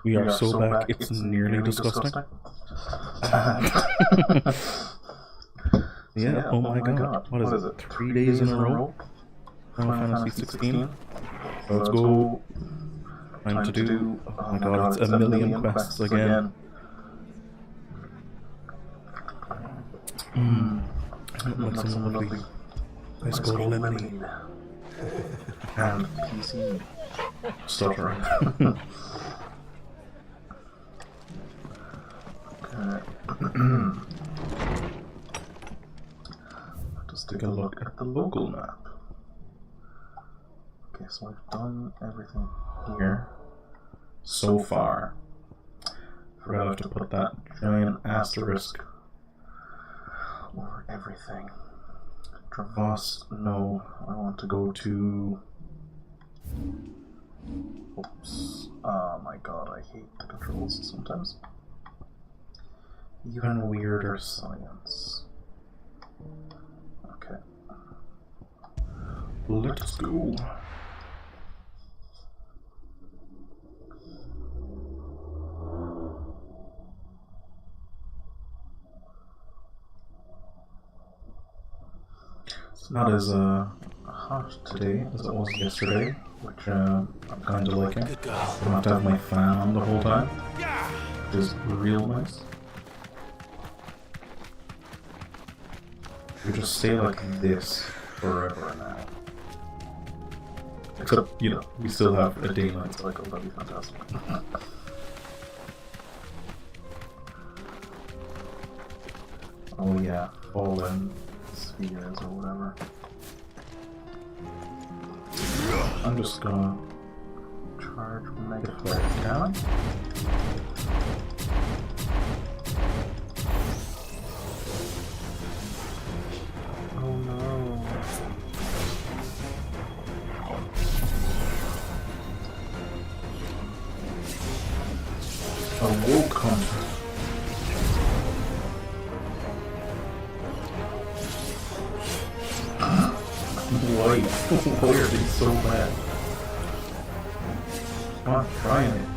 We are so back, it's nearly disgusting. Yeah, oh my god. What is it? 3 days in a row? Final Fantasy 16? Let's go. Time to do. Oh my god, it's a million quests again. Like some lovely ice cold lemonade. And PC stuttering. Let's take a look at the local map. Okay, so I've done everything here so far. Forgot I have to put that giant asterisk over everything. Travas, no. I want to go to... Oops. Oh my god, I hate the controls sometimes. Even weirder science. Okay. Let's go. It's not as hot today as it was yesterday, which I'm kind of liking. I don't have to have my fan on the whole time, which is real nice. We just stay like this forever now. Except, you know, we still have a day-night cycle, that'd be fantastic. Oh yeah, fallen spheres or whatever. I'm just gonna charge Mega Flare down. Oh no. A woke hunter. Why? Why are they so bad? I'm not trying it.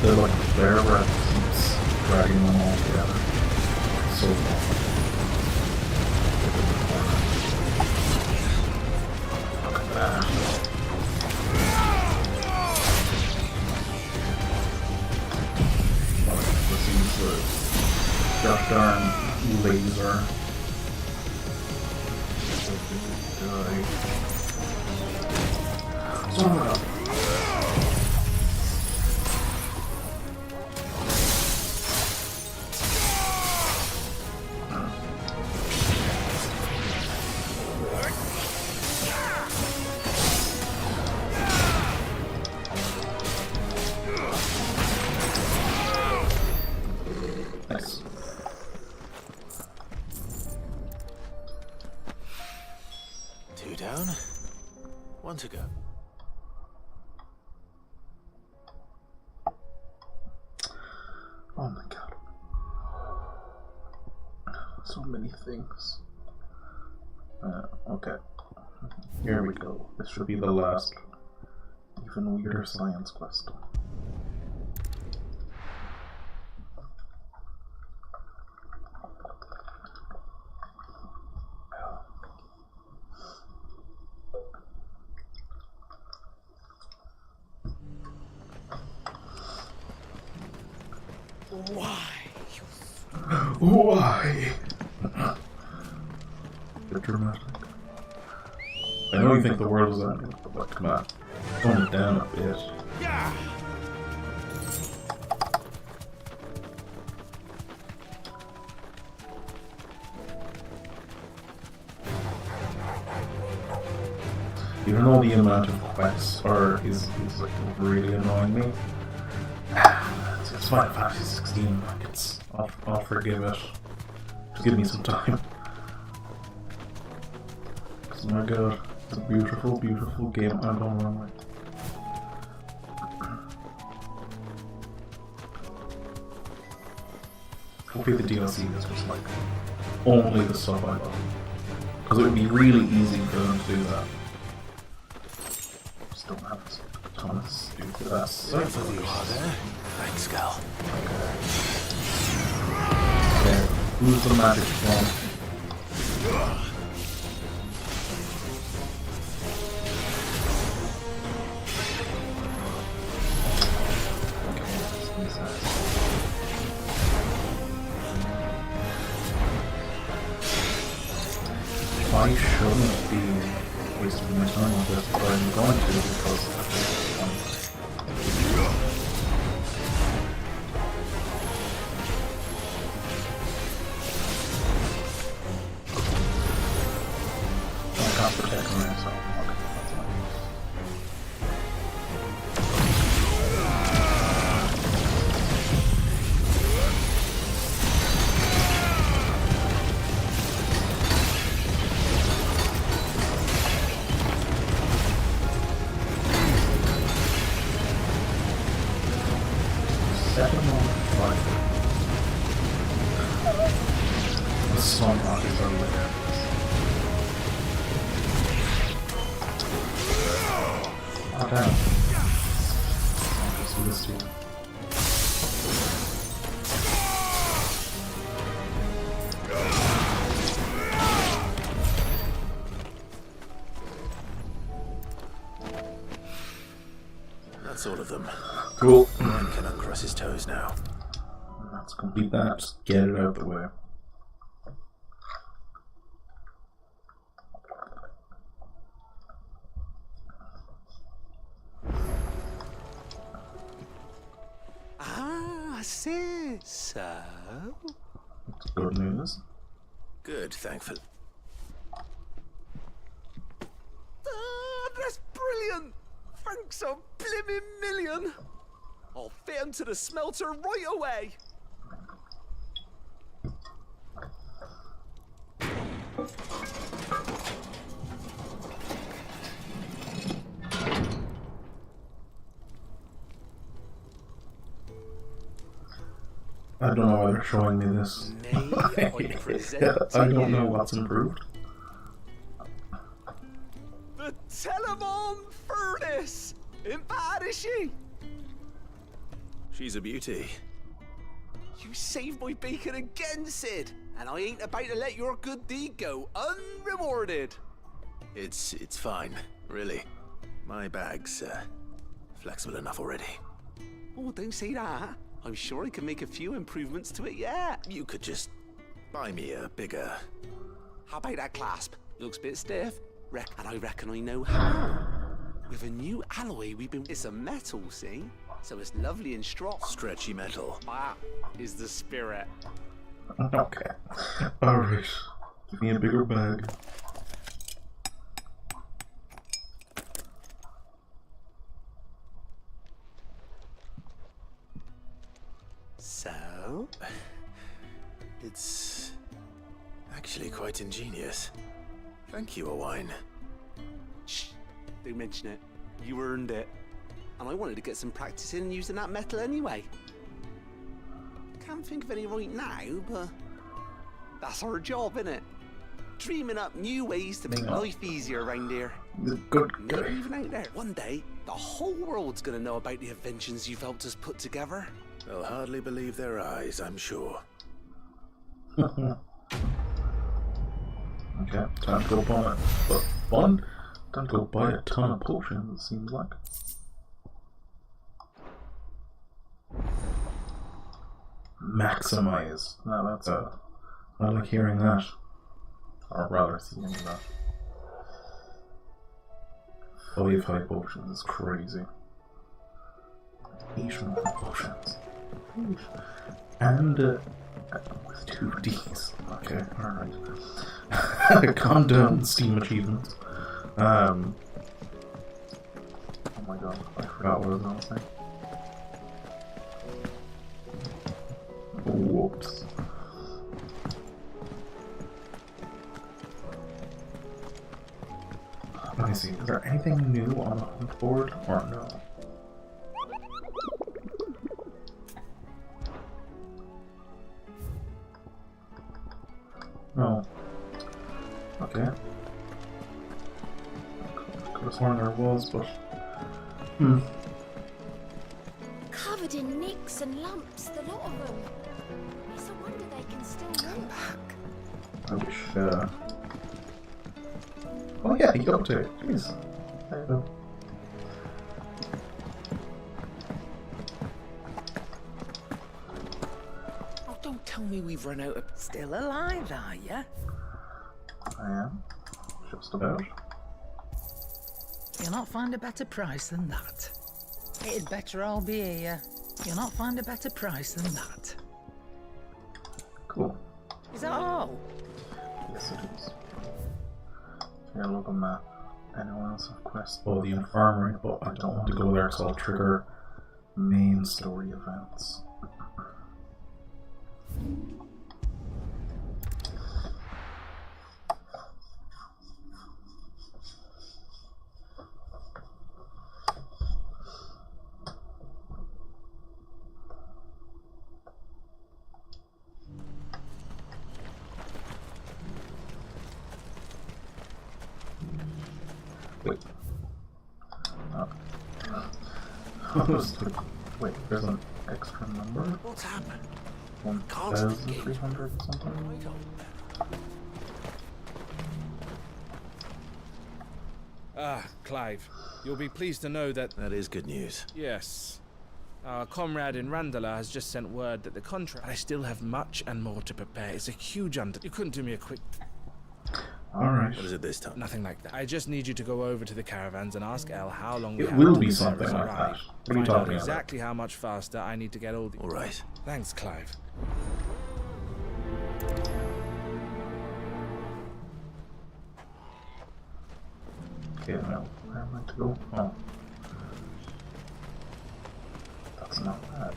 They're like bare breath keeps dragging them all together. So long. Look at that. Let's use the gosh darn laser. Oh, nice. Two down, one to go. Oh my god. So many things. Okay. Here we go. This should be the last even weirder science quest. Why? Why? Bit dramatic. I know you think the world is ending, but come on. Tone it down a bit. Yeah. Even though the amount of quests is like really annoying me. It's Final Fantasy 16. I'll forgive it. Just give me some time. Cause my god, it's a beautiful, beautiful game. I'm going the wrong way. hopefully the DLC is just like only the stuff I love. Because it would be really easy for them to do that. Just don't have a ton of stupid ass. Both of you are there. Thanks, Gal. Okay, who's the magic one? I shouldn't be wasting my time on this, but I'm going to because I think it's fun. I can't protect myself. Okay, that's fine. Set him on fire. The song artists are hilarious. Oh damn. I'll just do this to you. That's all of them. Cool. One cannot cross his toes now. Let's complete that. Just get it out of the way. Ah, so. That's good news. Good, thankfully. That's brilliant! Thanks a blimmin' million! I'll fit him to the smelter right away! I don't know why they're showing me this. I don't know what's improved. The Telemon Furnace! Ain't bad, is she? She's a beauty. You saved my bacon again, Sid! And I ain't about to let your good deed go unrewarded! It's fine, really. My bag's flexible enough already. Oh, don't say that. I'm sure I can make a few improvements to it yet. You could just buy me a bigger... How about that clasp? Looks a bit stiff. And I reckon I know how. With a new alloy we've been... It's a metal, see? So it's lovely and strong. stretchy metal. That is the spirit. Okay. Alright. Give me a bigger bag. So? It's actually quite ingenious. Thank you, Owain. Shh. Don't mention it. You earned it. And I wanted to get some practice in using that metal anyway. Can't think of any right now, but that's our job, innit? Dreaming up new ways to make life easier around here. Good. Maybe even out there. One day, the whole world's gonna know about the inventions you've helped us put together. They'll hardly believe their eyes, I'm sure. Okay, time to go buy but fun. Time to go buy a ton of potions, it seems like. Maximize. Now that's a... I like hearing that. Or rather, seeing that. 5 high potions is crazy. 8 more potions. And with 2 Ds. Okay, alright. Calm down, Steam achievements. Oh my god, I forgot what I was gonna say. Whoops. Let me see, is there anything new on the hunt board or no? sworn there was, but Covered in nicks and lumps, the lot of them. It's a wonder they can still walk. I wish. Oh yeah, he got to it. Jeez. Oh, don't tell me we've run out of... Still alive, are ya? I am. Just about. You'll not find a better price than that. It'd better all be here. You'll not find a better price than that. Cool. Is that all? Yes, it is. Here, local map. Anyone else have quests? Oh, the infirmary, but I don't want to go there because I'll trigger main story events. Wait. I was like, wait, there's an extra number? What's happened? 1,300 something? I don't. Ah, Clive. You'll be pleased to know that... That is good news. Yes. Our comrade in Randala has just sent word that the contract... I still have much and more to prepare. It's a huge You couldn't do me a quick... Alright. What is it this time? Nothing like that. I just need you to go over to the caravans and ask El how long we It have will until be the something bearers like that. arrive. What are you Find out talking about? exactly how much faster I need to get all the... All right. Thanks, Clive. Okay, now, where am I to go? Oh. That's not bad.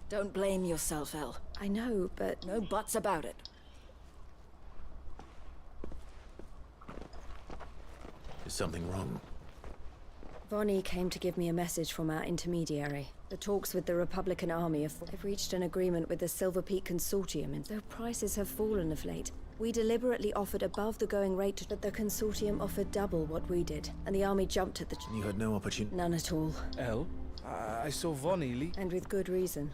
Don't blame yourself, El. I know, but no buts about it. Is something wrong? Vonnie came to give me a message from our intermediary. The talks with the Republican Army have reached an agreement with the Silver Peak Consortium, and though prices have fallen of late, we deliberately offered above the going rate, but the Consortium offered double what we did, and the Army jumped at the... You had no opportunity. None at all, El? I saw Vonnie leave... and with good reason.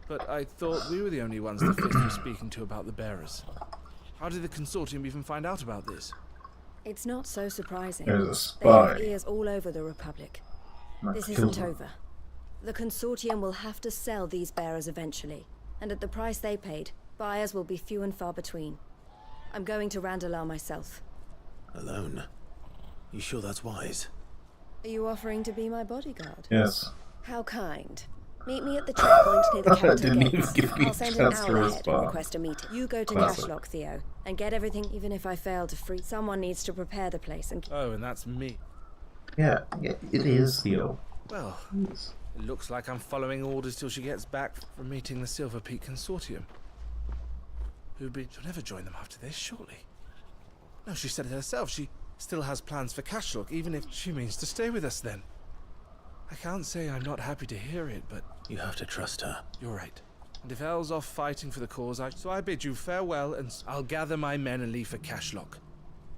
But I thought we were the only ones the Fist was speaking to about the bearers. How did the Consortium even find out about this? It's not so surprising. There's a They spy. have ears all over the Republic. Let's This kill isn't them. over. The Consortium will have to sell these bearers eventually, and at the price they paid, buyers will be few and far between. I'm going to Randalar myself. Alone? You sure that's wise? Are you offering to be my bodyguard? Yes. How kind. Meet me at the checkpoint near the capital Didn't even gates. give me a I'll send an chance to hour ahead and respond. request a meeting. You go to Classic. Cashlock, Theo, and get everything. Even if I fail to free, someone needs to prepare the place and... Oh, and that's me. Yeah, it is, Theo. Well, Yes. it looks like I'm following orders till she gets back from meeting the Silver Peak Consortium. She'll never join them after this, surely. No, she said it herself. She still has plans for Cashlock, even if she means to stay with us then. I can't say I'm not happy to hear it, but You have to trust her. you're right. And if El's off fighting for the cause, so I bid you farewell, and I'll gather my men and leave for Cashlock.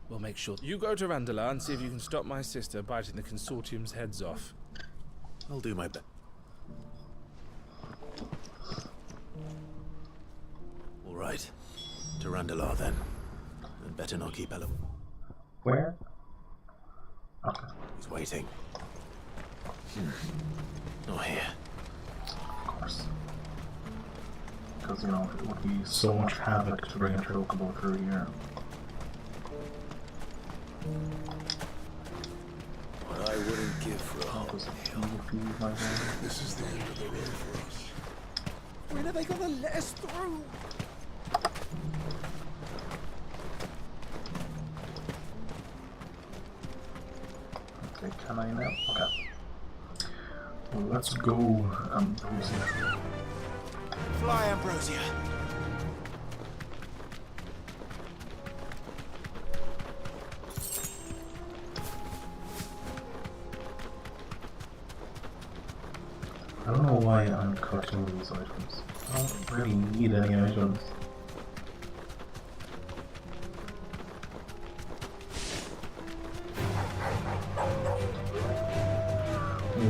We'll make sure. You go to Randalar and see if you can stop my sister biting the Consortium's heads off. I'll do my best. All right. To Randalar then. And better not keep Ella. Where? Okay. He's waiting. Not here. Of course. Because, you know, it would be so much havoc to bring a chocobo through here. What I wouldn't give for a That whole was a few my man. This is the end of the road for us. When are they gonna let us through? Okay, can I now? Okay. Well, let's go, Ambrosia. Fly, Ambrosia. I don't know why I'm collecting these items. I don't really need any items.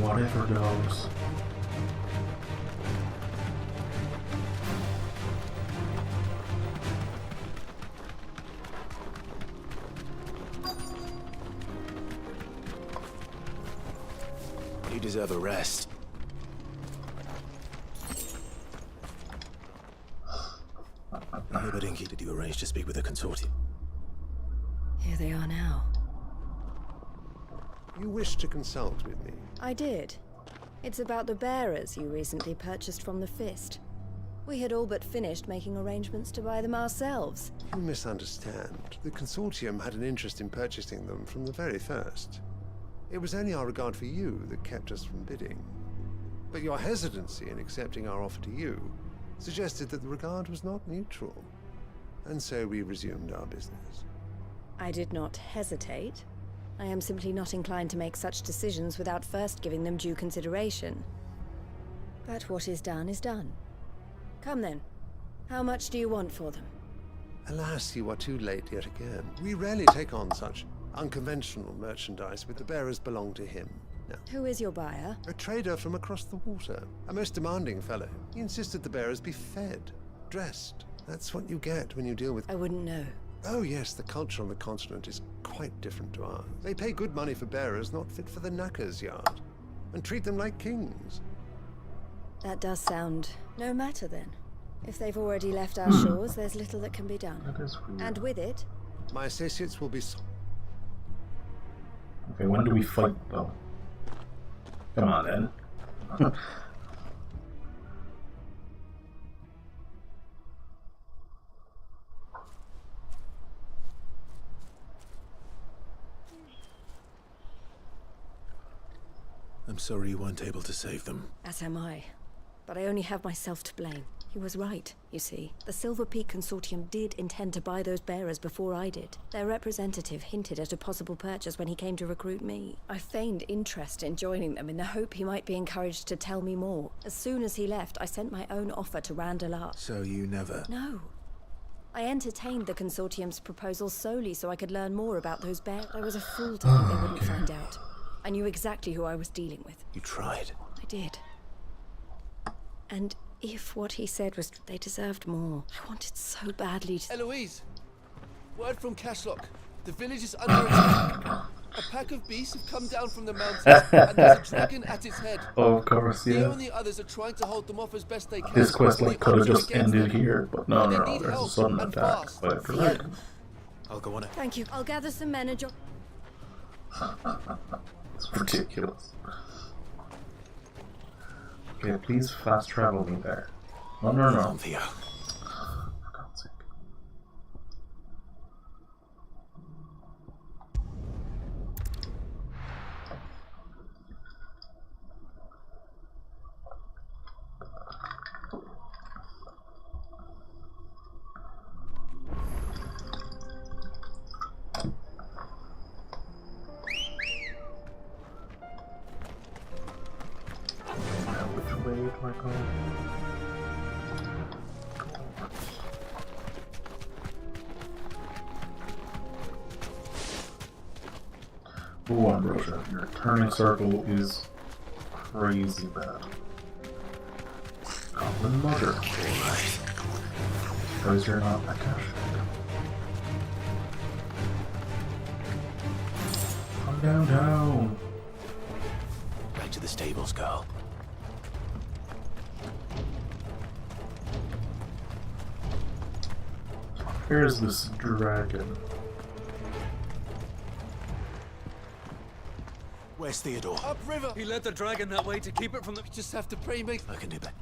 Whatever goes. You deserve a rest. Inky, did you arrange to speak with the consortium? Here they are now. You wish to consult with me? I did. It's about the bearers you recently purchased from the Fist. We had all but finished making arrangements to buy them ourselves. You misunderstand. The consortium had an interest in purchasing them from the very first. It was only our regard for you that kept us from bidding. But your hesitancy in accepting our offer to you suggested that the regard was not mutual. And so we resumed our business. I did not hesitate. I am simply not inclined to make such decisions without first giving them due consideration. But what is done is done. Come then. How much do you want for them? Alas, you are too late yet again. We rarely take on such unconventional merchandise, but the bearers belong to him. Now, Who is your buyer? a trader from across the water. A most demanding fellow. He insisted the bearers be fed, dressed. That's what you get when you deal with... I wouldn't know. Oh yes, the culture on the continent is quite different to ours. They pay good money for bearers not fit for the knacker's yard, and treat them like kings. That does sound no matter then. If they've already left our shores, there's little that can be done. That is weird. And with it, My associates will be... Okay, when do we fight though? Come on then. I'm sorry you weren't able to save them. as am I. But I only have myself to blame. He was right, you see. The Silver Peak Consortium did intend to buy those bearers before I did. Their representative hinted at a possible purchase when he came to recruit me. I feigned interest in joining them in the hope he might be encouraged to tell me more. As soon as he left, I sent my own offer to Randalar. So you never... No. I entertained the Consortium's proposal solely so I could learn more about those bears. I was a fool to think they wouldn't find out. I knew exactly who I was dealing with. You tried. I did. And if what he said was they deserved more, I wanted so badly to... Eloise! Word from Cashlock. The village is under attack. A pack of beasts have come down from the mountains, and there's a dragon at its head. Of course, Theo yeah. and the others are trying to hold them off as best they can. This quest but like the could have odds are just against ended them. here, but no, They no, need there's a help, sudden and attack fast. by a dragon. I'll go on it. Thank you. I'll gather some men and It's ridiculous. Okay, please fast travel me there. No, no, no. Theo. For God's sake. Now, which way do I go? Ooh, Ambrosia, your turning circle is crazy bad. Goblin Mother. Because you're not a cash. Come down, down. Back to the stables, girl. Here's this dragon. Where's Theodore? Upriver! He led the dragon that way to keep it from the... We just have to pray, mate. I can do that.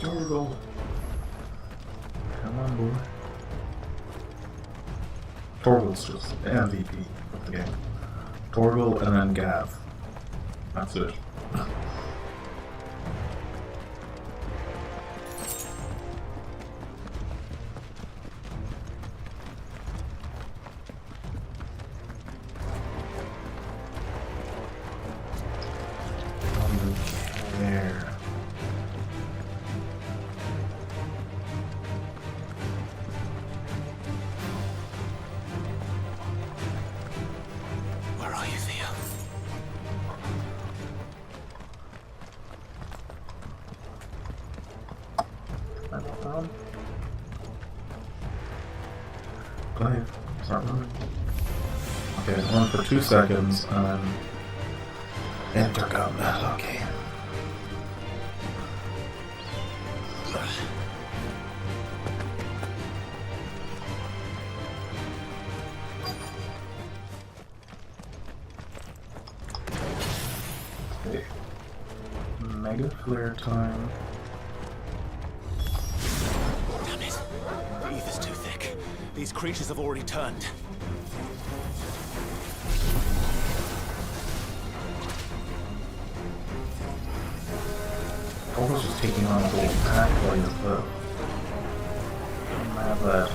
Torgal. Come on, boy. Torgal's just the MVP of the game. Torgal and then Gav. That's it. Okay, run for 2 seconds and then enter combat. Okay. Okay. Mega flare time. Damn it. The ether's too thick. These creatures have already turned. Almost just taking on a whole pack by yourself. I'm mad that.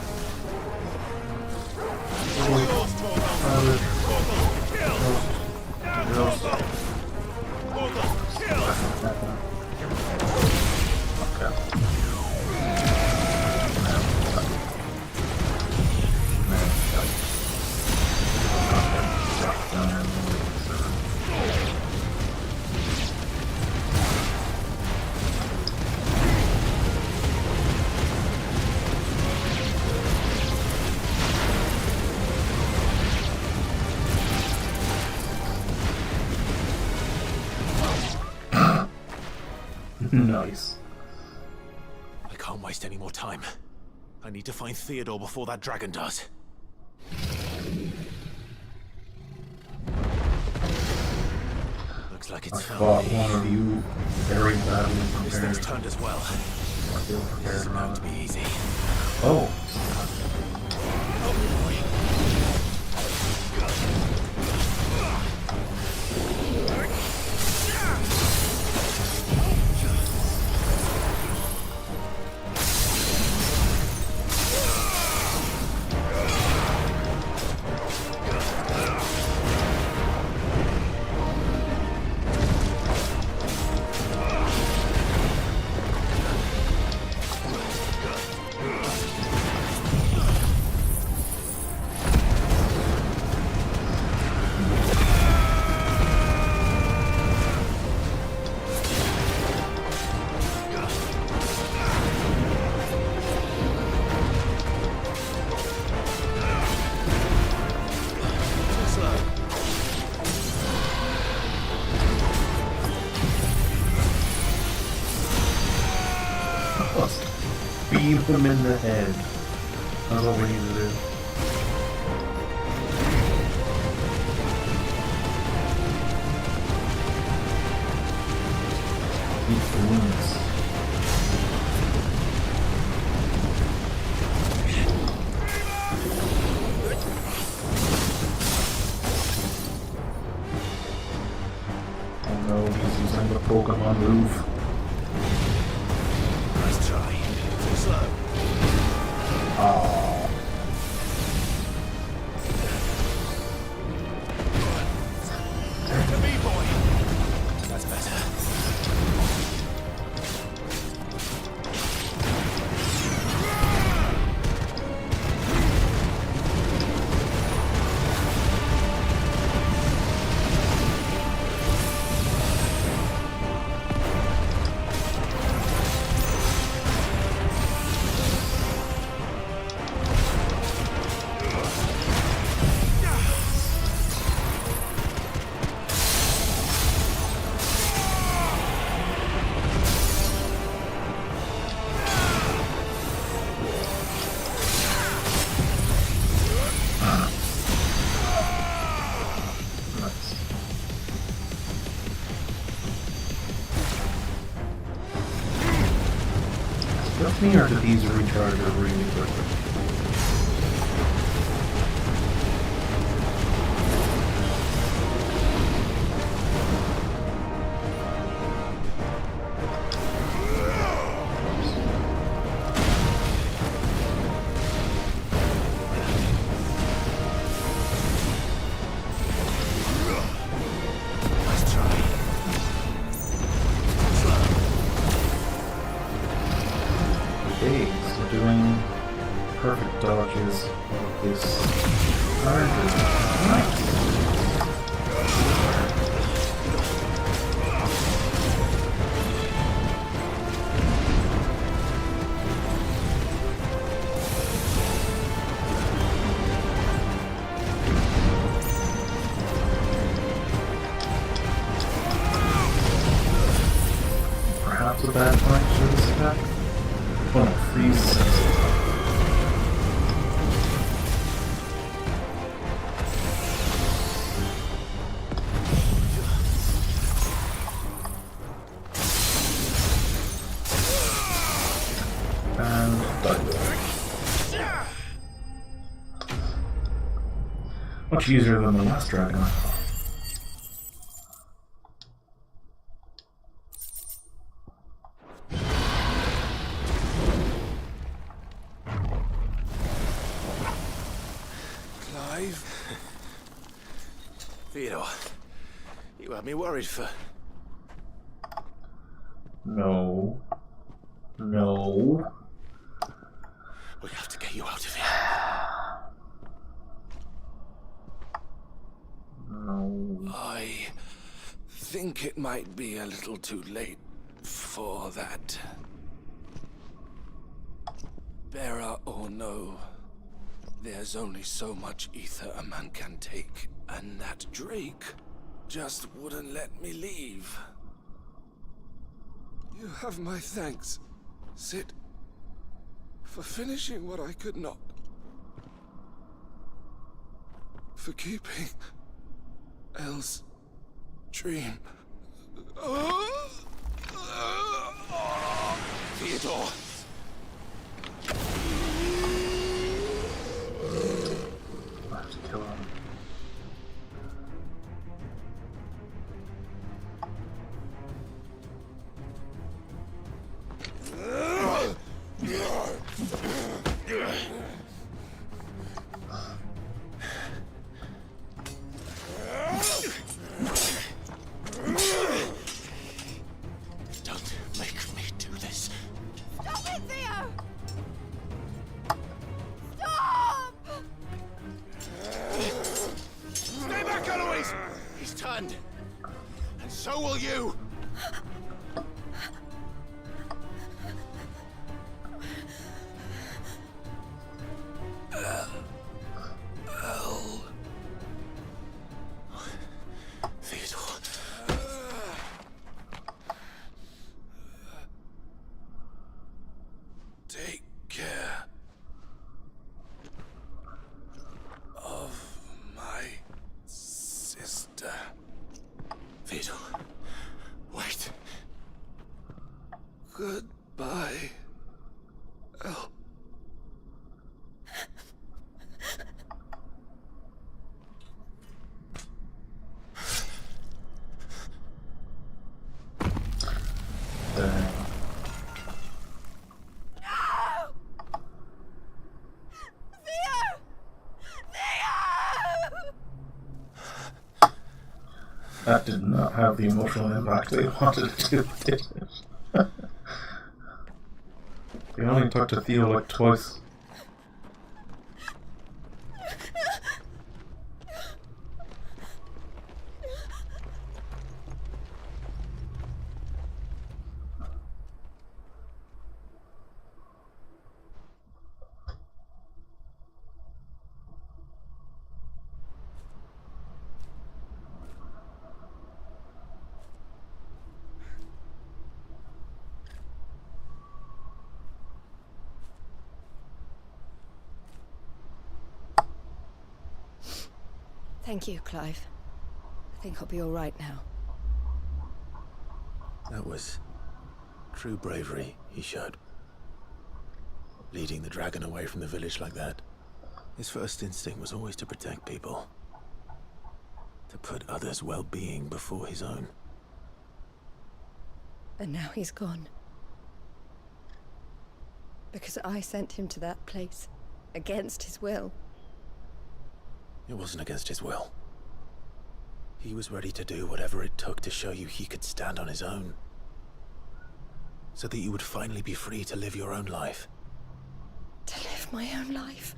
Nice. I can't waste any more time. I need to find Theodore before that dragon does. Looks like I it's fought found me. one of you very badly This compared. thing's turned as well. I feel This prepared isn't going now. to be easy. Oh. Beat him in the head. That's what we need to do. Eat the wounds. Oh no, he's using the Pokemon move. Nice try. Too slow. Oh. To me, boy. That's better. Nice. Just me or do these recharge really quickly? Nice try. Okay, so doing perfect dodges of this charge is nice. a bad point to this attack? Oh no, freeze is sensitive. And done. Much easier than the last dragon. Clive? Theodore, you had me worried for... No. No. We have to get you out of here. No. I think it might be a little too late for that. Bearer or no, there's only so much ether a man can take, and that Drake just wouldn't let me leave. You have my thanks, Sid, for finishing what I could not. For keeping Elle's dream. Theodore! I have to kill him. Don't make me do this. Stop it, Theo! Stop! Stay back, Eloise! He's turned. And so will you! Theodore. Take care of my sister. Theodore. Wait. Goodbye, Elle. Dang. That did not have the emotional impact they wanted it to, did it? They only talked to Theo like twice. Thank you, Clive. I think I'll be all right now. That was true bravery he showed. Leading the dragon away from the village like that. His first instinct was always to protect people. To put others' well-being before his own. And now he's gone. Because I sent him to that place, against his will. It wasn't against his will. He was ready to do whatever it took to show you he could stand on his own. So that you would finally be free to live your own life. To live my own life.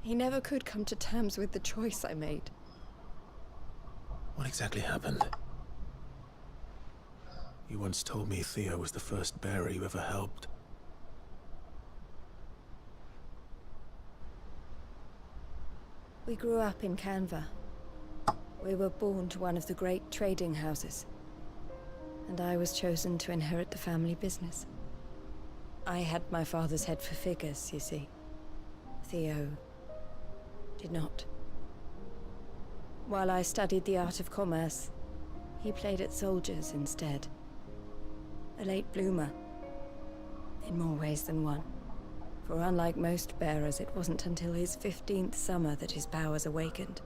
He never could come to terms with the choice I made. What exactly happened? You once told me Theo was the first bearer you ever helped. We grew up in Canva. We were born to one of the great trading houses. and I was chosen to inherit the family business. I had my father's head for figures, you see. Theo did not. While I studied the art of commerce, he played at soldiers instead. A late bloomer, in more ways than one. For unlike most bearers, it wasn't until his 15th summer that his powers awakened.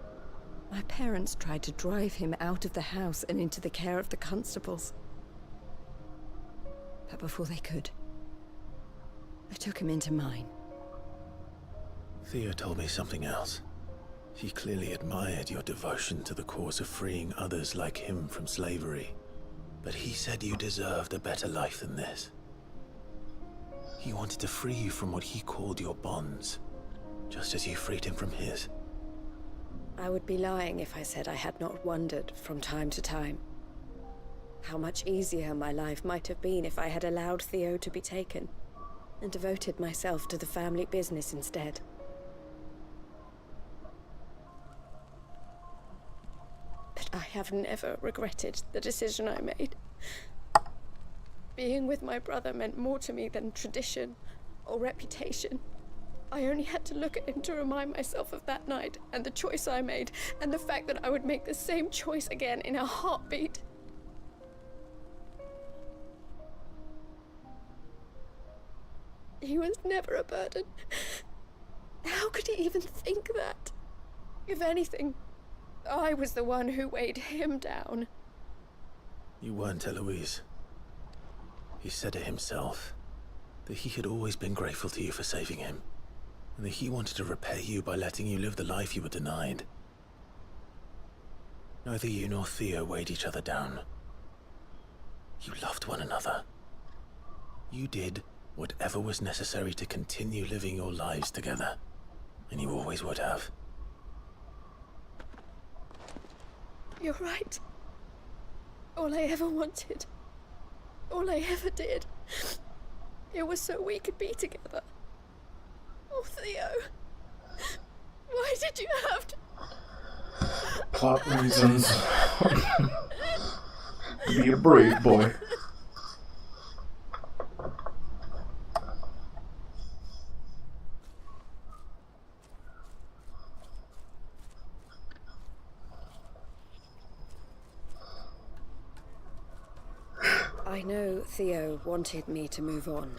My parents tried to drive him out of the house and into the care of the constables. But before they could, I took him into mine. Theo told me something else. He clearly admired your devotion to the cause of freeing others like him from slavery. But he said you deserved a better life than this. He wanted to free you from what he called your bonds, just as you freed him from his. I would be lying if I said I had not wondered from time to time how much easier my life might have been if I had allowed Theo to be taken and devoted myself to the family business instead. But I have never regretted the decision I made. Being with my brother meant more to me than tradition or reputation. I only had to look at him to remind myself of that night and the choice I made, and the fact that I would make the same choice again in a heartbeat. He was never a burden. How could he even think that? If anything, I was the one who weighed him down. You weren't, Eloise. He said it himself, that he had always been grateful to you for saving him, and that he wanted to repay you by letting you live the life you were denied. Neither you nor Theo weighed each other down. You loved one another. You did whatever was necessary to continue living your lives together, and you always would have. You're right. All I ever wanted, all I ever did, it was so we could be together. Oh, Theo, why did you have to... Plot reasons. Be a brave boy. I know Theo wanted me to move on.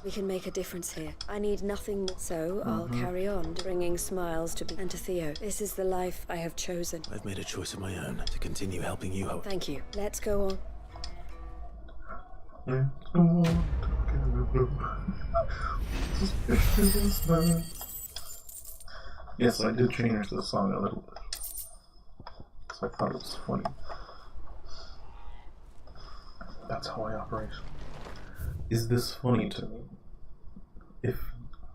We can make a difference here. I need nothing more, so I'll carry on, bringing smiles to me and to Theo. This is the life I have chosen. I've made a choice of my own to continue helping you out. Thank you. Let's go on. Let's go on together. Yes, I did change the song a little bit, because I thought it was funny. That's how I operate. Is this funny to me? If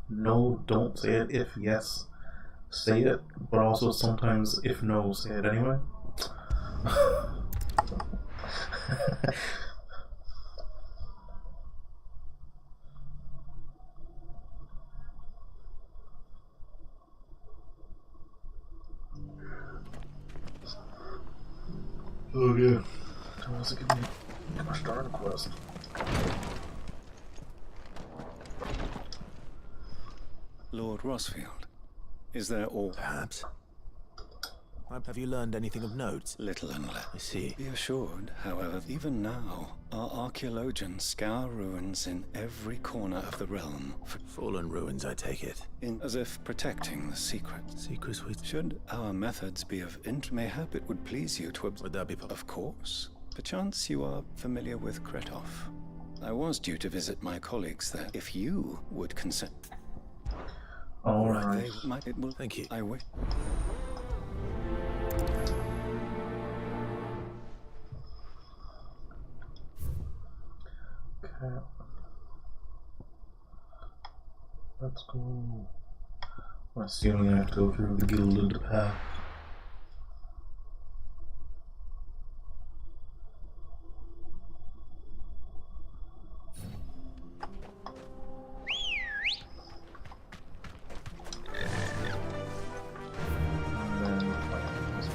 no, don't say it. If yes, say it. But also sometimes, if no, say it anyway. Oh yeah. How was it getting my starter quest? Lord Rosfield, is there all... Perhaps. Have you learned anything of note? Little and less. I see. Be assured, however, even now, our archaeologians scour ruins in every corner of the realm for Fallen ruins, I take it. as if protecting the secret. Secrets we... Should our methods be of mayhap it would please you to Would that be Of course. Perchance you are familiar with Kretov. I was due to visit my colleagues there. If you would consent... Alright. They might... It will... Thank you. I wish... Okay. Let's go. I'm assuming I have to go through the gilded path. And then this way.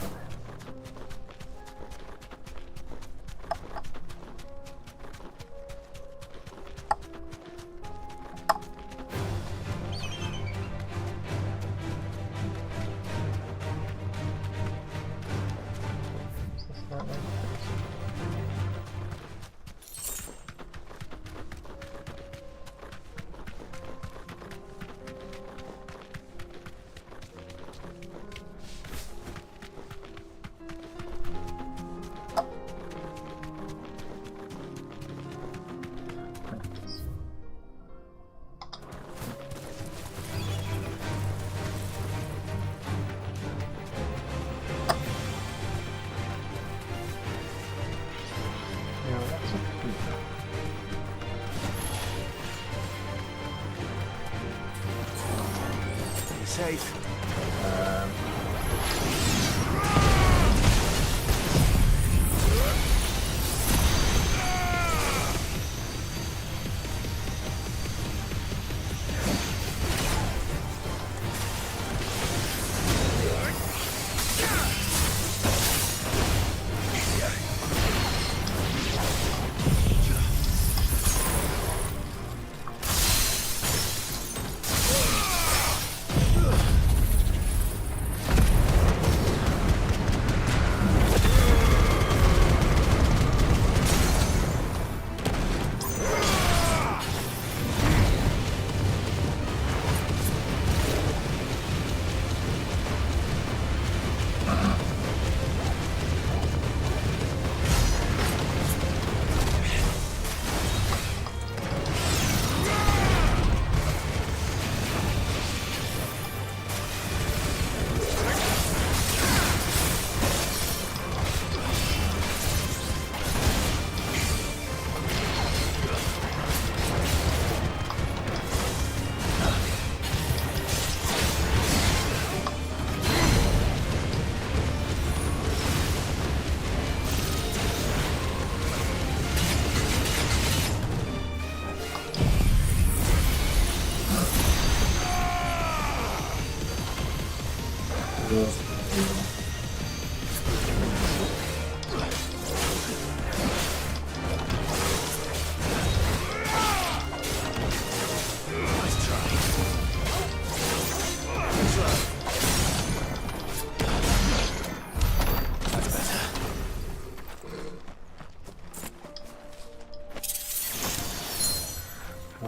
safe.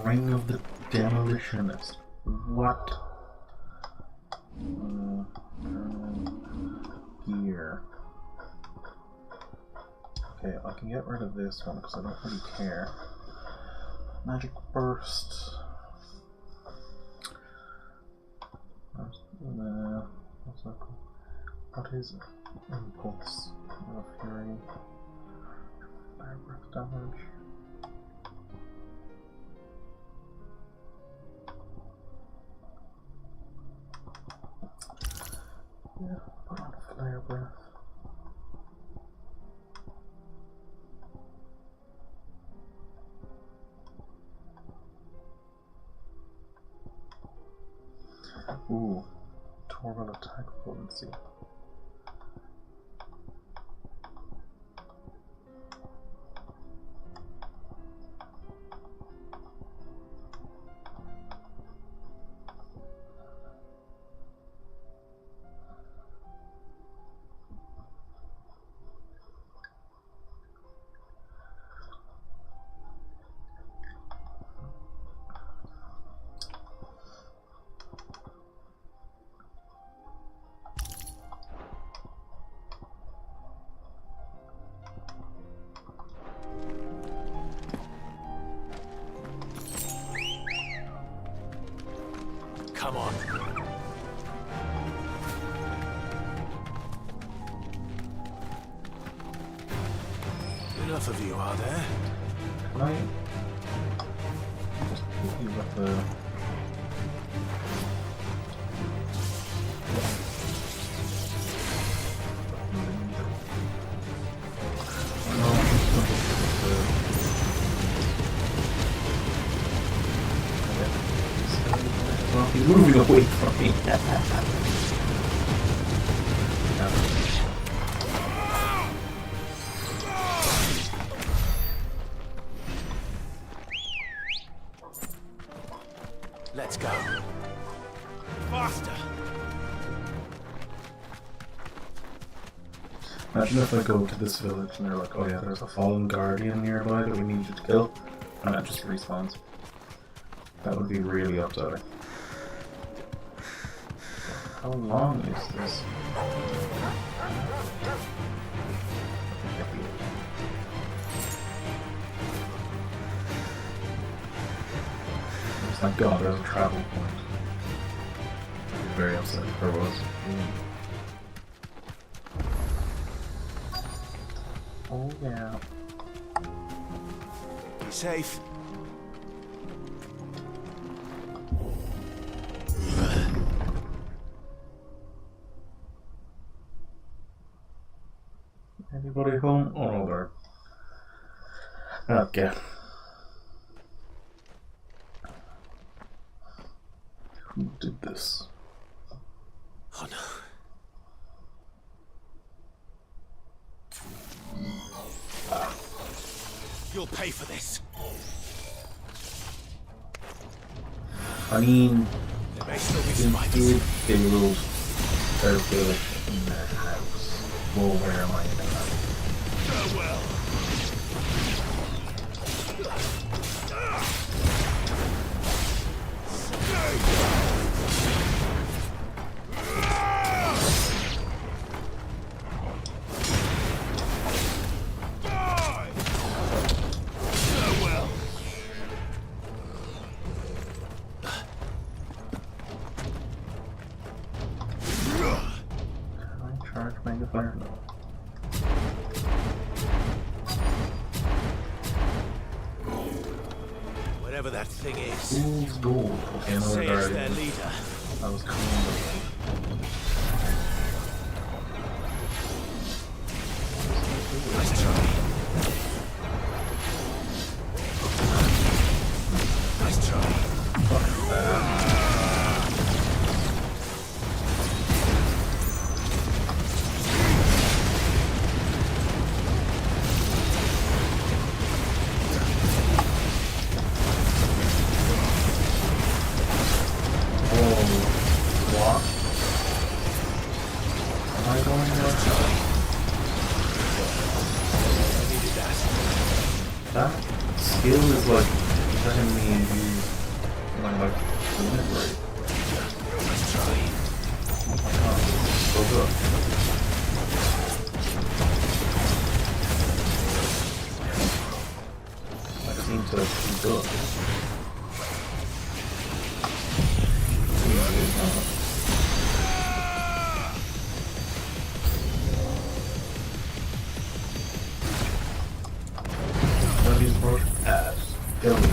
Ring of the Demolitionist. What? Gear. Okay, I can get rid of this one because I don't really care. Magic Burst. What's that called? What is it? Impulse of Fury. Fire breath damage. Yeah, put on Flare Breath. Ooh, Torval attack potency. Come on. Enough of you, are there? Can I just hit you with the... He's moving away from me. Let's go. Faster! Imagine if I go to this village and they're like, oh yeah, there's a fallen guardian nearby that we need you to kill, and it just respawns. That would be really upsetting. How long is this? Thank God there's a travel point. I'd be very upset if there was. Oh yeah. Be safe. Anybody home? Oh no, there. Okay. Who did this? Oh no. You'll pay for this. I mean, There may still be if survivors. they will circulate in their house, well, where am I in that? Farewell. Charge magnifier? No. Whatever that thing is, Fool's gold. Okay, no, say it's their regarding. leader. I was coming. Nice try. Nice try. What? Am I going outside? I needed that. That skill is like letting me use my like limit rate. Nice try. So good. I seem to be good. What is more ass? Billy.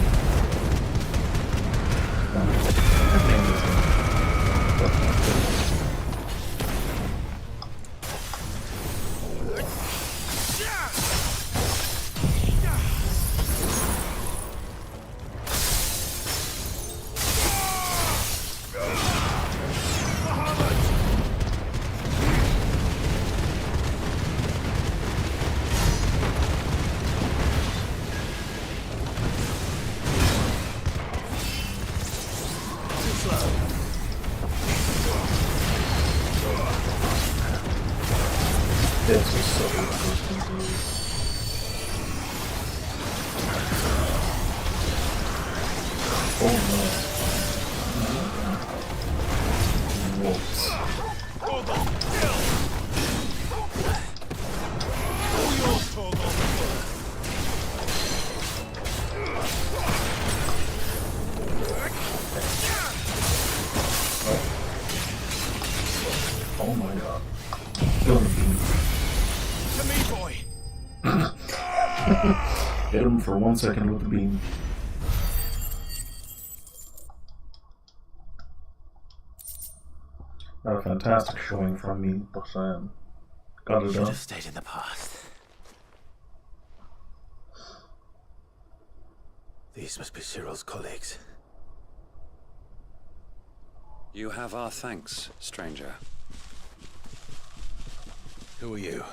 This is so interesting. Oh no. Wolves. Oh my god. Kill him. To me, boy. Hit him for 1 second with the beam. A fantastic showing from me, but got it Should done. have stayed in the past. These must be Cyril's colleagues. You have our thanks, stranger. Who are you?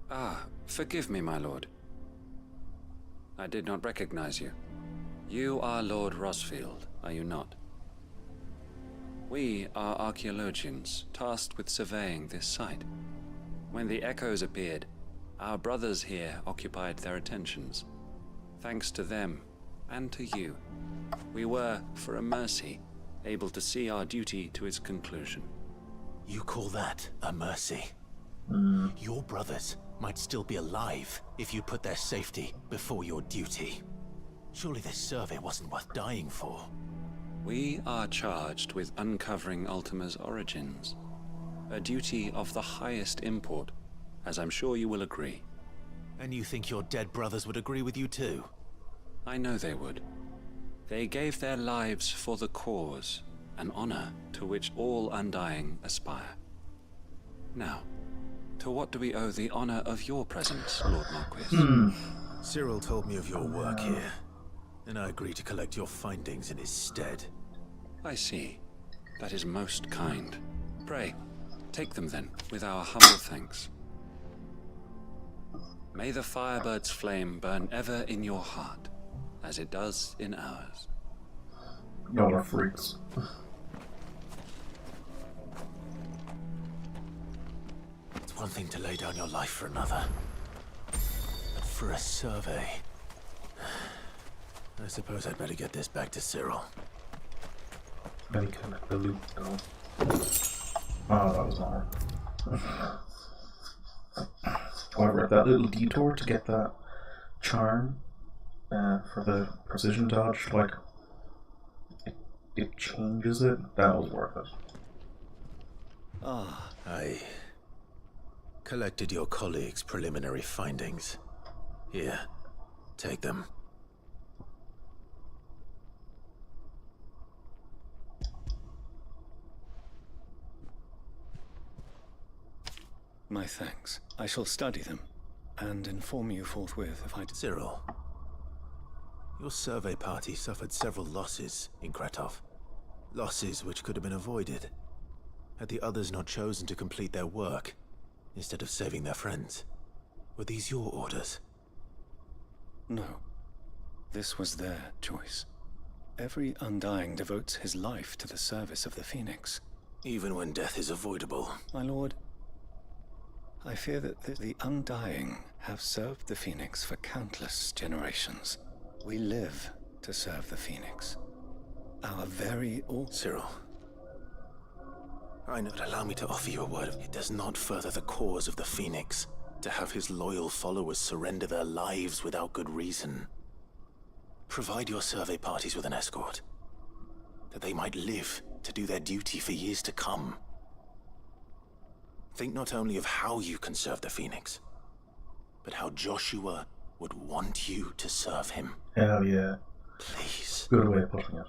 Ah, forgive me, my lord. I did not recognize you. You are Lord Rosfield, are you not? We are archaeologians tasked with surveying this site. When the echoes appeared, our brothers here occupied their attentions. Thanks to them, and to you, we were, for a mercy, able to see our duty to its conclusion. You call that a mercy? Your brothers might still be alive if you put their safety before your duty. Surely this survey wasn't worth dying for. We are charged with uncovering Ultima's origins. A duty of the highest import, as I'm sure you will agree. And you think your dead brothers would agree with you too? I know they would. They gave their lives for the cause, an honor to which all Undying aspire. Now, to what do we owe the honor of your presence, Lord Marquis? Cyril told me of your work here, and I agreed to collect your findings in his stead. I see. That is most kind. Pray, take them then, with our humble thanks. May the Firebird's flame burn ever in your heart, as it does in ours. Y'all are freaks. It's one thing to lay down your life for another, but for a survey... I suppose I'd better get this back to Cyril. Then he collect the loot, though. Oh, that was hard. However, that little detour to get that charm for the precision dodge, like, it changes it. That was worth it. I collected your colleagues' preliminary findings. Here, take them. My thanks. I shall study them, and inform you forthwith if I... Cyril, your survey party suffered several losses in Kratov. Losses which could have been avoided, had the others not chosen to complete their work, instead of saving their friends. Were these your orders? No. This was their choice. Every Undying devotes his life to the service of the Phoenix. Even when death is avoidable. My lord, I fear that the Undying have served the Phoenix for countless generations. We live to serve the Phoenix. Our very Cyril, I know, but allow me to offer you a word of... It does not further the cause of the Phoenix to have his loyal followers surrender their lives without good reason. Provide your survey parties with an escort, that they might live to do their duty for years to come. Think not only of how you can serve the Phoenix, but how Joshua would want you to serve him. Hell yeah. Please. Good way of putting it.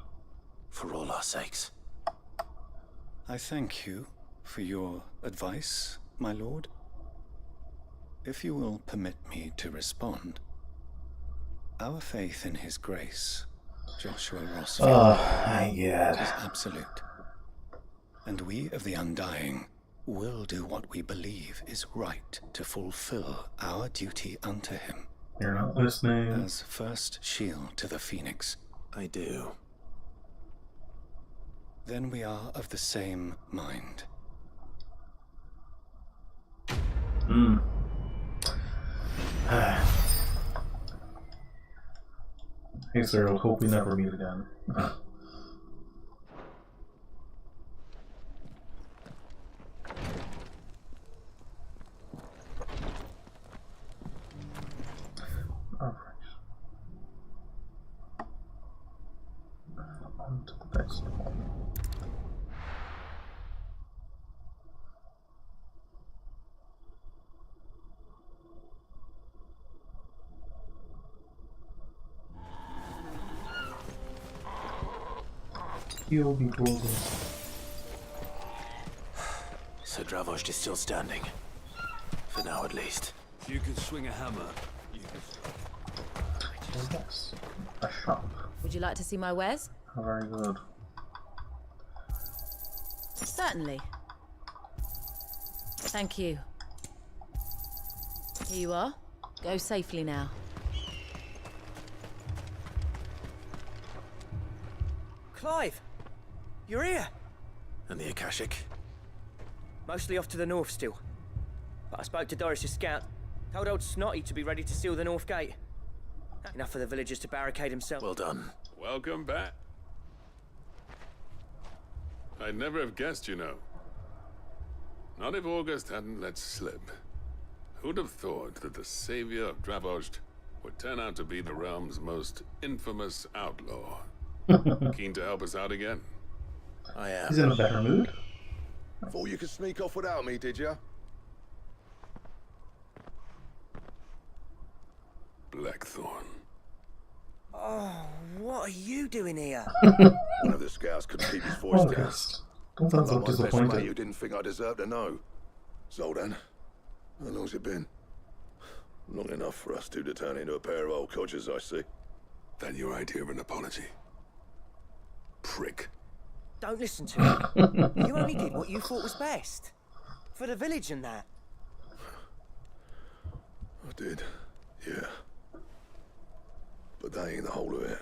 For all our sakes. I thank you for your advice, my lord. If you will permit me to respond, our faith in his grace, Joshua Rossfield, is absolute. And we of the Undying will do what we believe is right to fulfill our duty unto him. You're not listening. As first shield to the Phoenix. I do. Then we are of the same mind. Hey Cyril, hope we never meet again. Alright. On to the next one. He'll be golden. Sir Dravost is still standing. For now, at least. You can swing a hammer. You can... Yes. A shop. Would you like to see my wares? Very good. Certainly. Thank you. Here you are. Go safely now. Clive! You're here! And the Akashic? Mostly off to the north still. But I spoke to Doris' scout. Told old Snotty to be ready to seal the north gate. Enough for the villagers to barricade themselves. Well done. Welcome back. I'd never have guessed, you know. Not if August hadn't let slip. Who'd have thought that the savior of Dravost would turn out to be the realm's most infamous outlaw? Keen to help us out again? I am. He's in a better mood. Thought you could sneak off without me, did you? Blackthorn. Oh, what are you doing here? One of the scouts couldn't keep his voice down. Don't sound so My best mate, disappointed. you didn't think I deserved to know. So then, how long's it been? Long enough for us two to turn into a pair of old codgers, I see. Then your idea of an apology? Prick. Don't listen to him. You only did what you thought was best. For the village and that. I did, yeah. But that ain't the whole of it.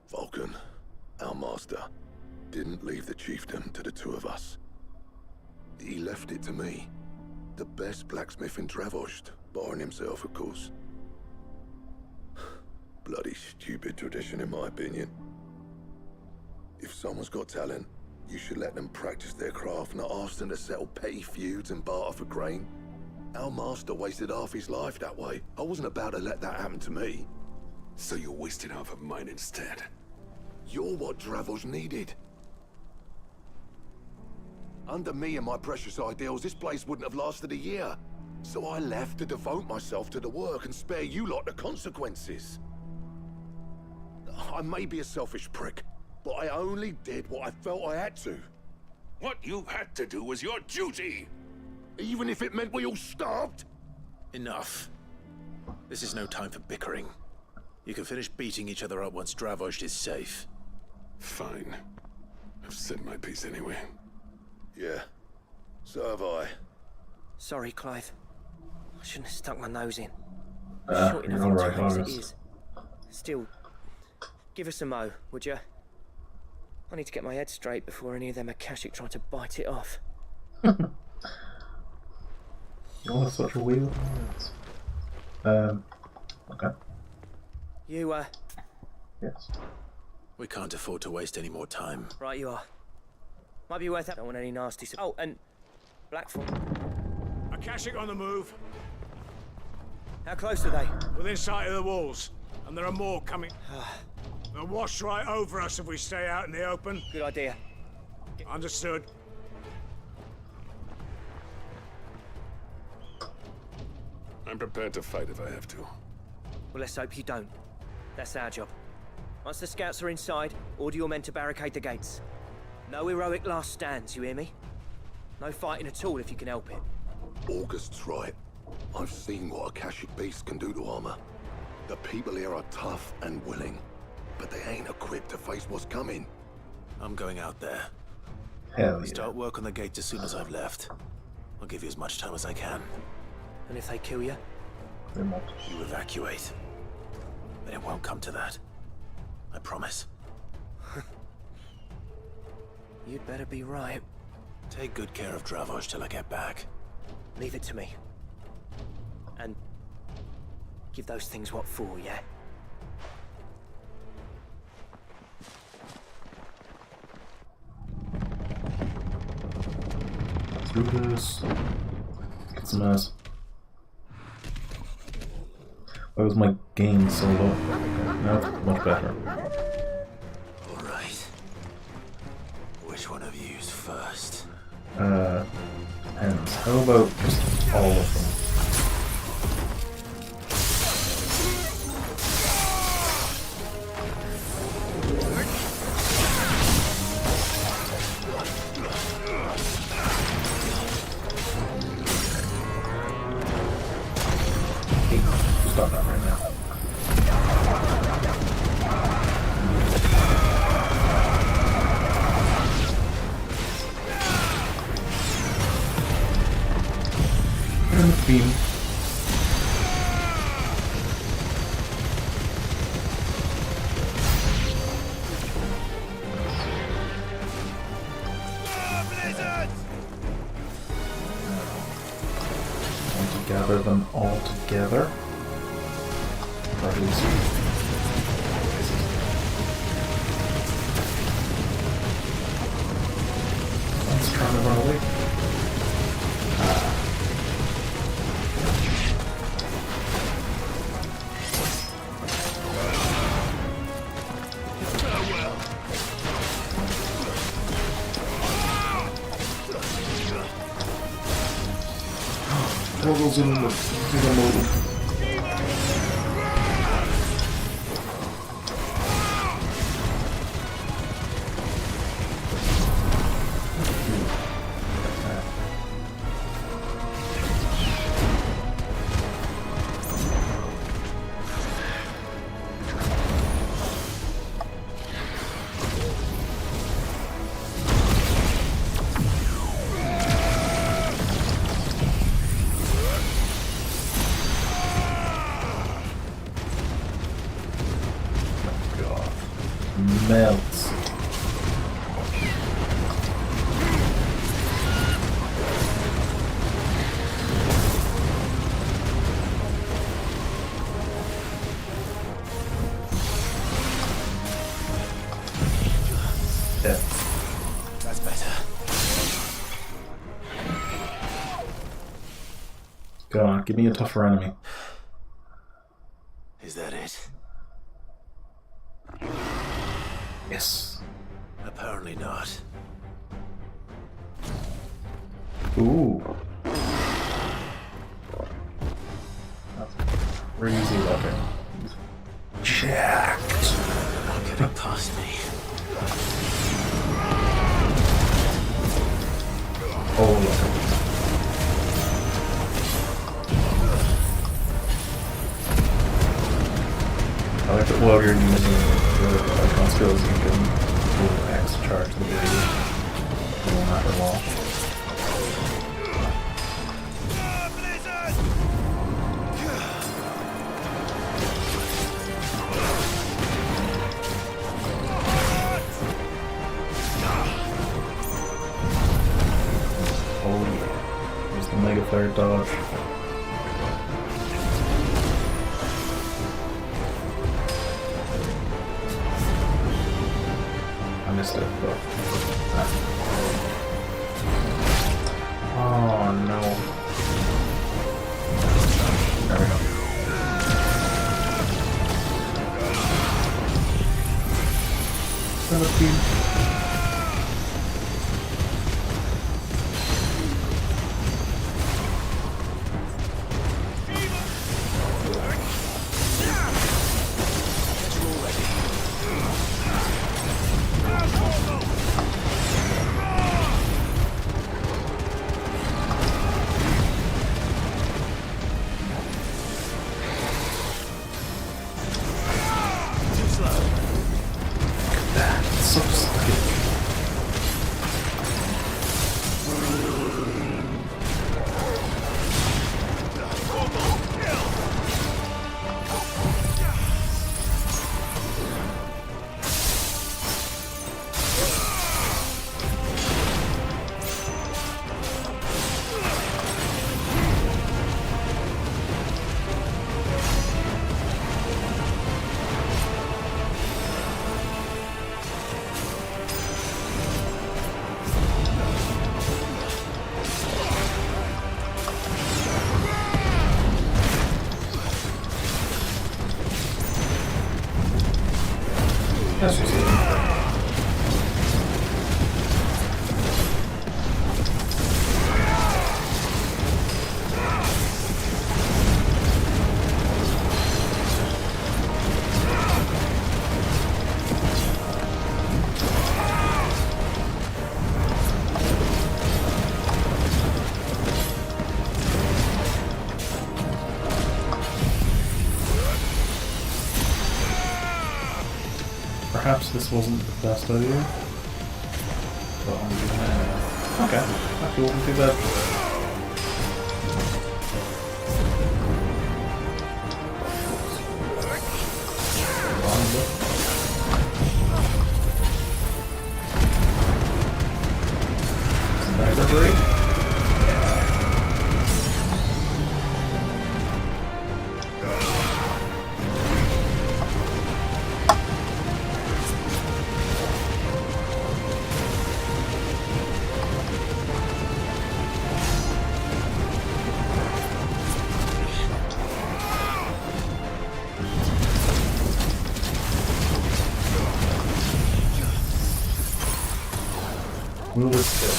Vulcan, our master, didn't leave the chiefdom to the two of us. He left it to me, the best blacksmith in Dravost, barring himself, of course. Bloody stupid tradition, in my opinion. If someone's got talent, you should let them practice their craft, not ask them to settle petty feuds and barter for grain. Our master wasted half his life that way. I wasn't about to let that happen to me. So you wasted half of mine instead. You're what Dravost needed. Under me and my precious ideals, this place wouldn't have lasted a year. So I left to devote myself to the work and spare you lot the consequences. I may be a selfish prick, but I only did what I felt I had to. What you had to do was your duty! Even if it meant we all starved? Enough. This is no time for bickering. You can finish beating each other up once Dravost is safe. Fine. I've said my piece anyway. Yeah. So have I. Sorry, Clive. I shouldn't have stuck my nose in. You're alright, time as it Horace. is. Still, give us a mo, would you? I need to get my head straight before any of them Akashic try to bite it off. You're such a weird words. Okay. You, Yes. We can't afford to waste any more time. right you are. Might be worth it. Don't want any nasty... Oh, and Blackthorn. Akashic on the move. How close are they? Within sight of the walls. And there are more coming. They'll wash right over us if we stay out in the open. Good idea. Understood. I'm prepared to fight if I have to. Well, let's hope you don't. That's our job. Once the scouts are inside, order your men to barricade the gates. No heroic last stands, you hear me? No fighting at all if you can help it. August's right. I've seen what Akashic beasts can do to armor. The people here are tough and willing, but they ain't equipped to face what's coming. I'm going out there. Hell yeah. Start work on the gate as soon as I've left. I'll give you as much time as I can. And if they kill you? They won't. You evacuate. But it won't come to that. I promise. You'd better be right. Take good care of Dravost till I get back. Leave it to me. And give those things what for, yeah? Through this. Get some ass. Why was my gain so low? Okay, now it's much better. Alright. Which one of you's first? Depends. How about just all of them? Stop that right now. Beam. Want to gather them all together. Or at least one's trying to run away. Portals in the modal. Go on, give me a tougher enemy. Is that it? Yes. Apparently not. Ooh. That's crazy looking. Jacked. Not getting past me. Oh, look. I like that while you're using the icon skills, you can pull X to charge the blade. No matter what. Oh yeah. There's the Mega Flare dodge. I missed it, but... Oh no. There we go. Centipede. So slick. That's just perhaps this wasn't the best idea. But I'm doing it anyway. Okay, that wasn't too bad. Sniper break. Will it still?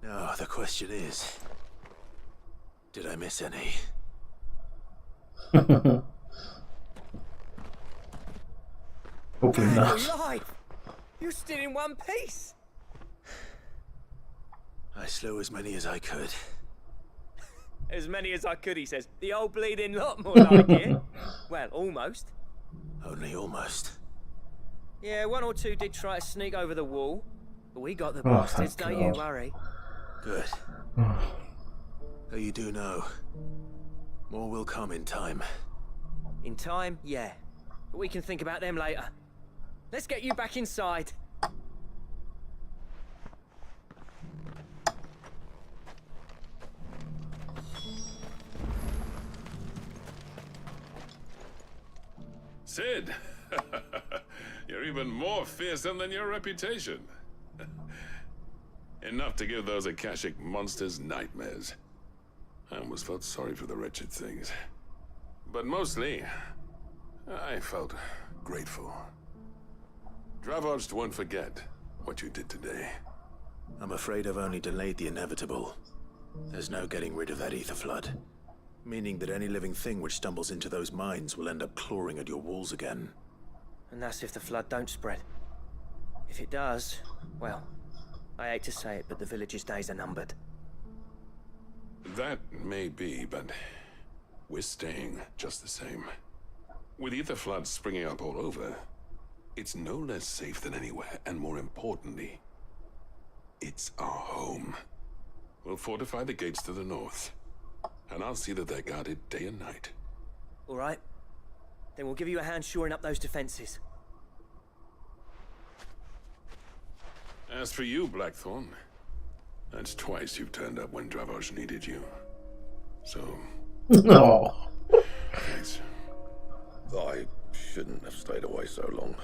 Now, the question is, did I miss any? Hopefully not. You're alive! You're still in one piece! I slew as many as I could. As many as I could, he says. The old bleeding lot, more like it. Well, almost. Only almost. Yeah, one or two did try to sneak over the wall. But we got the Oh, bastards, thank don't you God. worry. Good. So you do know, more will come in time. In time, yeah. But we can think about them later. Let's get you back inside. Sid! You're even more fearsome than your reputation. Enough to give those Akashic monsters nightmares. I almost felt sorry for the wretched things. But mostly, I felt grateful. Dravost won't forget what you did today. I'm afraid I've only delayed the inevitable. There's no getting rid of that ether flood. Meaning that any living thing which stumbles into those mines will end up clawing at your walls again. And that's if the flood don't spread. If it does, well, I hate to say it, but the village's days are numbered. That may be, but we're staying just the same. With ether floods springing up all over, it's no less safe than anywhere, and more importantly, it's our home. We'll fortify the gates to the north, and I'll see that they're guarded day and night. All right. Then we'll give you a hand shoring up those defenses. As for you, Blackthorn, that's twice you've turned up when Dravosh needed you. So... No. Thanks. I shouldn't have stayed away so long.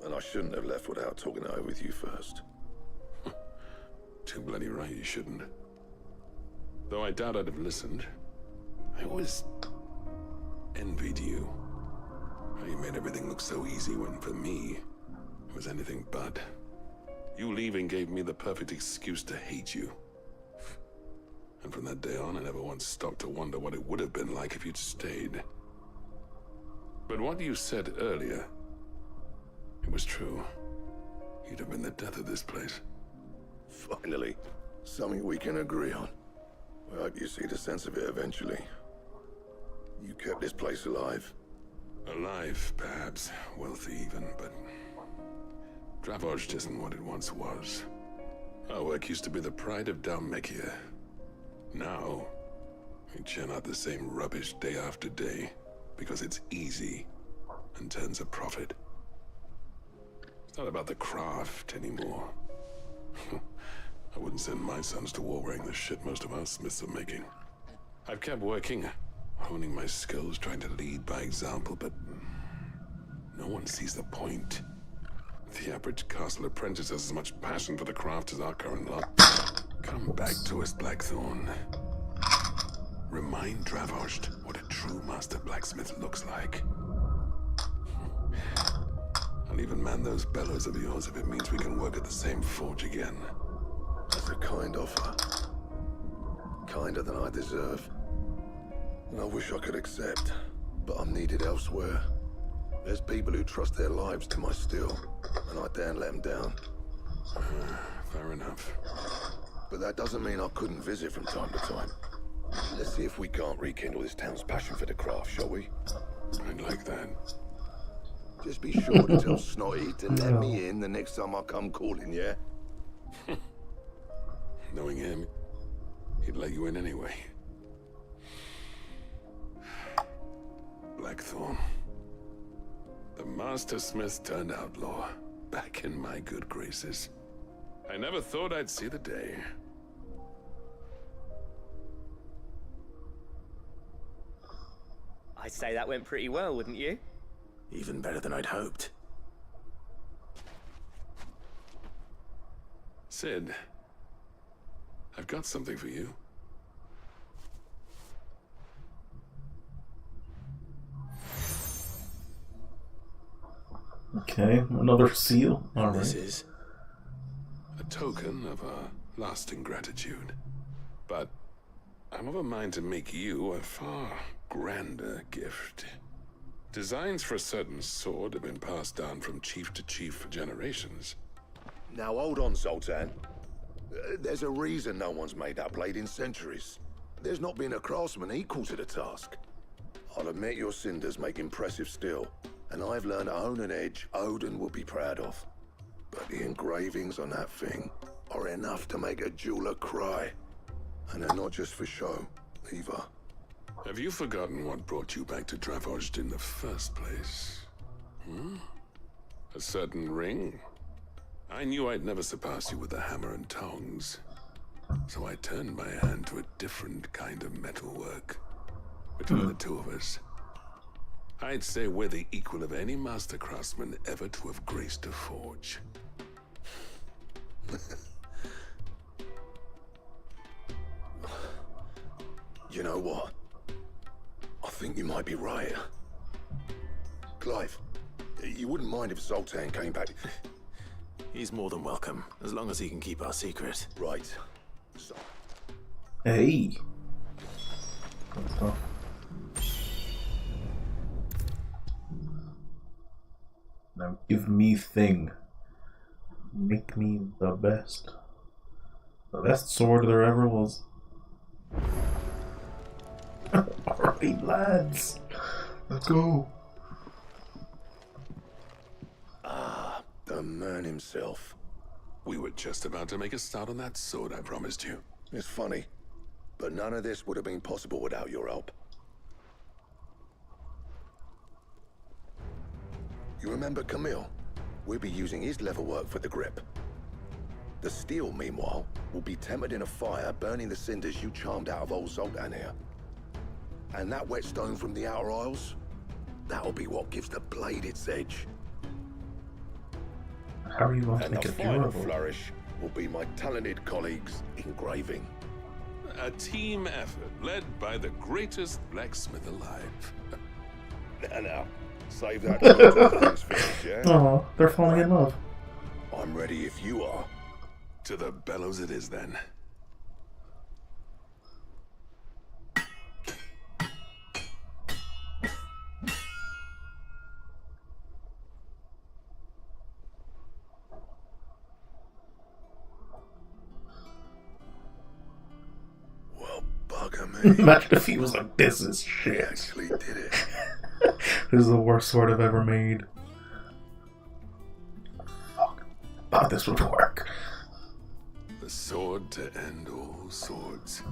And I shouldn't have left without talking it over with you first. Too bloody right you shouldn't. Though I doubt I'd have listened. I always envied you. How you made everything look so easy when, for me, it was anything but. You leaving gave me the perfect excuse to hate you. And from that day on, I never once stopped to wonder what it would have been like if you'd stayed. But what you said earlier, it was true. You'd have been the death of this place. Finally, something we can agree on. I hope you see the sense of it eventually. You kept this place alive. Alive, perhaps. Wealthy even, but... Dravosh isn't what it once was. Our work used to be the pride of Dhalmekia. Now, we churn out the same rubbish day after day, because it's easy and turns a profit. It's not about the craft anymore. I wouldn't send my sons to war wearing the shit most of our smiths are making. I've kept working, honing my skills, trying to lead by example, but no one sees the point. The average castle apprentice has as much passion for the craft as our current lot. Come back to us, Blackthorn. Remind Dravosh what a true master blacksmith looks like. I'll even man those bellows of yours if it means we can work at the same forge again. That's a kind offer. Kinder than I deserve. And I wish I could accept, but I'm needed elsewhere. There's people who trust their lives to my steel, and I daren't let them down. Fair enough. But that doesn't mean I couldn't visit from time to time. Let's see if we can't rekindle this town's passion for the craft, shall we? I'd like that. Just be sure to tell Snotty to let me in the next time I come calling, yeah? Knowing him, he'd let you in anyway. Blackthorn. The Master Smith turned outlaw, back in my good graces. I never thought I'd see the day. I'd say that went pretty well, wouldn't you? Even better than I'd hoped. Sid, I've got something for you. Okay, another seal. All This right. is a token of our lasting gratitude. But I'm of a mind to make you a far grander gift. Designs for a certain sword have been passed down from chief to chief for generations. Now hold on, Zoltan. There's a reason no one's made that blade in centuries. There's not been a craftsman equal to the task. I'll admit your cinders make impressive steel, and I've learned to own an edge Odin will be proud of. But the engravings on that thing are enough to make a jeweler cry. And they're not just for show, either. Have you forgotten what brought you back to Dravost in the first place? A certain ring? I knew I'd never surpass you with the hammer and tongs. So I turned my hand to a different kind of metalwork. Between the two of us, I'd say we're the equal of any master craftsman ever to have graced a forge. You know what? I think you might be right. Clive, you wouldn't mind if Zoltan came back? He's more than welcome, as long as he can keep our secret. Right. Hey. Good stuff. Now give me thing. Make me the best. The best sword there ever was. Alright, lads. Let's go. Ah, the man himself. We were just about to make a start on that sword I promised you. It's funny, but none of this would have been possible without your help. You remember Camille? We'll be using his leatherwork for the grip. The steel, meanwhile, will be tempered in a fire, burning the cinders you charmed out of old Zoltan here. And that whetstone from the Outer Isles, that'll be what gives the blade its edge. How are you going to And make the it final durable? flourish will be my talented colleagues' engraving. A team effort led by the greatest blacksmith alive. Now, save that till things finish, yeah? Oh, they're falling in love. I'm ready if you are. To the bellows it is then. Well, bugger me. Imagine if he was like, this is shit. He actually did it. This is the worst sword I've ever made. Fuck. Thought this would work. The sword to end all swords.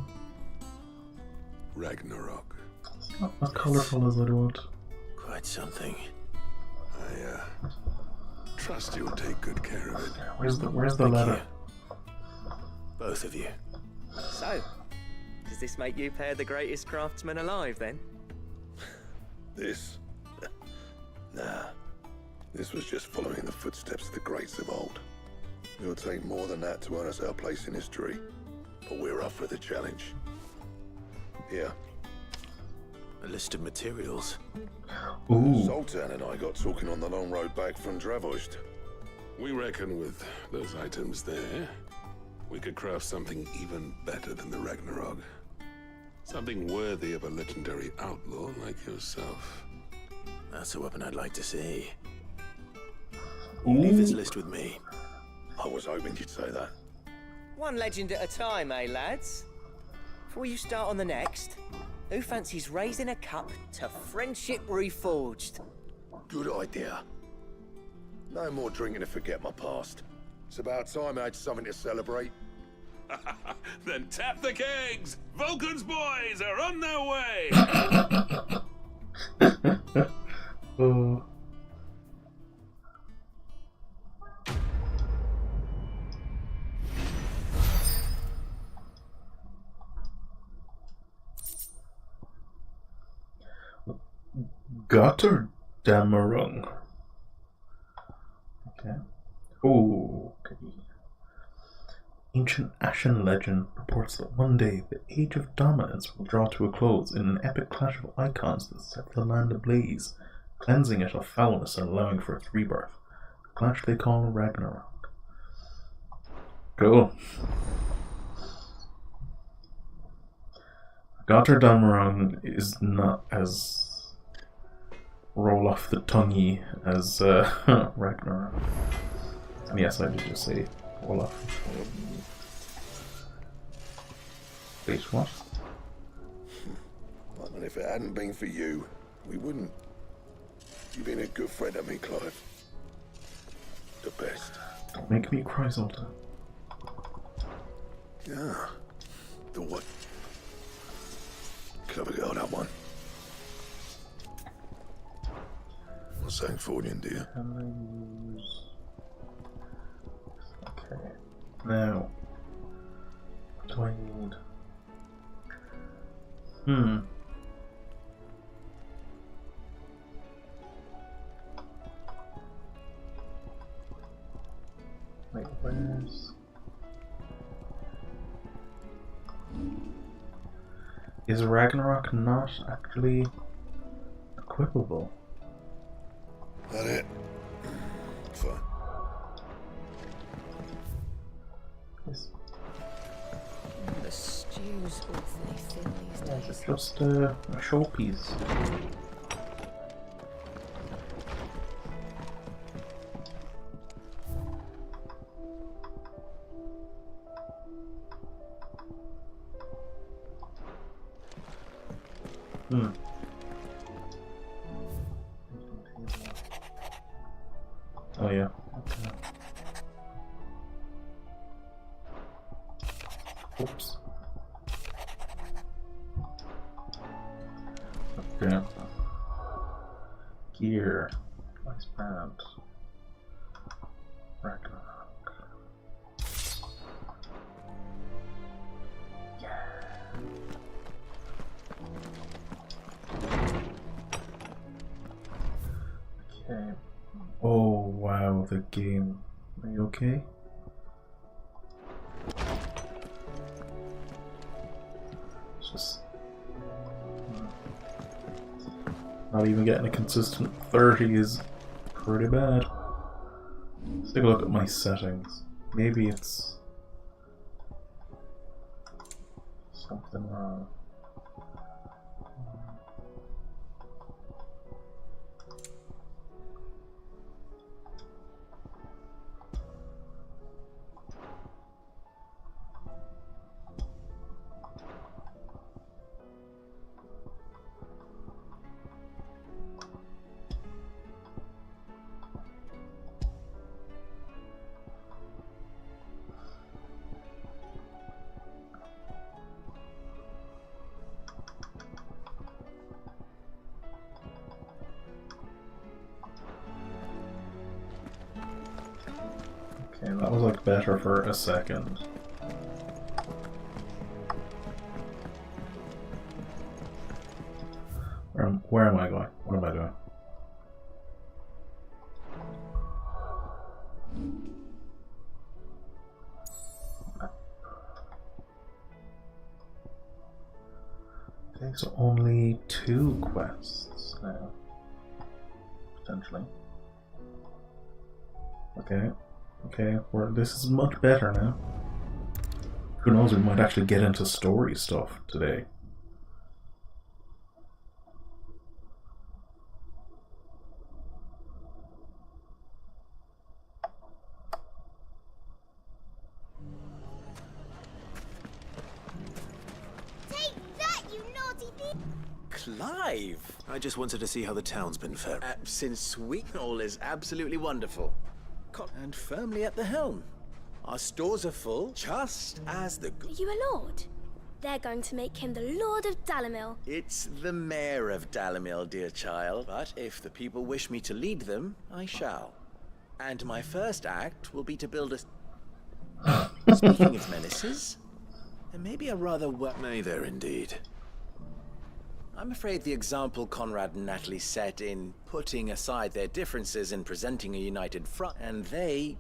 Ragnarok. Not as colourful as I'd want. Quite something. I trust you'll take good care of it. Where's the letter? Both of you. So, does this make you pair the greatest craftsmen alive then? This? Nah. This was just following the footsteps of the greats of old. It'll take more than that to earn us our place in history. But we're up for the challenge. Here. A list of materials. Ooh. Zoltan and I got talking on the long road back from Dravozd. We reckon with those items there, we could craft something even better than the Ragnarok. Something worthy of a legendary outlaw like yourself. That's a weapon I'd like to see. Ooh. Leave this list with me. I was hoping you'd say that. One legend at a time, eh, lads? Before you start on the next, who fancies raising a cup to Friendship Reforged? Good idea. No more drinking to forget my past. It's about time I had something to celebrate. Then tap the kegs! Vulcan's boys are on their way! Oh. Götterdämmerung. Okay. Oh, okay. Ancient Ashen legend reports that one day the Age of Dominance will draw to a close in an epic clash of icons that set the land ablaze, cleansing it of foulness and allowing for its rebirth. A clash they call Ragnarok. Cool. Götterdämmerung is not as roll off the tonguey as Ragnarok. And yes, I did just say roll off. Wait, what? And if it hadn't been for you, we wouldn't. You've been a good friend to me, Clive. The best. Don't make me cry, Zoltan. Yeah. The what? Clever girl, that one. got something for you, dear. Can I use... Okay. Now, what do I need? Wait, where's... Is Ragnarok not actually equipable? That it? Fine. Yes. The stew's awfully thin these days. It's just a showpiece. Oh yeah. Okay. Oops. Okay. Gear. Nice brand. Ragnarok. Yeah. Okay. Oh wow, the game. Are you okay? It's just not even getting a consistent 30 is pretty bad. Let's take a look at my settings. Maybe it's something wrong. Okay, that was like better for a second. Where am I going? What am I doing? Okay, so only 2 quests now. Potentially. Okay. Okay, this is much better now. Who knows, we might actually get into story stuff today. Take that, you naughty thief! Clive! I just wanted to see how the town's been fared. Since all is absolutely wonderful. And firmly at the helm. Our stores are full, just as the... Are you a lord? They're going to make him the Lord of Dalimil. It's the mayor of Dalimil, dear child. But if the people wish me to lead them, I shall. And my first act will be to build a... Speaking of menaces, there may be a rather May there indeed. I'm afraid the example Conrad and Natalie set in putting aside their differences and presenting a united front, and they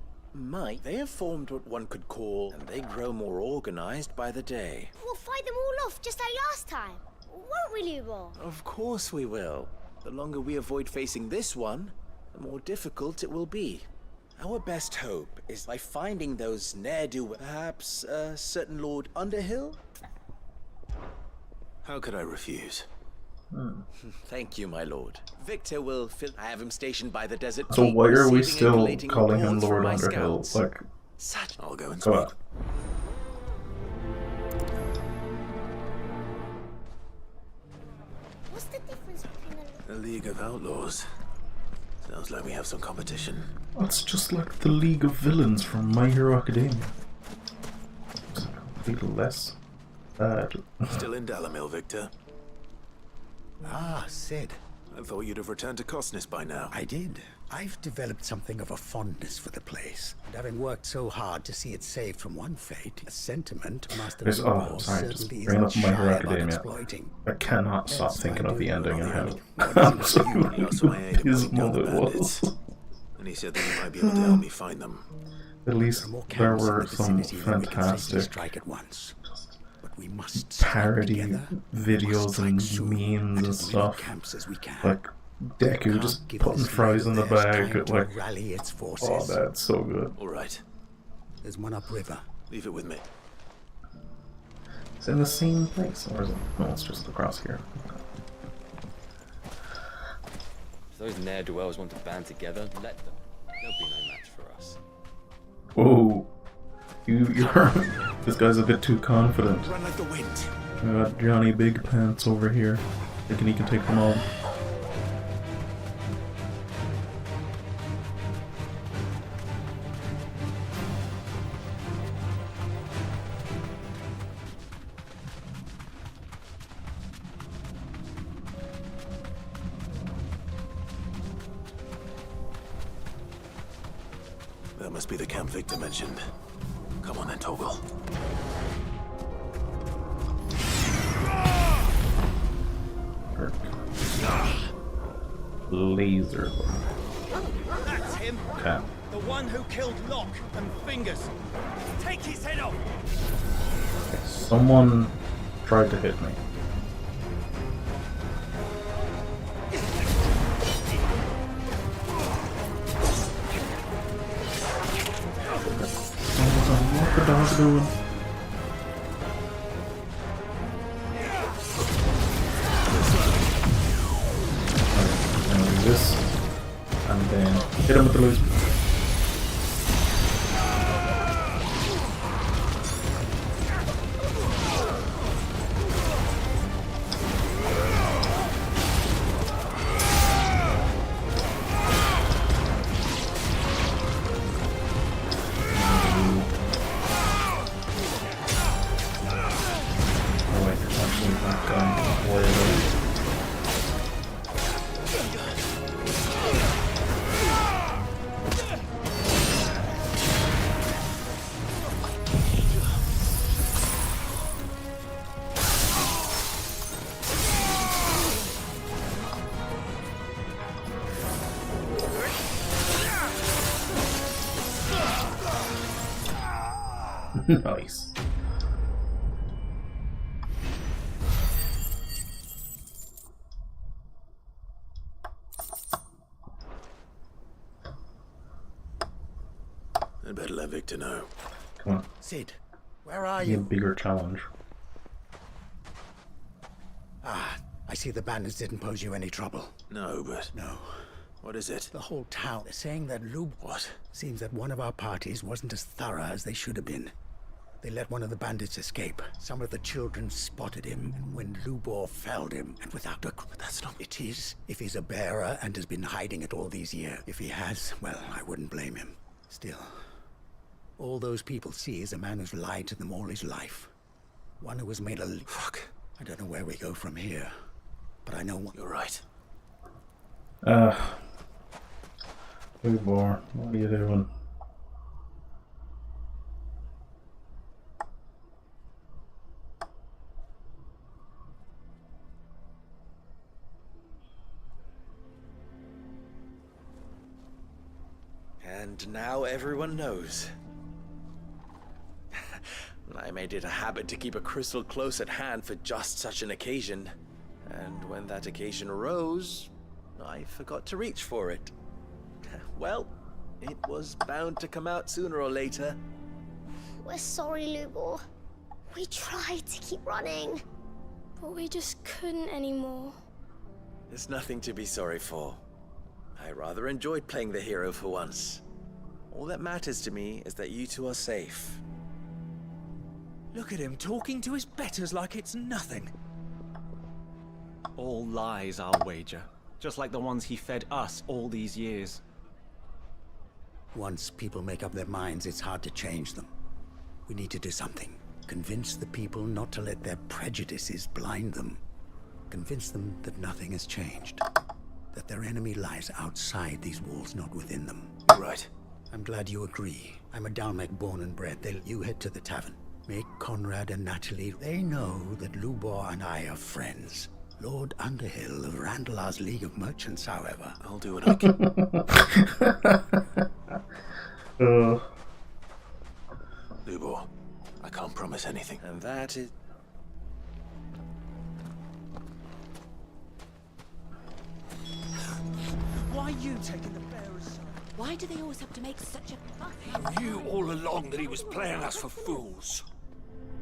have formed what one could call, and they grow more organized by the day. We'll fight them all off just like last time, won't we, Lubor? Of course we will. The longer we avoid facing this one, the more difficult it will be. Our best hope is by finding those ne'er-do-wells, perhaps a certain Lord Underhill? How could I refuse? Thank you, my lord. Victor will I have him stationed by the desert. So why are we receiving and still collating calling him rewards from Lord my Underhill? scouts. Like, I'll go and go speak. on. What's the difference between A League of Outlaws. Sounds like we have some competition. That's just like the League of Villains from My Hero Academia. It's completely less bad. Still in Dalimil, Victor? Ah, Sid. I thought you'd have returned to Cosnes by now. I did. I've developed something of a fondness for the place, and having worked so hard to see it saved from one fate, a sentiment Master Lubor certainly bring isn't up My Hero shy about Academia. exploiting. I cannot stop thinking of the ending and how His his mother was. And he said that he might be able to help me find them. At least there were some fantastic parody videos and memes and stuff. Like Deku just putting fries in the bag. Like, oh, that's so good. All right. There's one upriver. Leave it with me. It's in the same place, or is it? No, it's just across here. If those ne'er-do-wells want to band together, let them. There'll be no match for us. Whoa. You're this guy's a bit too confident. Run like the wind. I got Johnny Big Pants over here, thinking he can take them all. That must be the camp Victor mentioned. Come on then, Toggle. Laser. That's him. Okay. The one who killed Locke and Fingers. Take his head off. Someone tried to hit me. What the dog's doing? Alright, I'm gonna do this, and then hit him with the loose. Nice. I'd better let Victor know. Come on. Sid, where are Be a you? bigger challenge. Ah, I see the bandits didn't pose you any trouble. No, but... No. What is it? The whole town is saying that What? Seems that one of our parties wasn't as thorough as they should have been. They let one of the bandits escape. Some of the children spotted him, and when Lubor felled him, and without a... That's not... It is, if he's a bearer and has been hiding it all these years. If he has, well, I wouldn't blame him. Still, all those people see is a man who's lied to them all his life. One who has made a... Fuck. I don't know where we go from here, but I know what... You're right. Lubor, what are you doing? And now everyone knows. I made it a habit to keep a crystal close at hand for just such an occasion. And when that occasion arose, I forgot to reach for it. Well, it was bound to come out sooner or later. We're sorry, Lubor. We tried to keep running, but we just couldn't anymore. There's nothing to be sorry for. I rather enjoyed playing the hero for once. All that matters to me is that you two are safe. Look at him talking to his betters like it's nothing. All lies, I'll wager. Just like the ones he fed us all these years. Once people make up their minds, it's hard to change them. We need to do something. Convince the people not to let their prejudices blind them. Convince them that nothing has changed. that their enemy lies outside these walls, not within them. You're right. I'm glad you agree. I'm a Dalmec born and bred. You head to the tavern. Make Conrad and Natalie. They know that Lubor and I are friends. Lord Underhill of Randalar's League of Merchants, however. I'll do what I can. Lubor, I can't promise anything. And that is... Why are you taking the bearer's side? Why do they always have to make such a fuss? You knew all along that he was playing us for fools.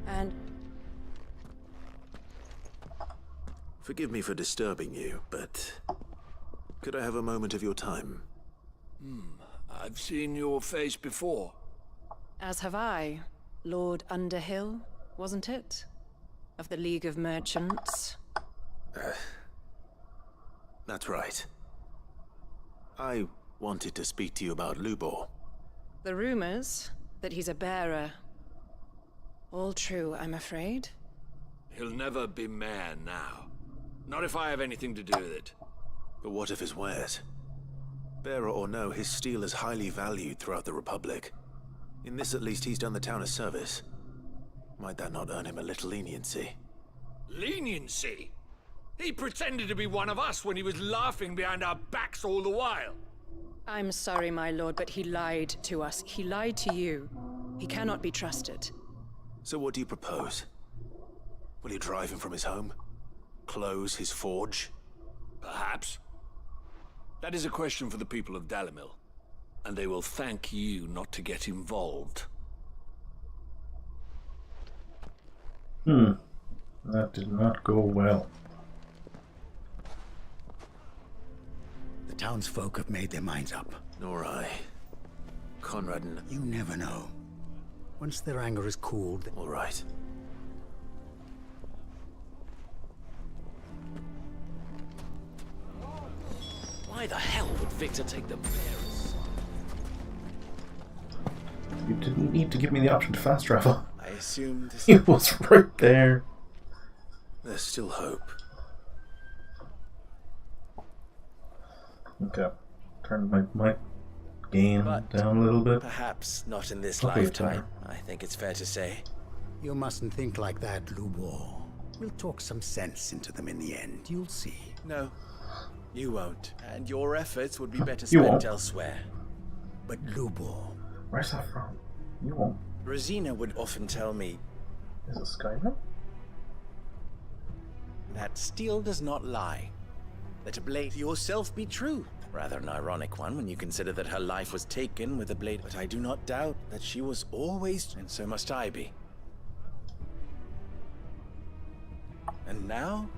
And Forgive me for disturbing you, but could I have a moment of your time? I've seen your face before. as have I. Lord Underhill, wasn't it? Of the League of Merchants. That's right. I wanted to speak to you about Lubor. The rumors that he's a bearer. All true, I'm afraid. He'll never be mayor now. Not if I have anything to do with it. But what of his wares? Bearer or no, his steel is highly valued throughout the Republic. In this at least he's done the town a service. Might that not earn him a little leniency? Leniency? He pretended to be one of us when he was laughing behind our backs all the while. I'm sorry, my lord, but he lied to us. He lied to you. He cannot be trusted. So what do you propose? Will you drive him from his home? Close his forge? Perhaps. That is a question for the people of Dalimil, and they will thank you not to get involved. That did not go well. The townsfolk have made their minds up. Nor I. Conrad and... You never know. Once their anger is cooled... All right. Why the hell would Victor take the bearers? You didn't need to give me the option to fast travel. I assume this... It was right there. There's still hope. Okay. Turn my gain down a little bit. Perhaps not in this Okay, lifetime, I think it's fair to say. You mustn't think like that, Lubor. We'll talk some sense into them in the end, you'll see. No, you won't. And your efforts would be better You spent won't. elsewhere. But Lubor... Where's that from? You won't. Rosina would often tell me Is it Skyrim? that steel does not lie. That a blade yourself be true. Rather an ironic one when you consider that her life was taken with a blade. But I do not doubt that she was always, and so must I be. And now,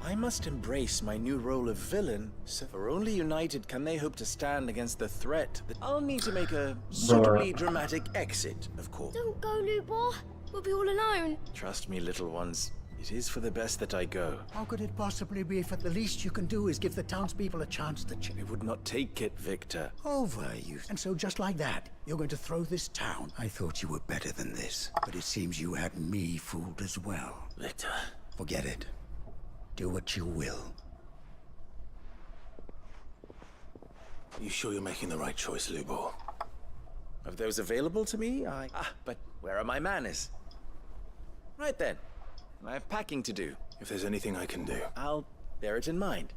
I must embrace my new role of villain, so for only united can they hope to stand against the threat that I'll need to make a suitably dramatic exit, of course. Don't go, Lubor. We'll be all alone. Trust me, little ones. It is for the best that I go. How could it possibly be if the least you can do is give the townspeople a chance to I would not take it, Victor. Overused. And so just like that, you're going to throw this town. I thought you were better than this, but it seems you had me fooled as well. Victor. Forget it. Do what you will. You sure you're making the right choice, Lubor? Of those available to me, but where are my manners? Right then. I have packing to do. If there's anything I can do. I'll bear it in mind.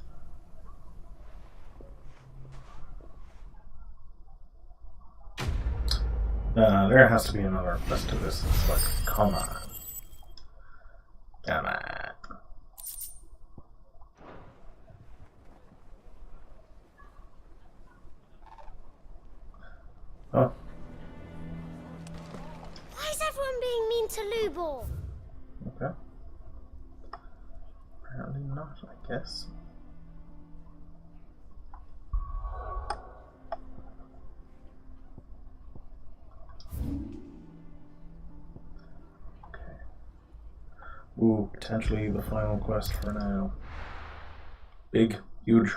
There has to be another rest to this. It's like, come on. Come on. Oh. Why is everyone being mean to Lubor? Okay. Apparently not, I guess. Okay. Ooh, potentially the final quest for now. Big, huge.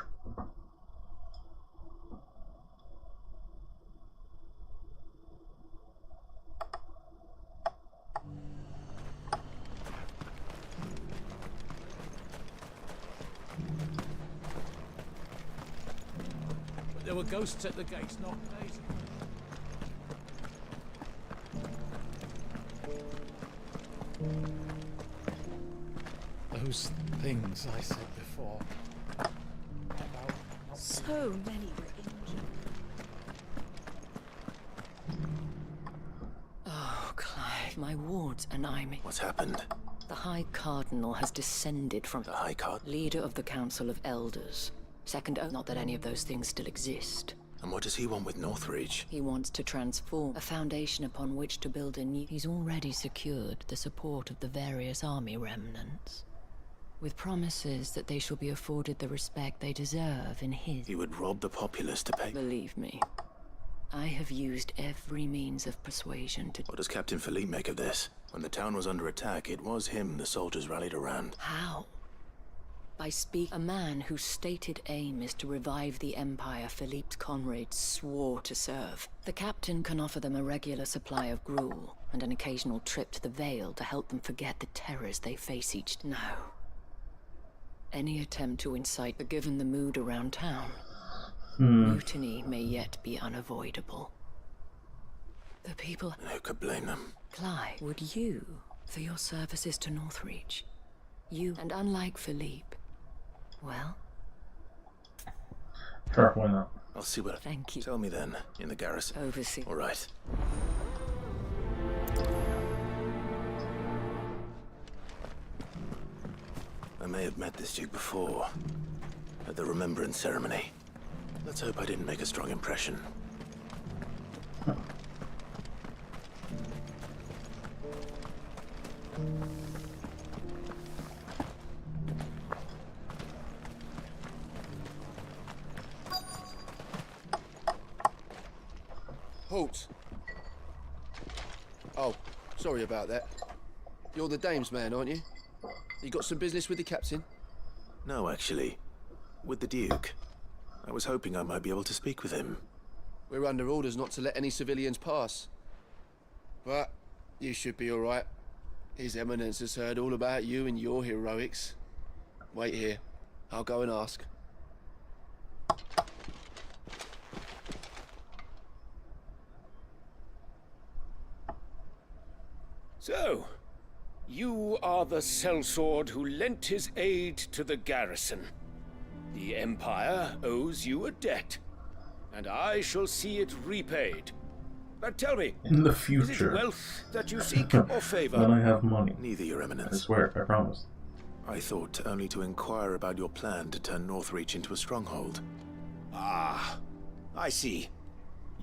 were ghosts at the gates, not days. Those things I said before. So many were injured. Oh, Clive, my wards annoy me. What's happened? The High Cardinal has descended from... The High Cardinal? Leader of the Council of Elders. Second, not that any of those things still exist. And what does he want with Northreach? He wants to transform a foundation upon which to build a new... He's already secured the support of the various army remnants, with promises that they shall be afforded the respect they deserve in his... He would rob the populace to pay... Believe me, I have used every means of persuasion to... What does Captain Philippe make of this? When the town was under attack, it was him the soldiers rallied around. How? By a man whose stated aim is to revive the Empire Philippe's comrades swore to serve. The captain can offer them a regular supply of gruel and an occasional trip to the Vale to help them forget the terrors they face each... No. Any attempt to incite, given the mood around town, mutiny may yet be unavoidable. The people... And who could blame them? Clive, would you, for your services to Northreach, you, and unlike Philippe, well... Sure, why not? I'll see what... Thank you. Tell me then, in the garrison. Oversee. All right. I may have met this Duke before, at the Remembrance Ceremony. Let's hope I didn't make a strong impression. Halt! Oh, sorry about that. You're the dame's man, aren't you? You got some business with the captain? No, actually. With the Duke. I was hoping I might be able to speak with him. We're under orders not to let any civilians pass. But you should be all right. His Eminence has heard all about you and your heroics. Wait here. I'll go and ask. So, you are the sellsword who lent his aid to the garrison. The Empire owes you a debt, and I shall see it repaid. But tell me, in the is future, it wealth that you seek or favor? when I have money. Neither, Your Eminence. I swear, I promise. I thought only to inquire about your plan to turn Northreach into a stronghold. Ah, I see.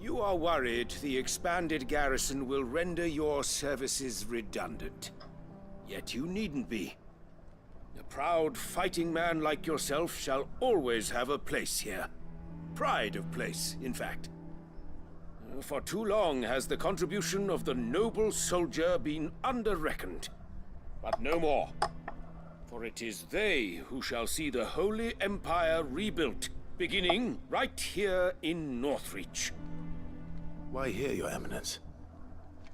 You are worried the expanded garrison will render your services redundant. Yet you needn't be. A proud fighting man like yourself shall always have a place here. Pride of place, in fact. For too long has the contribution of the noble soldier been under-reckoned. But no more. For it is they who shall see the Holy Empire rebuilt, beginning right here in Northreach. Why here, Your Eminence?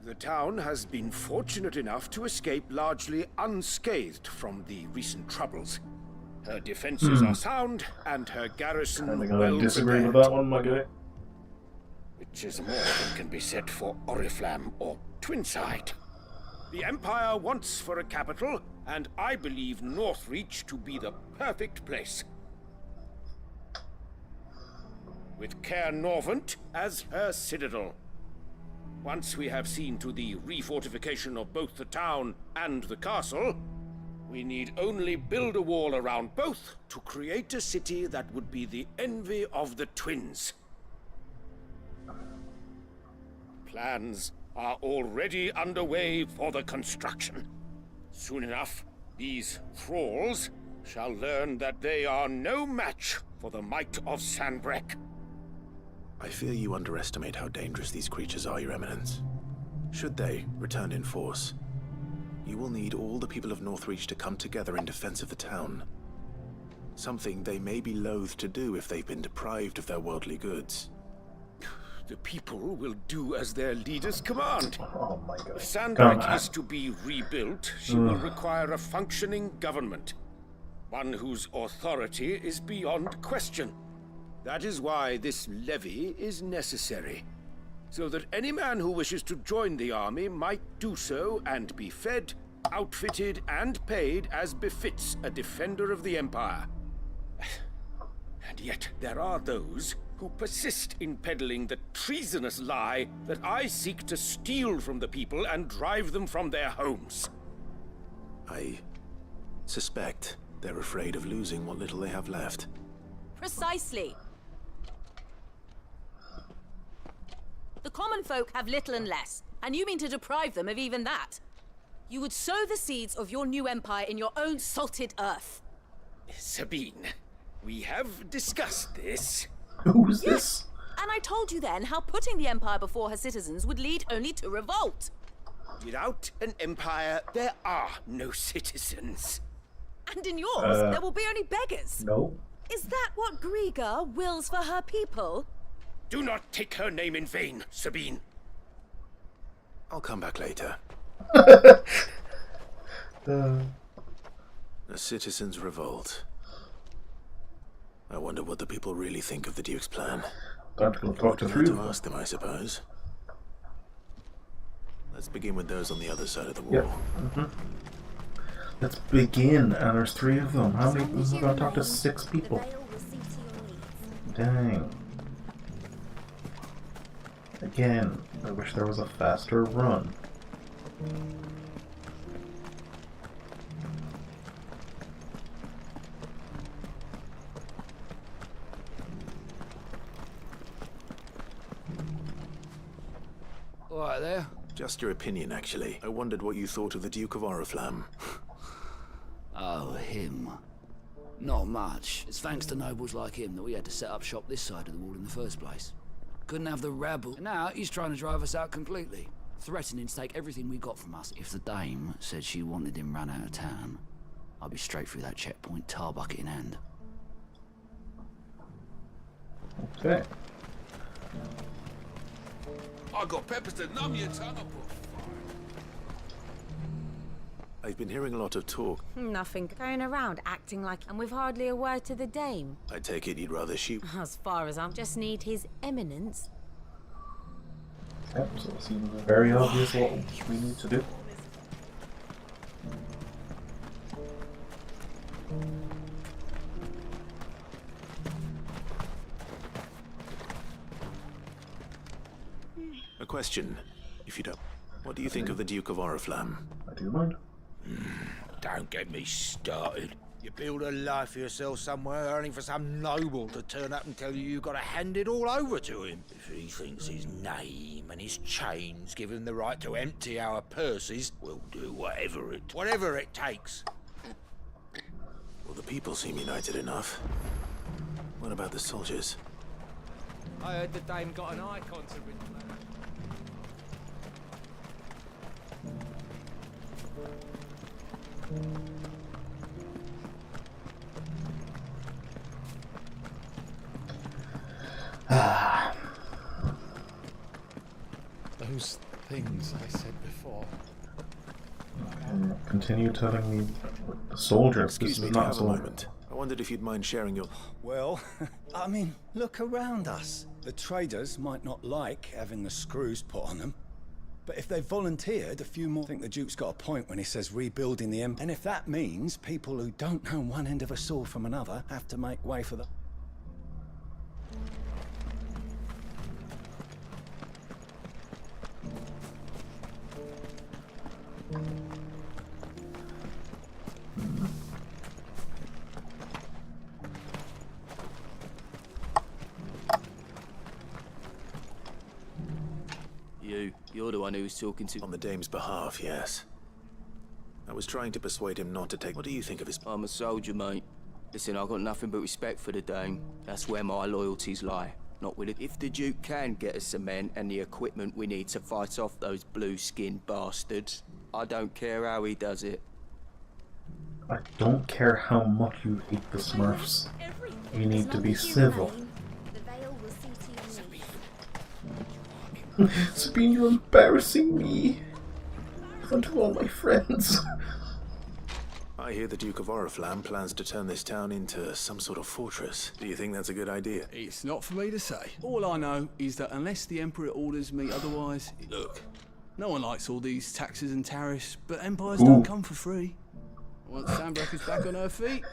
The town has been fortunate enough to escape largely unscathed from the recent troubles. Her defenses are sound, and her garrison well disagree prepared. with that one, my guy. Which is more than can be said for Oriflamme or Twinside. The Empire wants for a capital, and I believe Northreach to be the perfect place. With Caer Norvent as her citadel. Once we have seen to the refortification of both the town and the castle, we need only build a wall around both to create a city that would be the envy of the twins. Plans are already underway for the construction. Soon enough, these thralls shall learn that they are no match for the might of Sanbreque. I fear you underestimate how dangerous these creatures are, Your Eminence. Should they return in force, you will need all the people of Northreach to come together in defense of the town. Something they may be loath to do if they've been deprived of their worldly goods. The people will do as their leaders command. Oh my God. If Sanbreque is to be rebuilt, she will require a functioning government. One whose authority is beyond question. That is why this levy is necessary, so that any man who wishes to join the army might do so and be fed, outfitted, and paid as befits a defender of the Empire. And yet there are those who persist in peddling the treasonous lie that I seek to steal from the people and drive them from their homes. I suspect they're afraid of losing what little they have left. Precisely. The common folk have little and less, and you mean to deprive them of even that. You would sow the seeds of your new empire in your own salted earth. Sabine, we have discussed this. Who's this? And I told you then how putting the empire before her citizens would lead only to revolt. Without an empire, there are no citizens. And in yours, there will be only beggars. No. Is that what Griga wills for her people? Do not take her name in vain, Sabine. I'll come back later. A citizens' revolt. I wonder what the people really think of the Duke's plan. Time to go talk to three of them. Ask them, I suppose. Let's begin with those on the other side of the wall. Yep. Let's begin, and there's 3 of them. How many? We're going to talk to 6 people. Dang. Again, I wish there was a faster run. All right there. Just your opinion, actually. I wondered what you thought of the Duke of Oriflamme. Oh, him. Not much. It's thanks to nobles like him that we had to set up shop this side of the wall in the first place. Couldn't have the rabble. And now he's trying to drive us out completely, threatening to take everything we got from us. If the dame said she wanted him run out of town, I'd be straight through that checkpoint, tar bucket in hand. Okay. I got peppers to numb your tongue up. I've been hearing a lot of talk. Nothing going around acting like, and with hardly a word to the dame. I take it you'd rather she... As far as I'm just need his eminence. Yep, so it seems very obvious what we need to do. A question, if you don't. What do you think of the Duke of Oriflamme? I do mind. Don't get me started. You build a life for yourself somewhere, earning for some noble to turn up and tell you you've got to hand it all over to him. If he thinks his name and his chains give him the right to empty our purses, we'll do whatever it takes. Well, the people seem united enough. What about the soldiers? I heard the dame got an icon to rid. Those things I said before. Continue telling me the soldiers. Excuse me, this is not have a soldier. moment. I wondered if you'd mind sharing your... Well, I mean, look around us. The traders might not like having the screws put on them, but if they volunteered, a few more think the Duke's got a point when he says rebuilding the empire. And if that means people who don't know one end of a sword from another have to make way for the... You're the one who was talking to... On the dame's behalf, yes. I was trying to persuade him not to take... What do you think of his... I'm a soldier, mate. Listen, I've got nothing but respect for the dame. That's where my loyalties lie. Not with it. If the Duke can get us cement and the equipment we need to fight off those blue-skinned bastards, I don't care how he does it. I don't care how much you hate the Smurfs. You need to be civil. Sabine, you're embarrassing me in front of all my friends. I hear the Duke of Oriflamme plans to turn this town into some sort of fortress. Do you think that's a good idea? It's not for me to say. All I know is that unless the Emperor orders me otherwise... Look, no one likes all these taxes and tariffs, but empires don't come for free. Once Sanbreque is back on her feet,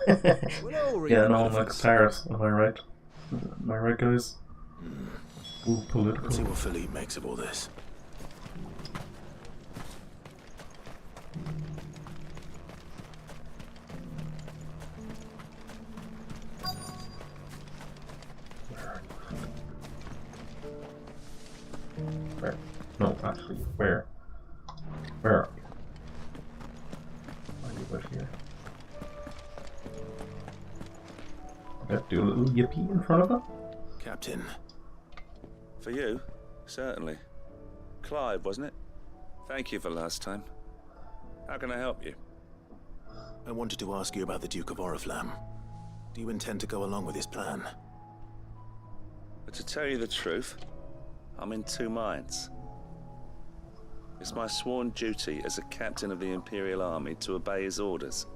we'll all reap Yeah, the no one benefits. likes tariffs. Am I right? Am I right, guys? Ooh, political. Let's see what Philippe makes of all this. Where? No, actually, where? Where are you? Are you right here? Let's do a little yippee in front of him. Captain. For you? Certainly. Clive, wasn't it? Thank you for last time. How can I help you? I wanted to ask you about the Duke of Oriflamme. Do you intend to go along with his plan? But to tell you the truth, I'm in two minds. It's my sworn duty as a captain of the Imperial Army to obey his orders.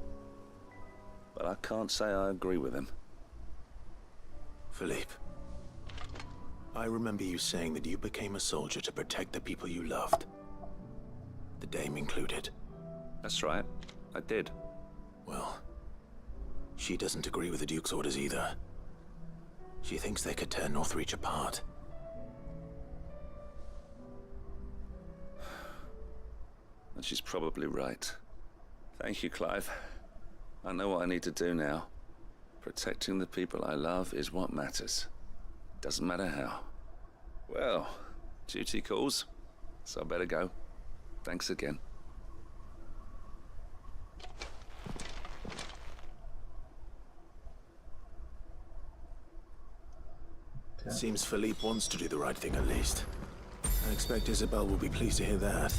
But I can't say I agree with him. Philippe, I remember you saying that you became a soldier to protect the people you loved. The Dame included. That's right, I did. Well, she doesn't agree with the Duke's orders either. She thinks they could tear Northreach apart. And she's probably right. Thank you, Clive. I know what I need to do now. Protecting the people I love is what matters. Doesn't matter how. Well, duty calls, so I better go. Thanks again. Seems Philippe wants to do the right thing at least. I expect Isabel will be pleased to hear that.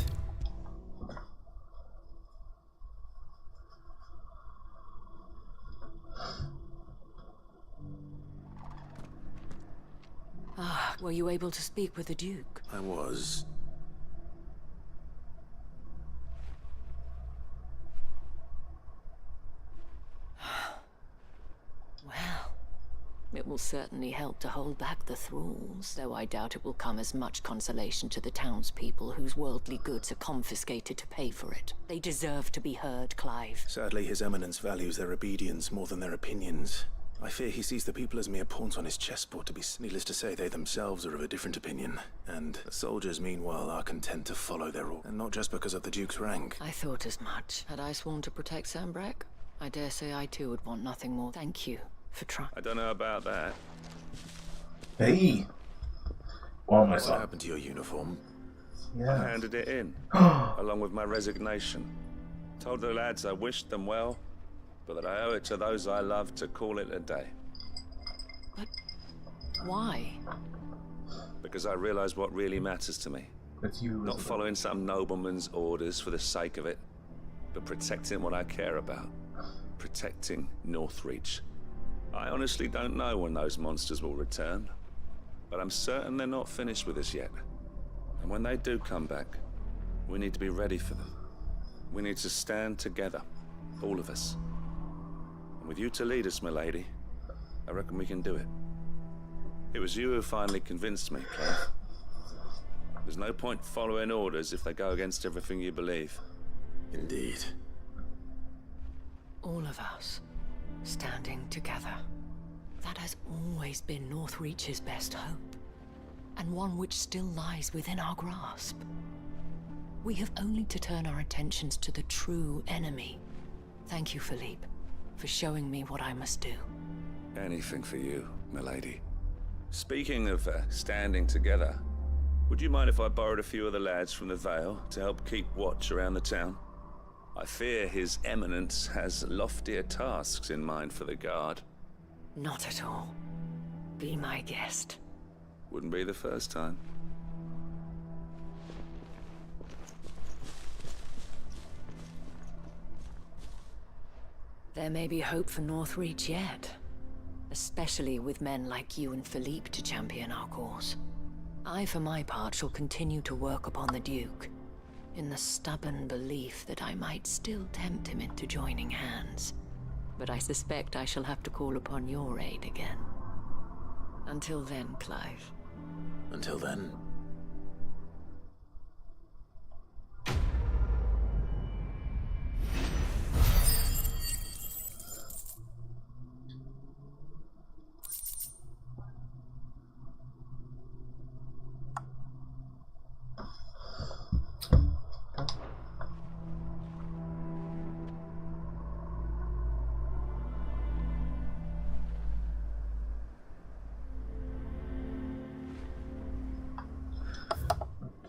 Ah, were you able to speak with the Duke? I was. Well, it will certainly help to hold back the thralls, though I doubt it will come as much consolation to the townspeople whose worldly goods are confiscated to pay for it. They deserve to be heard, Clive. Sadly, His Eminence values their obedience more than their opinions. I fear he sees the people as mere pawns on his chessboard. Needless to say, they themselves are of a different opinion. And the soldiers, meanwhile, are content to follow their orders. And not just because of the Duke's rank. I thought as much. Had I sworn to protect Sanbreque, I dare say I too would want nothing more. Thank you for trying. I don't know about that. Hey! What happened to your uniform? Yeah. I handed it in, along with my resignation. Told the lads I wished them well, but that I owe it to those I love to call it a day. But why? Because I realize what really matters to me. It's you. Not following some nobleman's orders for the sake of it, but protecting what I care about. Protecting Northreach. I honestly don't know when those monsters will return, but I'm certain they're not finished with us yet. And when they do come back, we need to be ready for them. We need to stand together, all of us. And with you to lead us, milady, I reckon we can do it. It was you who finally convinced me, Clive. There's no point following orders if they go against everything you believe. Indeed. All of us, standing together. That has always been Northreach's best hope, and one which still lies within our grasp. We have only to turn our attentions to the true enemy. Thank you, Philippe, for showing me what I must do. Anything for you, milady. Speaking of standing together, would you mind if I borrowed a few of the lads from the Vale to help keep watch around the town? I fear His Eminence has loftier tasks in mind for the guard. Not at all. Be my guest. Wouldn't be the first time. There may be hope for Northreach yet, especially with men like you and Philippe to champion our cause. I, for my part, shall continue to work upon the Duke, in the stubborn belief that I might still tempt him into joining hands. But I suspect I shall have to call upon your aid again. Until then, Clive. Until then.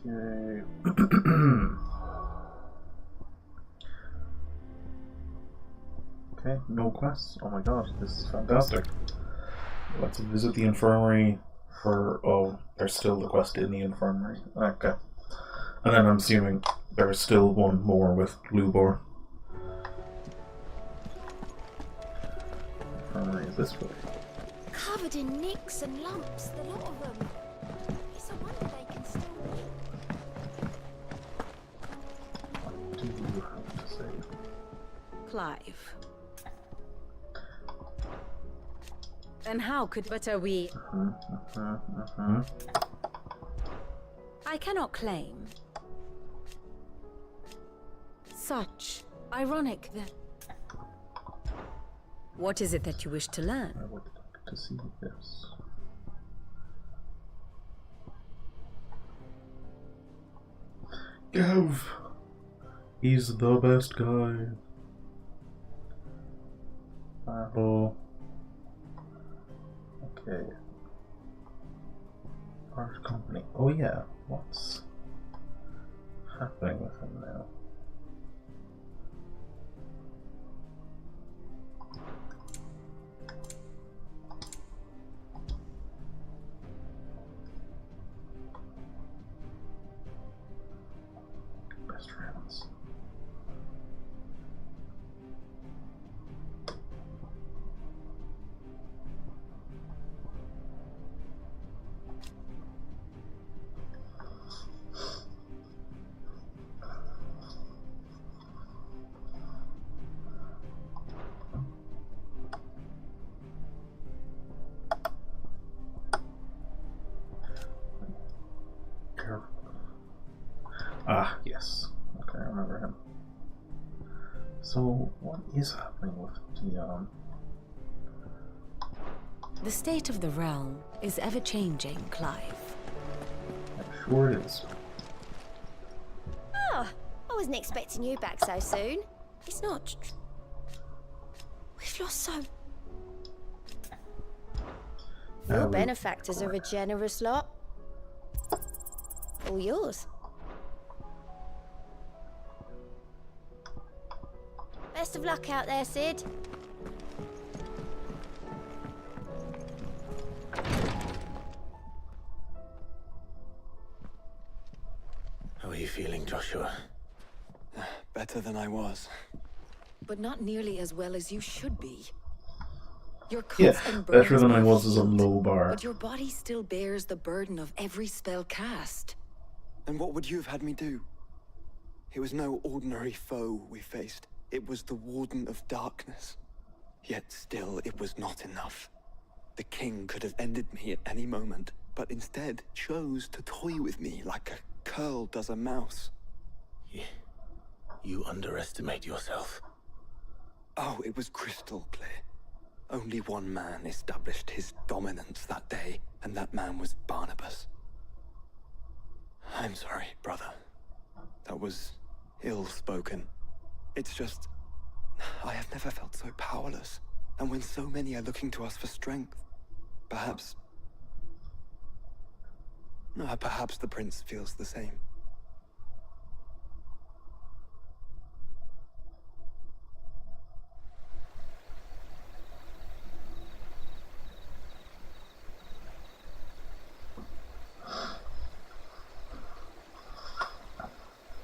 Okay. Okay, no quests. Oh my god, this is fantastic. Let's visit the infirmary for... Oh, there's still the quest in the infirmary. Okay. And then I'm assuming there's still one more with Lubor. Infirmary is this way. Covered in nicks and lumps, the lot of them. It's a wonder they can still live. What do you have to say? Clive. And how could... But are we... I cannot claim. Such ironic that... What is it that you wish to learn? I would like to see this. Gav! He's the best guy. Battle. Okay. Art company. Oh yeah, what's happening with him now? Best friends. Ah, yes. Okay, I remember him. So, what is happening with Dion? The state of the realm is ever-changing, Clive. I'm sure it is. Ah, I wasn't expecting you back so soon. It's not... We've lost so... Your benefactors are a generous lot. All yours. Best of luck out there, Sid. How are you feeling, Joshua? Better than I was. But not nearly as well as you should be. Your Yeah, cuts and better burns than I are was as a healed, low bar. But your body still bears the burden of every spell cast. And what would you have had me do? It was no ordinary foe we faced. It was the Warden of Darkness. Yet still, it was not enough. The king could have ended me at any moment, but instead chose to toy with me like a curl does a mouse. You underestimate yourself. Oh, it was crystal clear. Only one man established his dominance that day, and that man was Barnabas. I'm sorry, brother. That was ill-spoken. It's just... I have never felt so powerless. And when so many are looking to us for strength, perhaps the prince feels the same.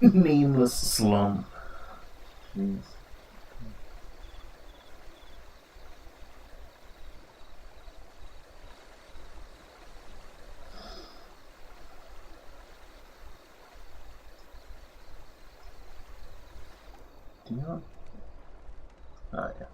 Nameless slum. Jeez. Do you know? Oh, yeah.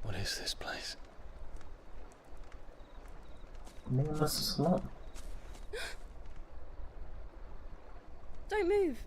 What is this place? Nameless slum. Don't move.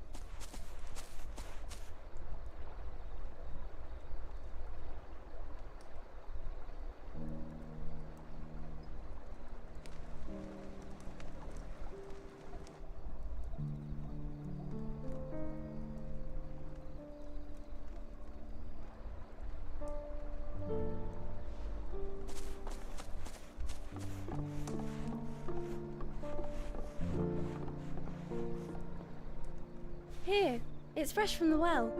Here, it's fresh from the well.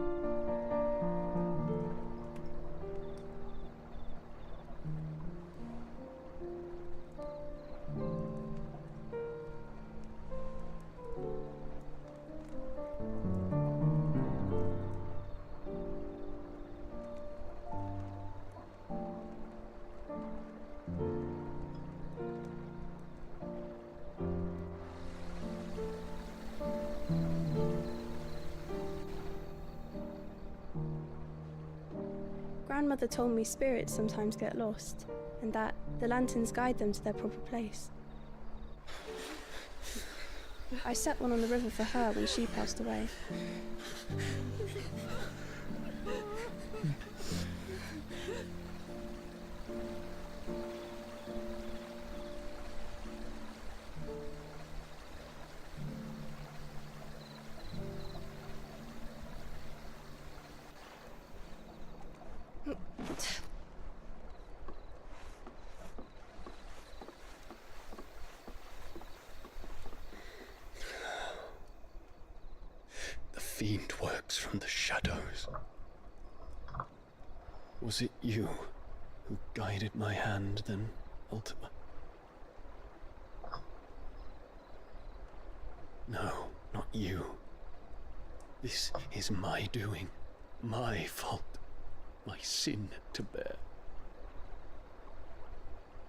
Grandmother told me spirits sometimes get lost, and that the lanterns guide them to their proper place. I set one on the river for her when she passed away. The fiend works from the shadows. Was it you who guided my hand then, Ultima? No, not you. This is my doing, my fault, my sin to bear.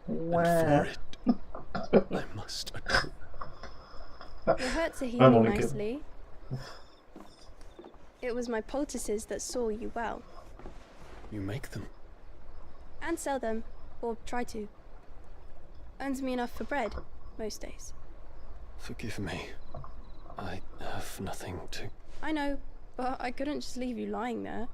And for it, I must atone. Your hurts are healing nicely. It was my poultices that saw you well. You make them? And sell them, or try to. Earns me enough for bread, most days. Forgive me. I have nothing to... I know, but I couldn't just leave you lying there.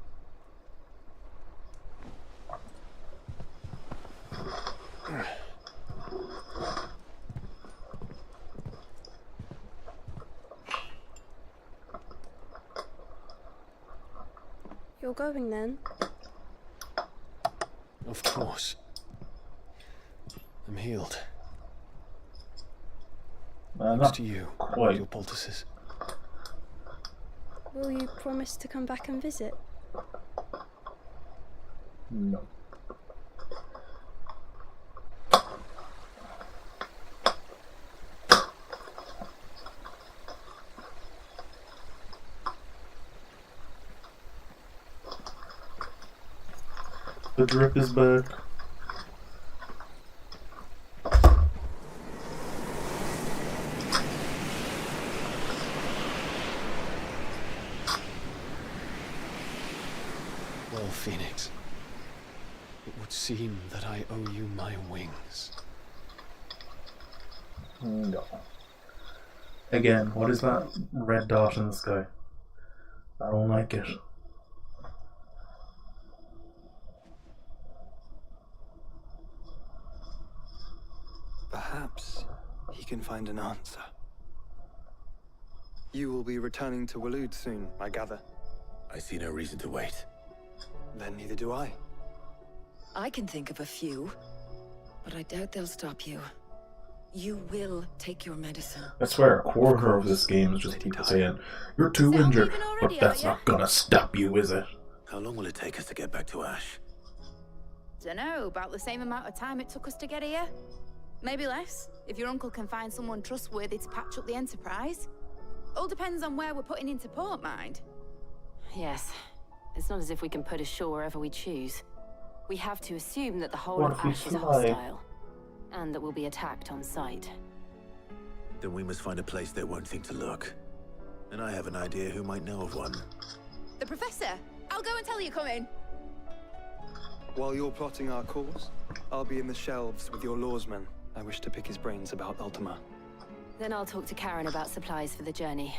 You're going then? Of course. I'm healed. Thanks to you, quite. Your poultices. Will you promise to come back and visit? No. The drip is back. Well, Phoenix, it would seem that I owe you my wings. No. Again, what is that red dot in the sky? I don't like it. Perhaps he can find an answer. You will be returning to Waloed soon, I gather. I see no reason to wait. Then neither do I. I can think of a few, but I doubt they'll stop you. You will take your medicine. I swear, a quarter of this game is just people saying, "You're too injured," but that's not gonna stop you, is it? How long will it take us to get back to Ash? Dunno, about the same amount of time it took us to get here. Maybe less, if your uncle can find someone trustworthy to patch up the Enterprise. All depends on where we're putting into port, mind. Yes. It's not as if we can put ashore wherever we choose. We have to assume that the whole What of if we Ash is fly? hostile. And that we'll be attacked on sight. Then we must find a place they won't think to look. And I have an idea who might know of one. The Professor! I'll go and tell you coming! While you're plotting our course, I'll be in the shelves with your lawsman. I wish to pick his brains about Ultima. Then I'll talk to Karen about supplies for the journey.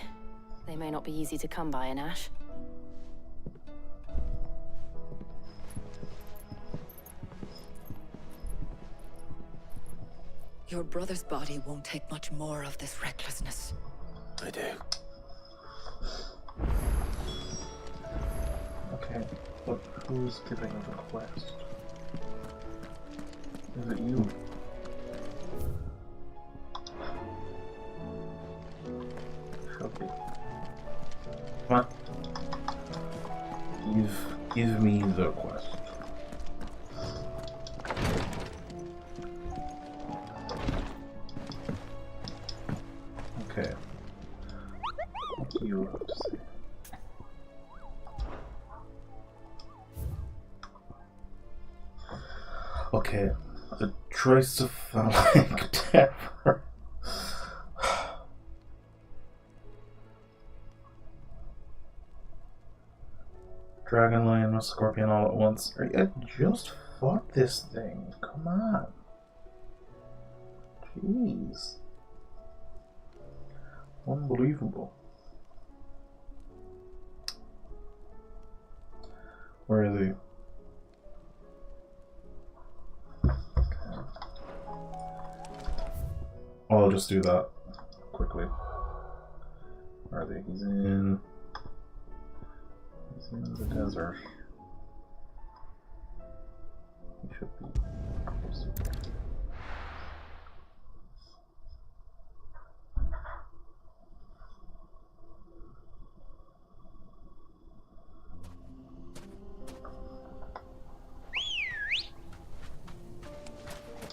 They may not be easy to come by in Ash. Your brother's body won't take much more of this recklessness. I do. Okay, but who's giving the quest? Is it you? Should be. Come on. Give me the quest. Okay. What do you have to say? Okay, the choice of phallic terror. Dragon, lion, and scorpion all at once. I just fought this thing. Come on. Jeez. Unbelievable. Where is he? I'll just do that quickly. Where are they? He's in the desert. He should be.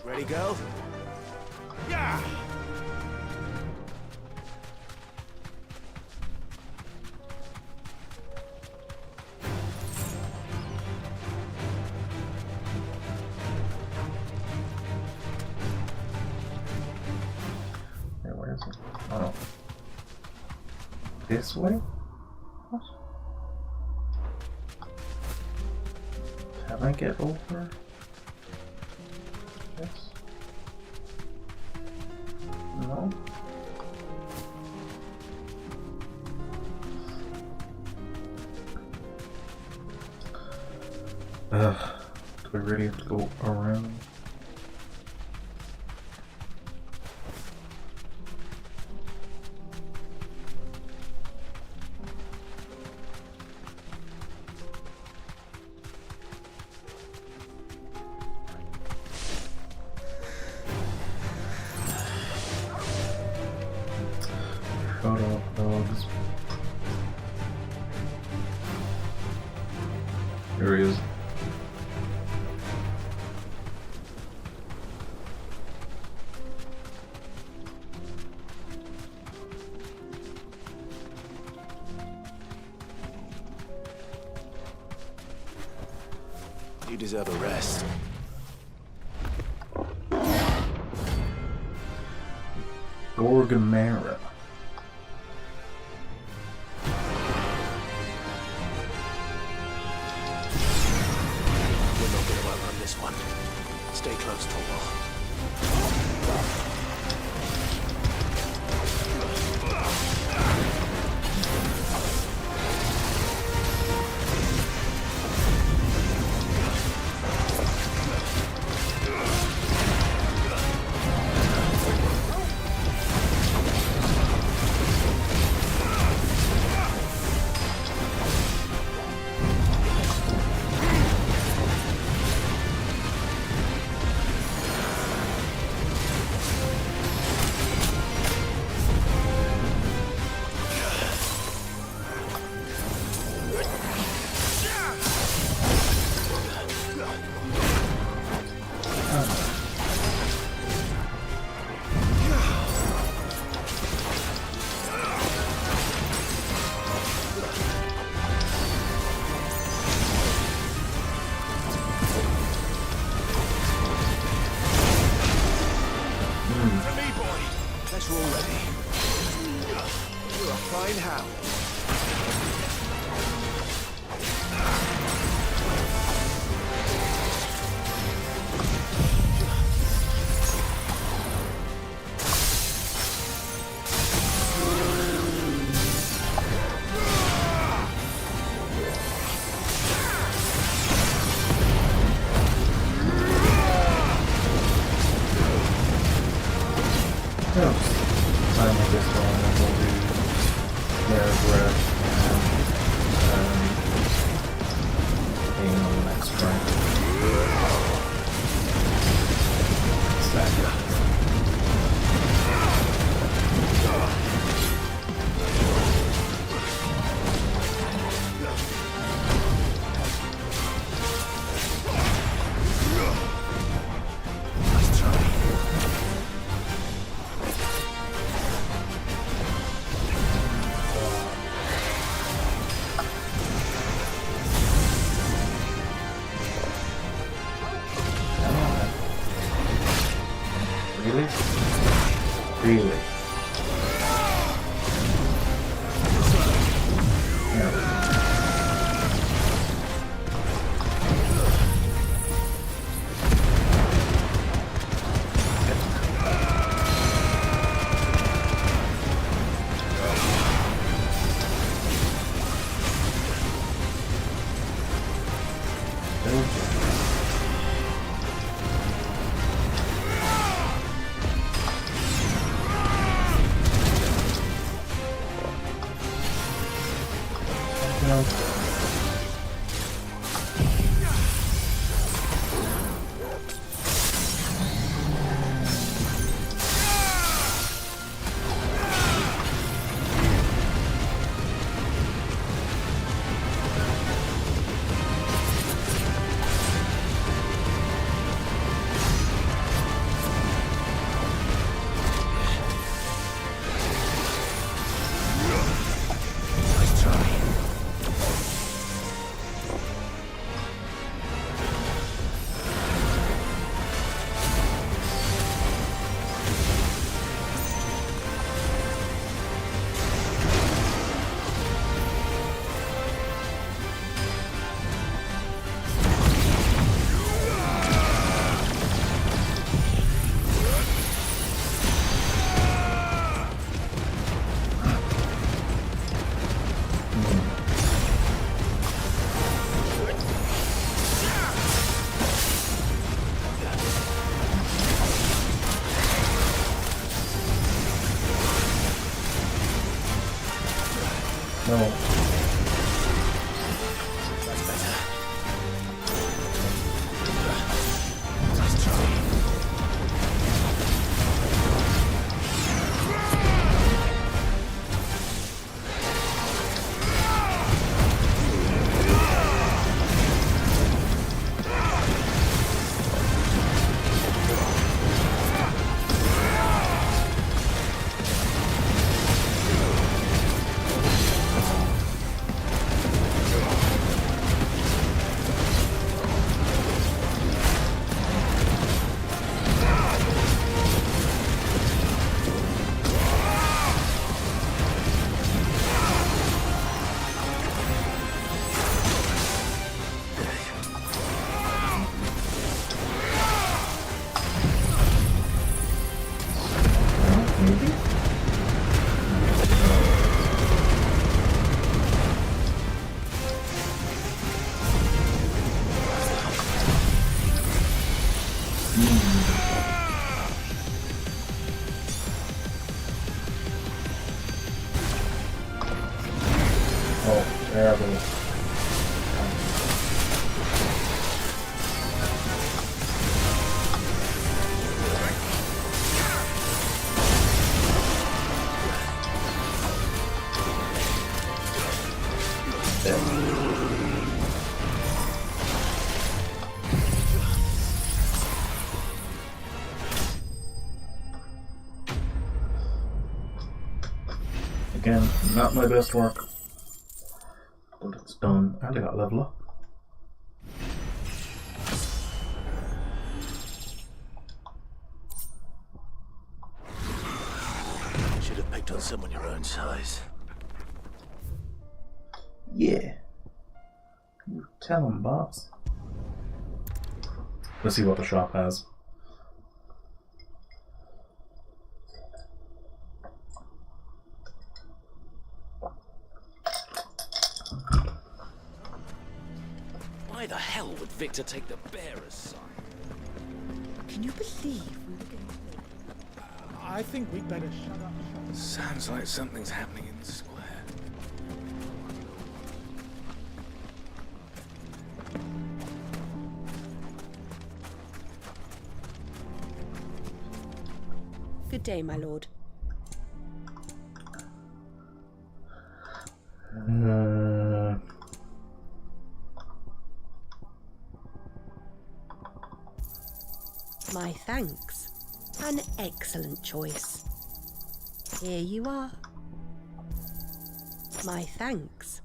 Ready, go? Yeah! Hey, where is he? Oh no. This way? What? Can I get over? Yes. No. Do we really have to go around? Shut up, dogs. There he is. You deserve a rest. Gorgamera. We're not gonna outrun this one. Stay close, Torwal. Really? No. Again, not my best work, but it's done, and I got level up. Should have picked on someone your own size. Yeah. You tell him, boss. Let's see what the shop has. Why the hell would Victor take the bearer's side? Can you believe we were getting I think we'd better shut up. Sounds like something's happening in the square. Good day, my lord. My thanks. An excellent choice. Here you are. My thanks.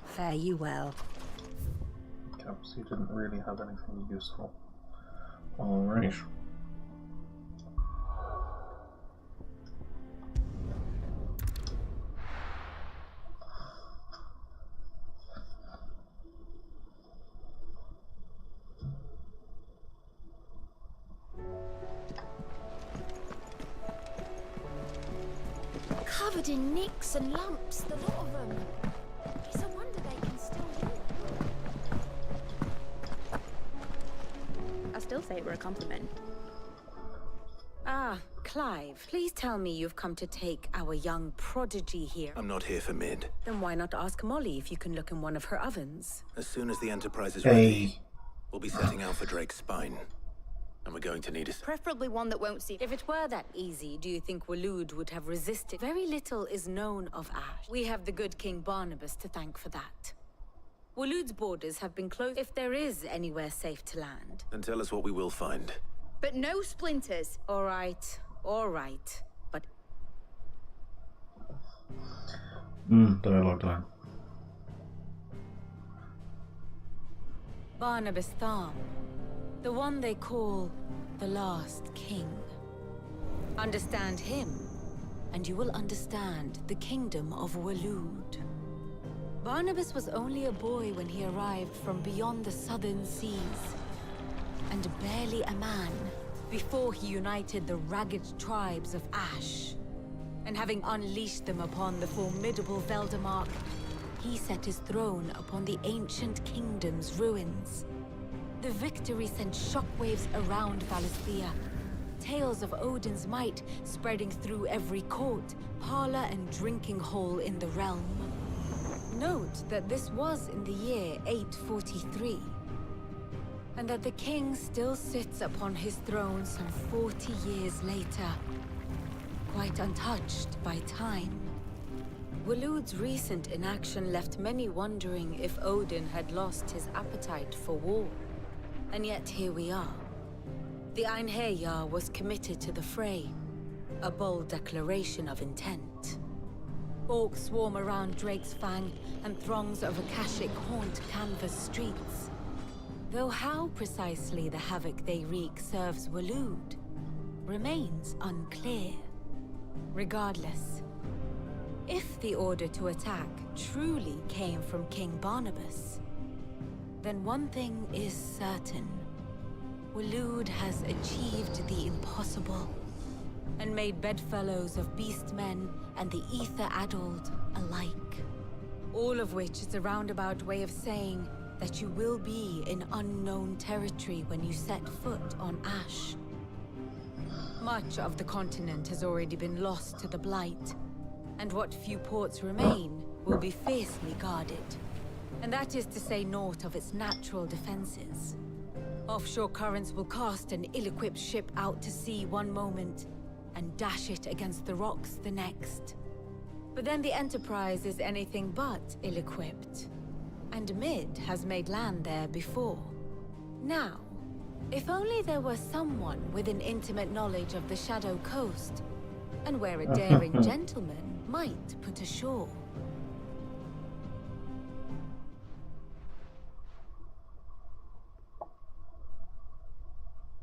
Fare you well. Caps, you didn't really have anything useful. Alright. Covered in nicks and lumps, the lot of them. It's a wonder they can still walk. I still say it were a compliment. Ah, Clive, please tell me you've come to take our young prodigy here. I'm not here for Mid. Then why not ask Molly if you can look in one of her ovens? As soon as the Enterprise is ready, we'll be setting out for Drake's spine. And we're going to need a... Preferably one that won't see. If it were that easy, do you think Waloed would have resisted? Very little is known of Ash. We have the good King Barnabas to thank for that. Waloed's borders have been closed if there is anywhere safe to land. Then tell us what we will find. But no splinters. All right. But... Dialogue time. Barnabas Thom. The one they call the Last King. Understand him, and you will understand the kingdom of Waloed. Barnabas was only a boy when he arrived from beyond the southern seas, and barely a man before he united the ragged tribes of Ash. And having unleashed them upon the formidable Veldamark, he set his throne upon the ancient kingdom's ruins. The victory sent shockwaves around Valisthea. Tales of Odin's might spreading through every court, parlor, and drinking hole in the realm. Note that this was in the year 843, and that the king still sits upon his throne some 40 years later, quite untouched by time. Waloed's recent inaction left many wondering if Odin had lost his appetite for war. And yet here we are. The Einherjar was committed to the fray, a bold declaration of intent. Orcs swarm around Drake's Fang, and throngs of Akashic haunt Canvas streets. Though how precisely the havoc they wreak serves Waloed remains unclear. Regardless, if the order to attack truly came from King Barnabas, then one thing is certain. Waloed has achieved the impossible, and made bedfellows of beastmen and the ether-addled alike. All of which is a roundabout way of saying that you will be in unknown territory when you set foot on Ash. Much of the continent has already been lost to the Blight, and what few ports remain will be fiercely guarded. And that is to say naught of its natural defenses. Offshore currents will cast an ill-equipped ship out to sea one moment, and dash it against the rocks the next. But then the Enterprise is anything but ill-equipped, and Mid has made land there before. Now, if only there were someone with an intimate knowledge of the Shadow Coast, and where a daring gentleman might put ashore.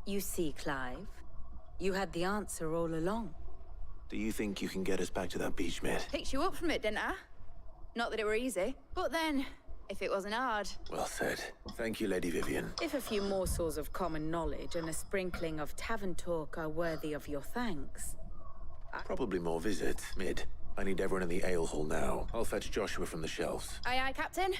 You see, Clive, you had the answer all along. Do you think you can get us back to that beach, Mid? Picked you up from it, didn't I? Not that it were easy, but then, if it wasn't hard. Well said. Thank you, Lady Vivian. If a few morsels of common knowledge and a sprinkling of tavern talk are worthy of your thanks. Probably more visits, Mid. I need everyone in the ale hall now. I'll fetch Joshua from the shelves. Aye, aye, Captain.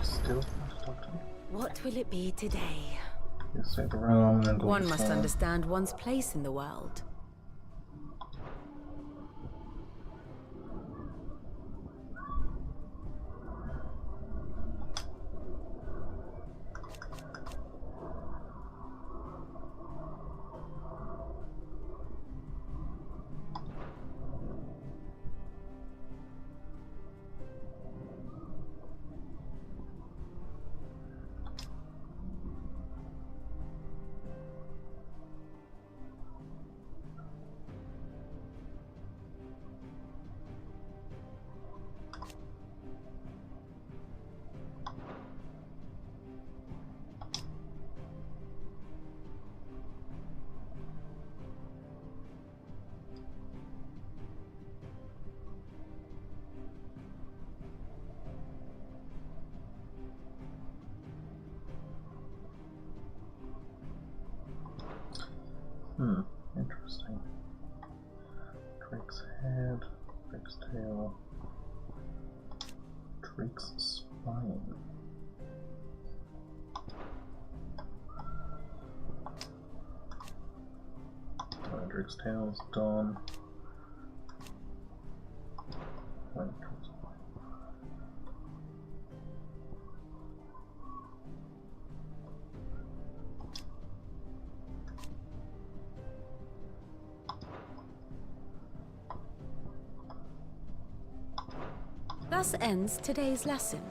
Still want to talk to me? What will it be today? You save the realm and go One to must Storm. understand one's place in the world. Interesting. Drake's head, Drake's tail, Drake's spine. Drake's tail's done. Thus ends today's lesson.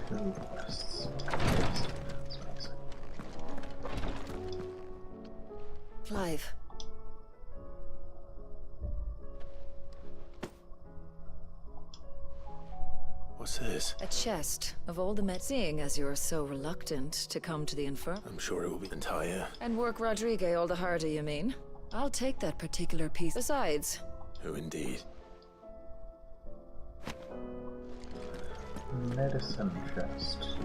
Two quests. Clive. What's this? A chest of all the seeing as you're so reluctant to come to the Inferno. I'm sure it will be entire. And work Rodrigue all the harder, you mean? I'll take that particular piece. Besides... Who indeed? Medicine chest.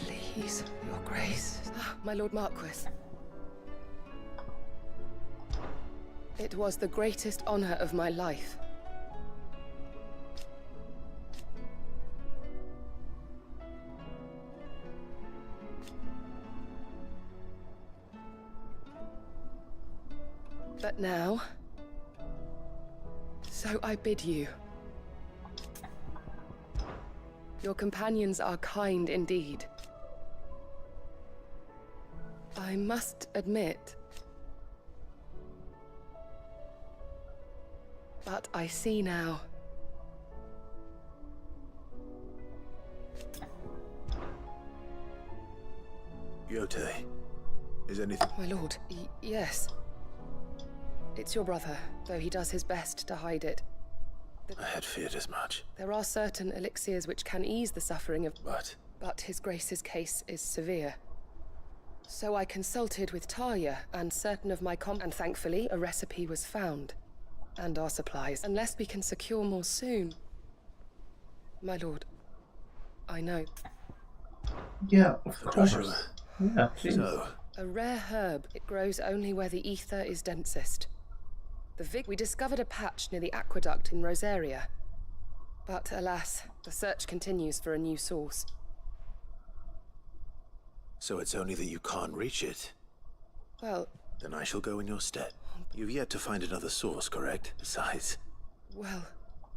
Please, your grace. My Lord Marquis. It was the greatest honor of my life. But now, so I bid you. Your companions are kind indeed. I must admit, but I see now. Yotei, is anything... My lord, yes. It's your brother, though he does his best to hide it. I had feared as much. There are certain elixirs which can ease the suffering of... But his grace's case is severe. So I consulted with Talia and certain of my and thankfully a recipe was found. And our supplies, unless we can secure more soon. My lord, I know. Yeah, of course. Yeah, so... A rare herb. It grows only where the ether is densest. We discovered a patch near the aqueduct in Rosaria. But alas, the search continues for a new source. So it's only that you can't reach it? Well... Then I shall go in your stead. You've yet to find another source, correct? Besides... Well,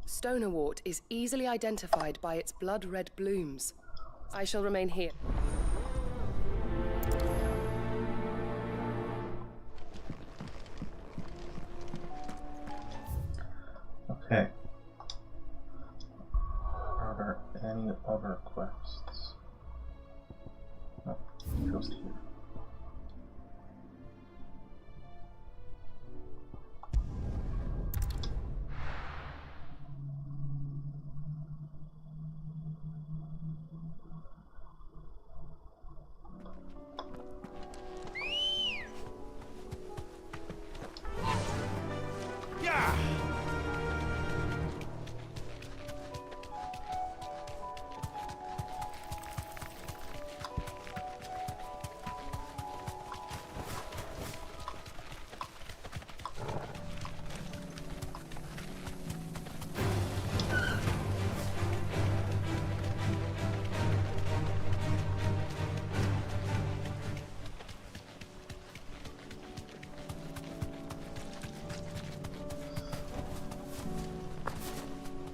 Stonerwort is easily identified by its blood-red blooms. I shall remain here. Okay. Are there any other quests? No, just here.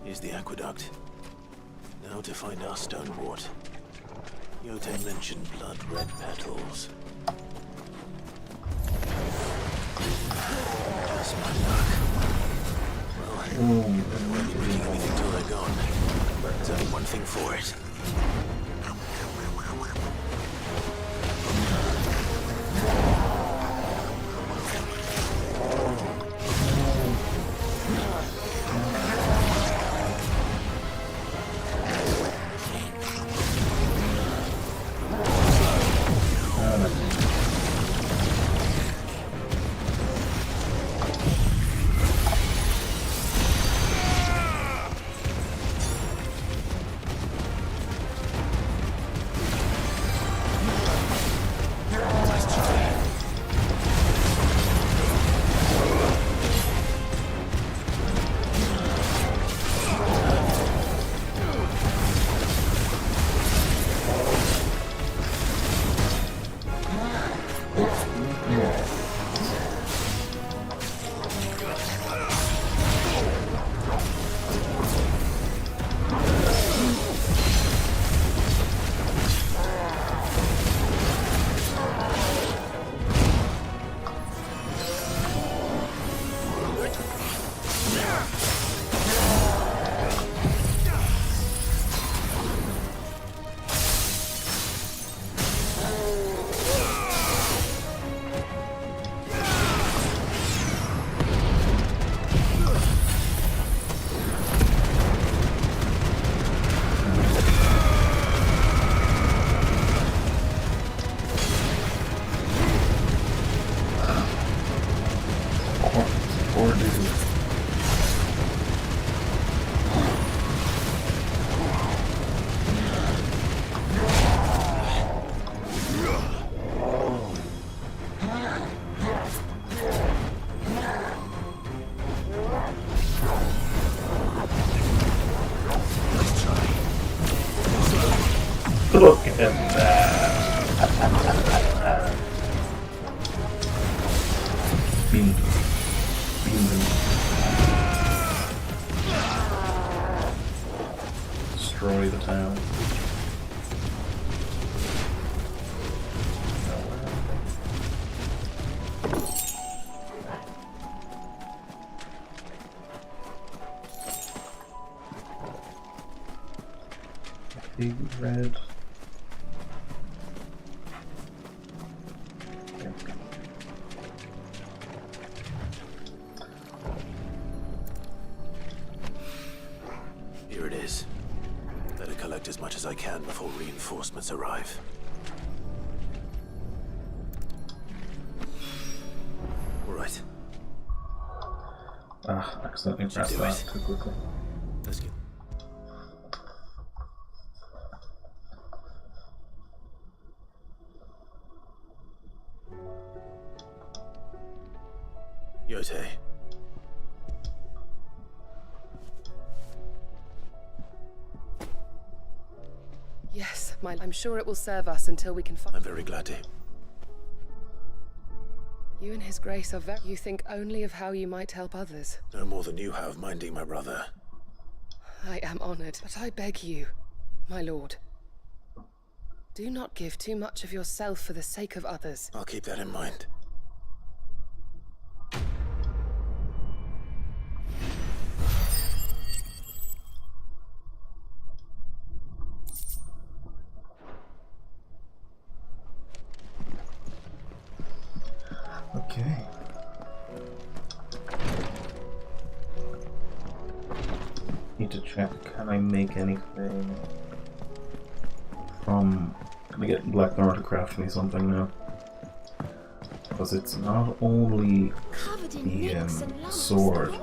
Here's the aqueduct. Now to find our Stonewort. Yotei mentioned blood-red petals. Just my luck. Well, I won't be reading anything till they're gone. There's only one thing for it. Look at that. Beam. Beam them. Destroy the town. Big red. Here it is. Better collect as much as I can before reinforcements arrive. All right. Ah, accidentally pressed that too quickly. Let's get. Yote. Yes, I'm sure it will serve us until we can find. I'm very glad to. You and His Grace are very. You think only of how you might help others. No more than you have minding my brother. I am honored, but I beg you, my lord. Do not give too much of yourself for the sake of others. I'll keep that in mind. Okay. Need to check, can I make anything from... Can I get Blackthorn to craft me something now? Because it's not only the sword,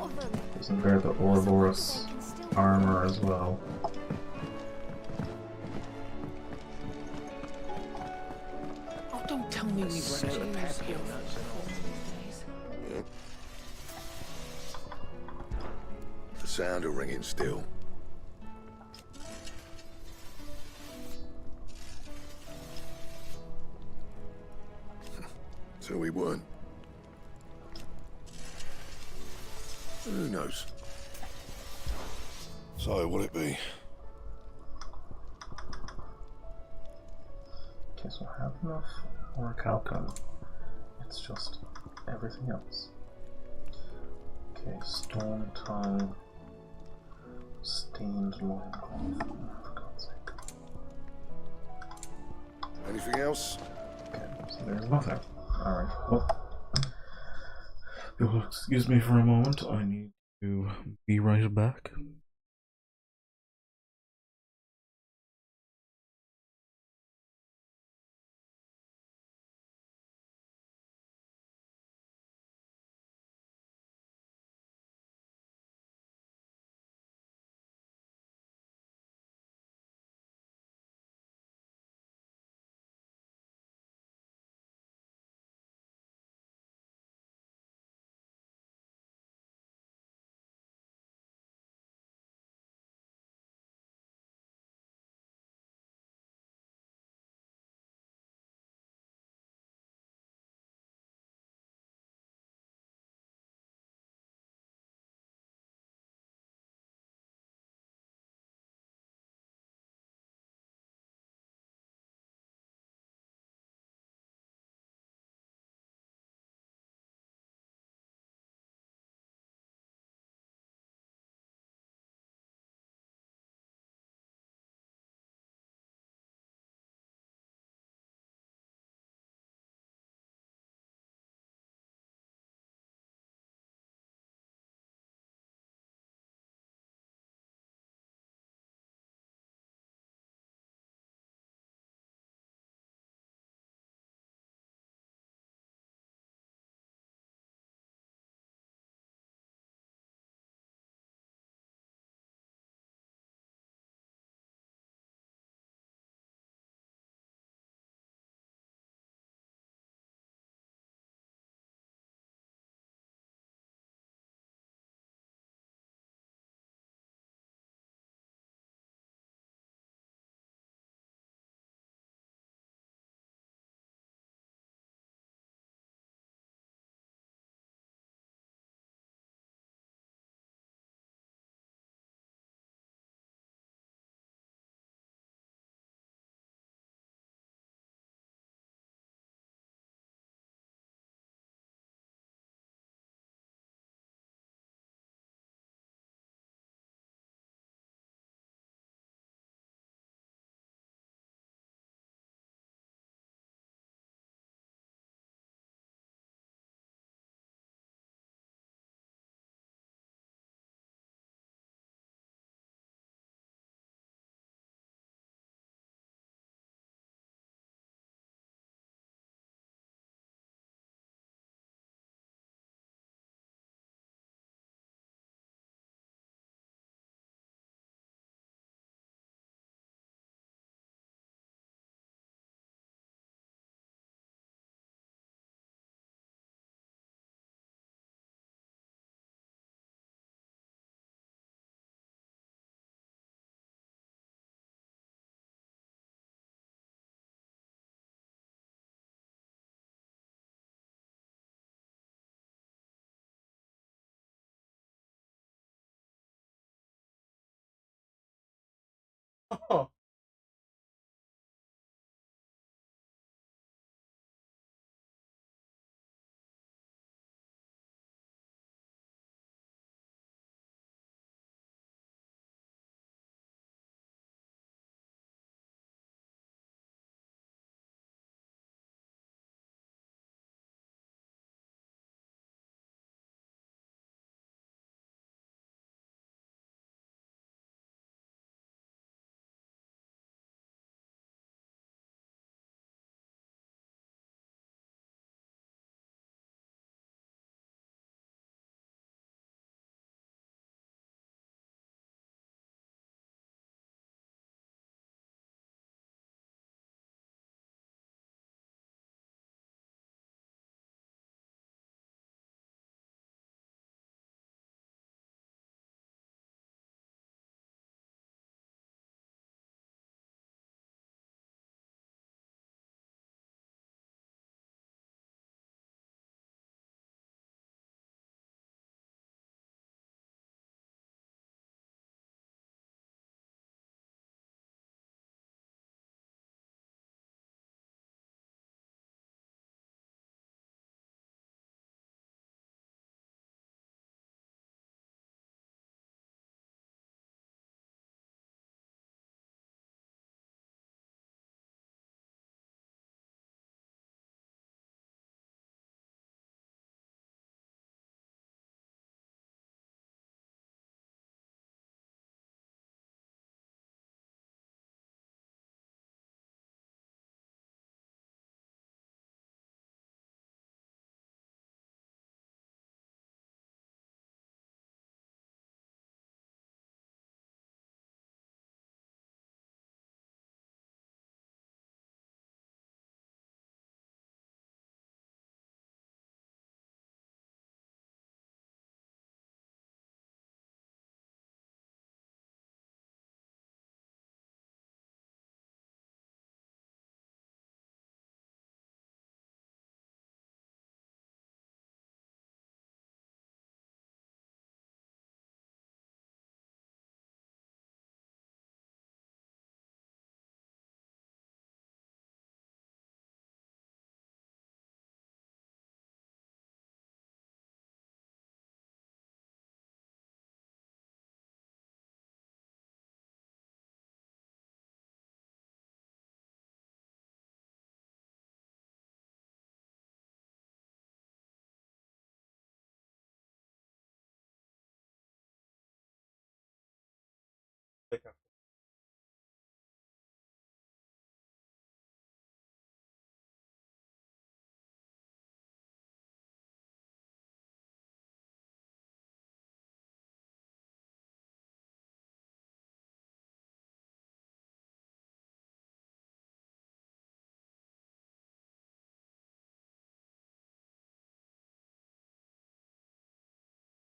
isn't there the Ouroboros armor as well? Oh, don't tell me we've run out of Papio nuts. Yep. The sound of ringing still. So we weren't. Who knows? So will it be? Okay, so I have enough orichalcum. It's just everything else. Okay, stone tongue, stained loincloth. Oh, for God's sake. Anything else? Okay, so there's nothing. Alright, well, you'll excuse me for a moment. I need to be right back. Oh.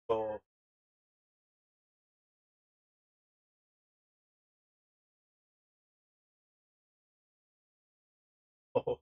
Oh. Oh.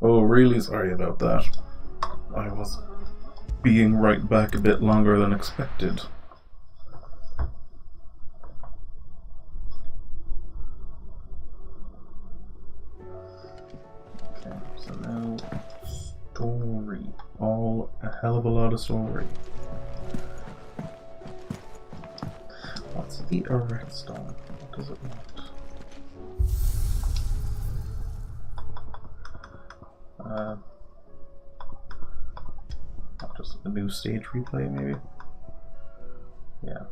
Oh, really sorry about that. I was being right back a bit longer than expected. Okay, so now story. All a hell of a lot of story. What's the erect stone? What does it want? Just a new stage replay, maybe? Yeah.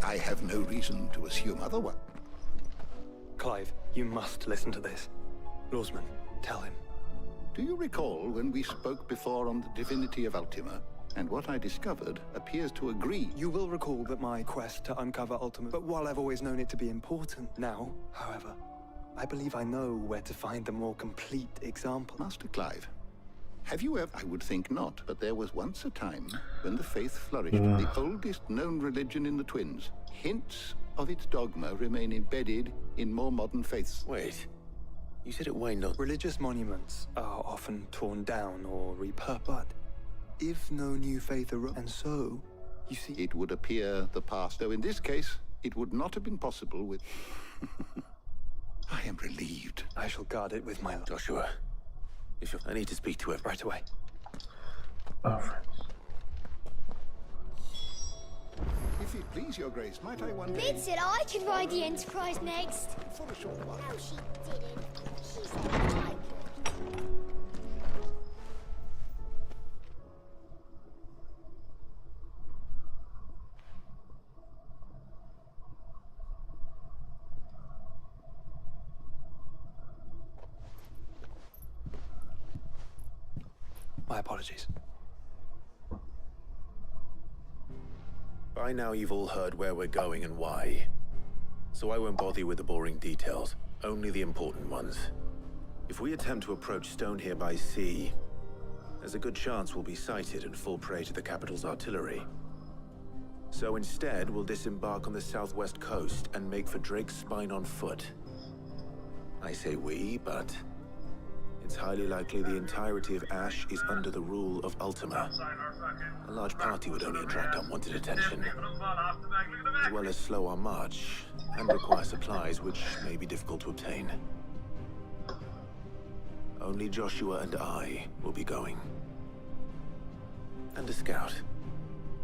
I have no reason to assume otherwise. Clive, you must listen to this. Lawsman, tell him. Do you recall when we spoke before on the divinity of Ultima? And what I discovered appears to agree. You will recall that my quest to uncover Ultima, but while I've always known it to be important, now, however, I believe I know where to find the more complete example. Master Clive, have you ever... I would think not, but there was once a time when the faith flourished, the oldest known religion in the Twins. Hints of its dogma remain embedded in more modern faiths. Wait, you said it might not... Religious monuments are often torn down or repurposed, but if no new faith arose, and so, you see... It would appear the past, though in this case, it would not have been possible with... I am relieved. I shall guard it with my... Joshua, I need to speak to him. Right away. Alright. If it please your grace, might I one day... Mid said I could ride the Enterprise next. For a short while. No, she didn't. She said I could. My apologies. By now you've all heard where we're going and why. so I won't bother you with the boring details, only the important ones. If we attempt to approach Stonehere by sea, there's a good chance we'll be sighted and fall prey to the capital's artillery. So instead, we'll disembark on the southwest coast and make for Drake's Spine on foot. I say we, but it's highly likely the entirety of Ash is under the rule of Ultima. A large party would only attract unwanted attention, as well as slow our march and require supplies which may be difficult to obtain. Only Joshua and I will be going. And a scout.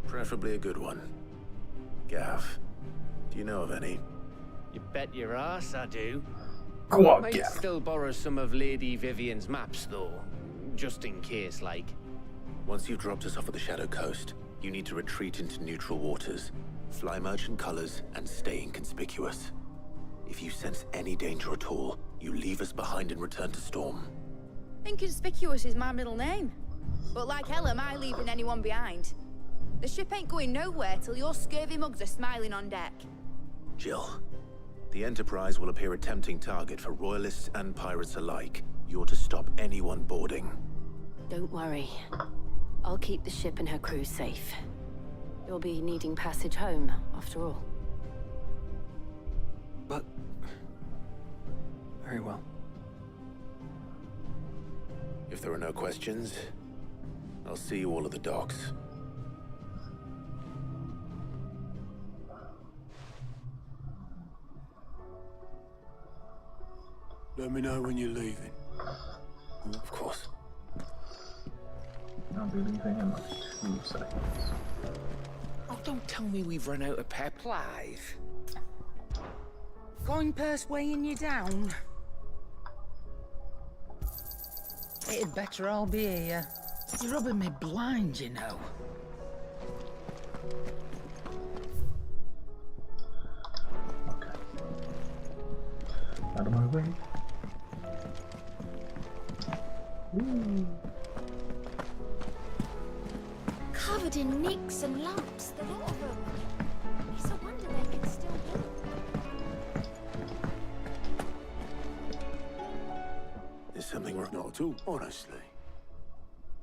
Preferably a good one. Gav, do you know of any? You bet your ass I do. Go on, Might Gav. still borrow some of Lady Vivian's maps, though. Just in case, like. Once you've dropped us off at the Shadow Coast, you need to retreat into neutral waters, fly merchant colors, and stay inconspicuous. If you sense any danger at all, you leave us behind and return to Storm. Inconspicuous is my middle name. But like hell am I leaving anyone behind. The ship ain't going nowhere till your scurvy mugs are smiling on deck. Jill, the Enterprise will appear a tempting target for royalists and pirates alike. You're to stop anyone boarding. Don't worry. I'll keep the ship and her crew safe. You'll be needing passage home, after all. But... very well. If there are no questions, I'll see you all at the docks. Let me know when you're leaving. Of course. I'll be leaving in like 2 seconds. Oh, don't tell me we've run out of pep. Clive. Coin purse weighing you down. It'd better all be here. You're rubbing me blind, you know. Okay. Out of my way. Woo. Covered in nicks and lumps, the lot of them. It's a wonder they can still walk. There's something wrong. Not at all, honestly.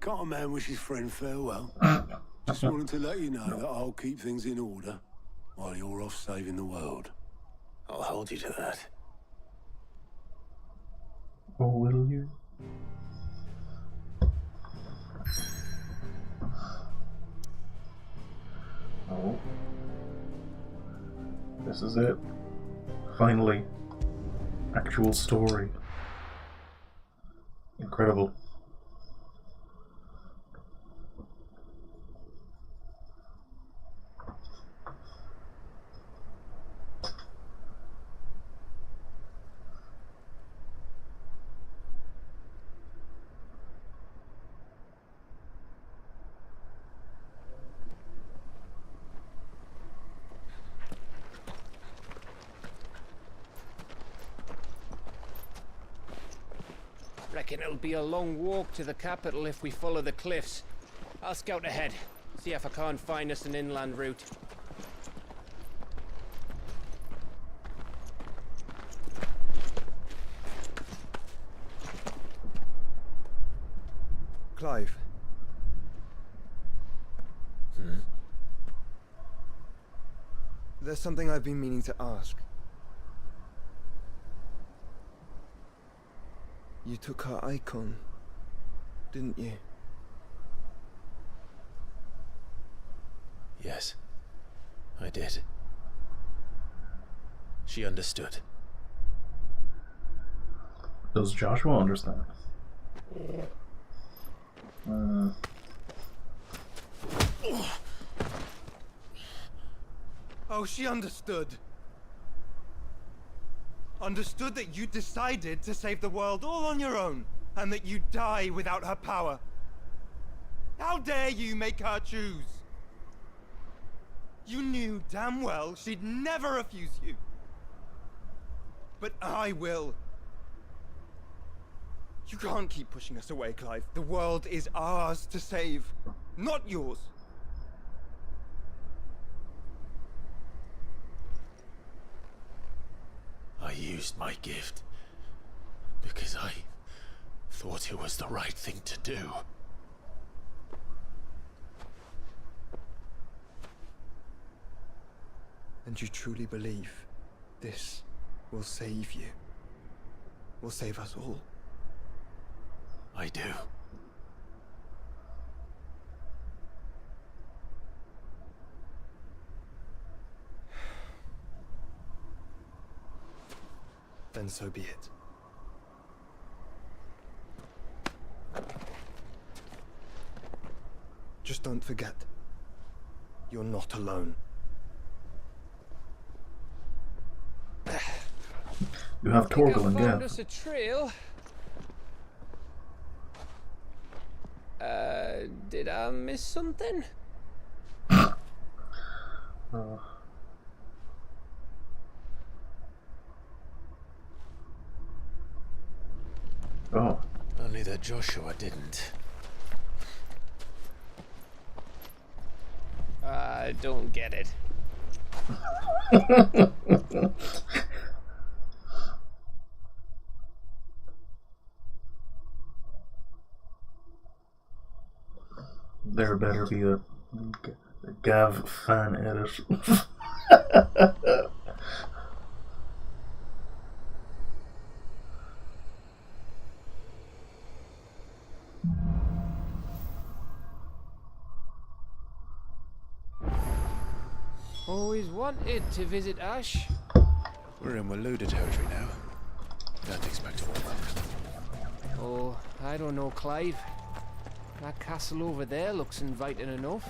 Can't a man wish his friend farewell? Just wanted to let you know that I'll keep things in order while you're off saving the world. I'll hold you to that. Oh, will you? Oh. This is it. Finally. Actual story. Incredible. Reckon it'll be a long walk to the capital if we follow the cliffs. I'll scout ahead, see if I can't find us an inland route. Clive. There's something I've been meaning to ask. You took her icon, didn't you? Yes, I did. She understood. Does Joshua understand? Oh, she understood. Understood that you decided to save the world all on your own, and that you'd die without her power. How dare you make her choose? You knew damn well she'd never refuse you. But I will. You can't keep pushing us away, Clive. The world is ours to save, not yours. used my gift because I thought it was the right thing to do. And you truly believe this will save you? Will save us all? I do. Then so be it. Just don't forget, you're not alone. You have Torgal and found Gav. us a trail. Did I miss something? Oh. Only that Joshua didn't. I don't get it. There better be a Gav fan edit. Always wanted to visit Ash. We're in Waloda territory now. Don't expect to walk fast. Oh, I don't know, Clive. That castle over there looks inviting enough.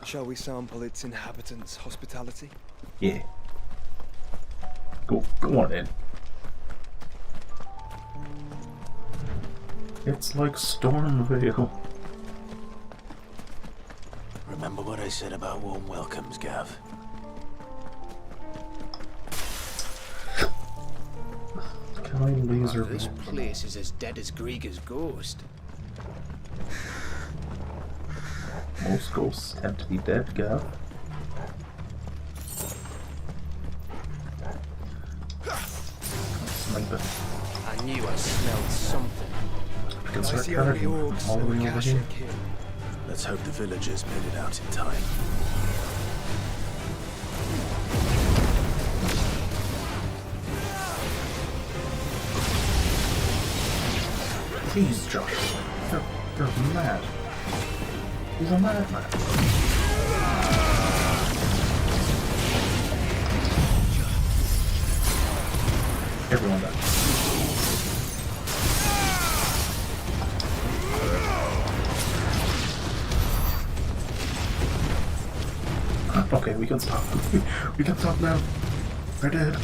Shall we sample its inhabitants' hospitality? Yeah. Go on in. It's like Stormvale. Remember what I said about warm welcomes, Gav? Can I laser This beam? place is as dead as Grieger's ghost. Most ghosts tend to be dead, Gav. Snipe it. I knew I smelled something. I can start charging all the way over here. Let's hope the villagers made it out in time. Jeez, Josh. You're mad. He's a madman. Everyone died. Okay, we can stop. We can stop now. We're dead.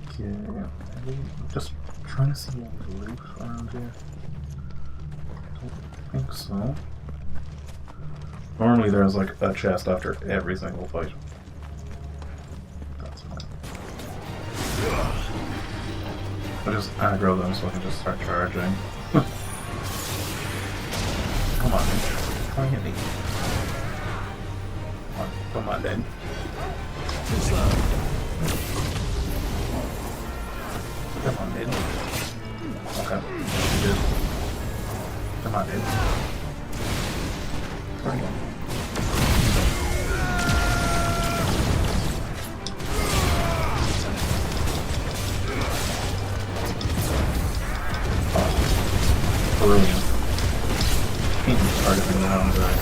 Okay, I'm just trying to see any loot around here. Don't think so. Normally there's like a chest after every single fight. That's fine. I just aggro them so I can just start charging. Come on, then. Try and hit me. Come on, then. Too slow. Come on, dude. Okay. Good. Come on, dude. Turn again. Oh. Brilliant. He just targeting around right.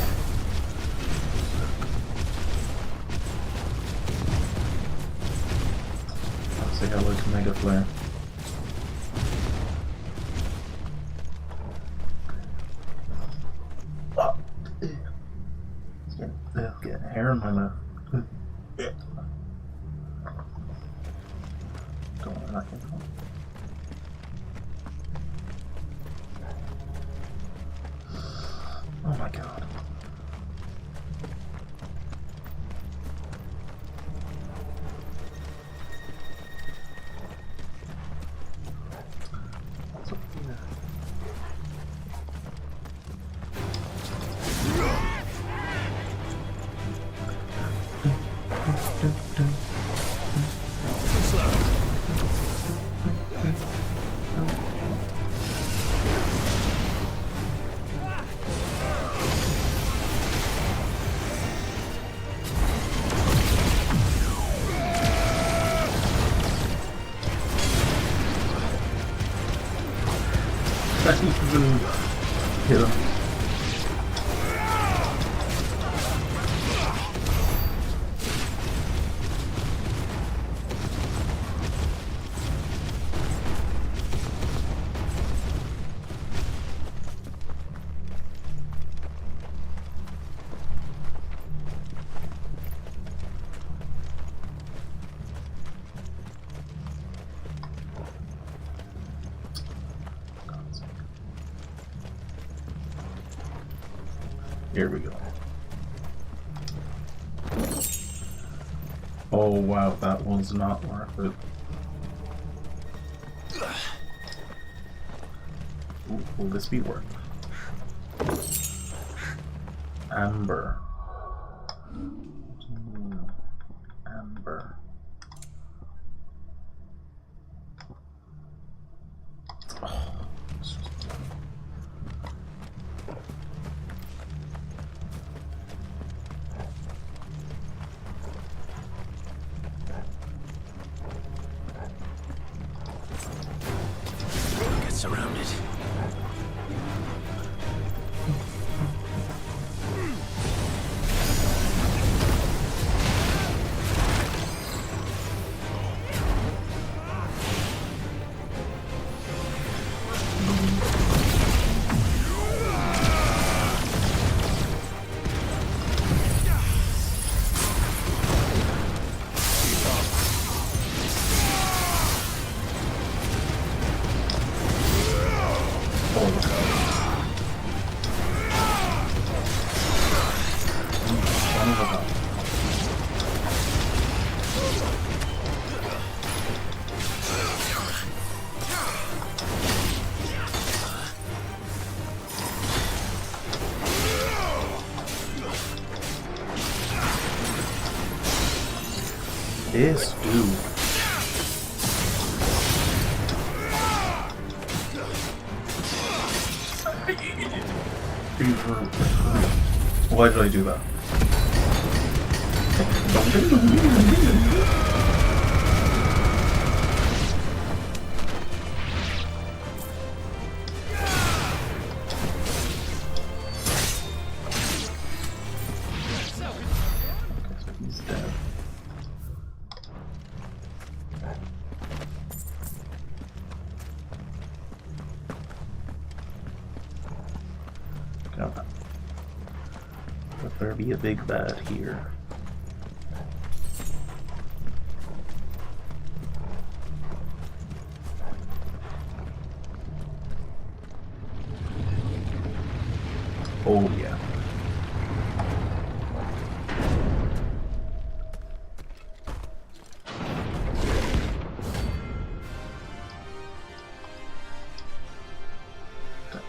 Let's see how we can make a flare. Getting hair in my mouth. Go on, I can come. Oh my god. What's up here? I even hit him? Here we go. Oh wow, that one's not worth it. Ooh, will this be worth it? Amber. Amber. Get surrounded. This dude. Why did I do that? He's dead. Come on. Let there be a big bad here. Oh yeah.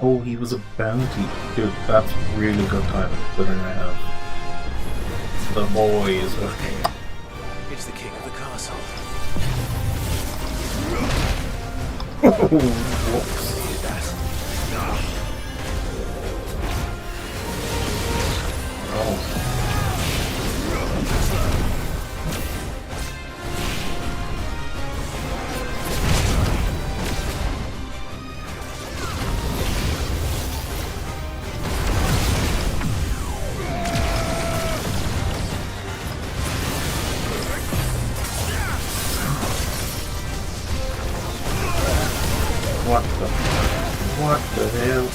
Oh, he was a bounty. Dude, that's really good time considering I have the boys with me. It's the king of the castle. Whoops. See that? Oh. What the hell?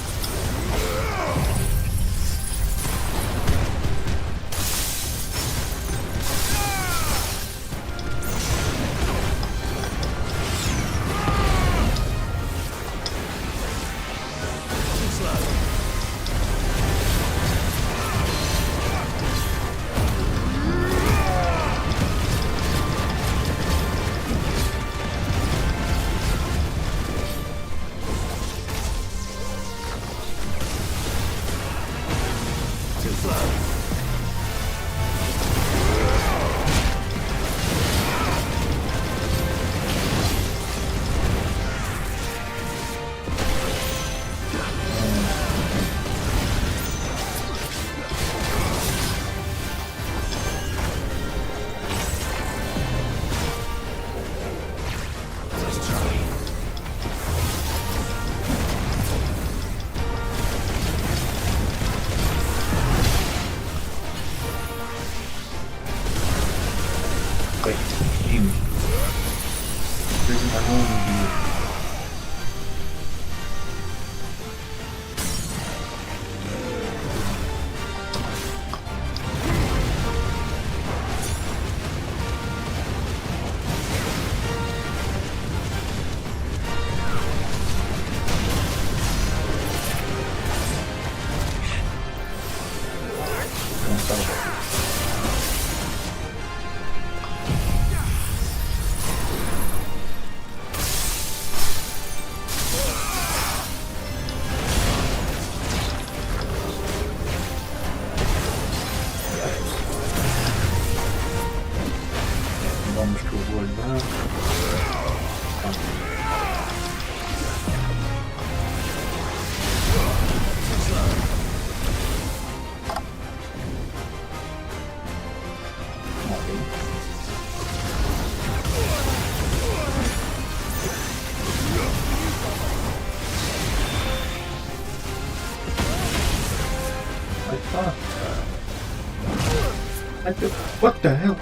What the hell?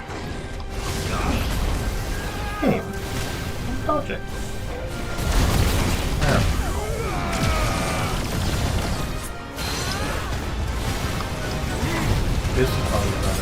Game. I'm dodging. This is probably better.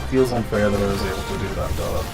Feels unfair that I was able to do that dodge.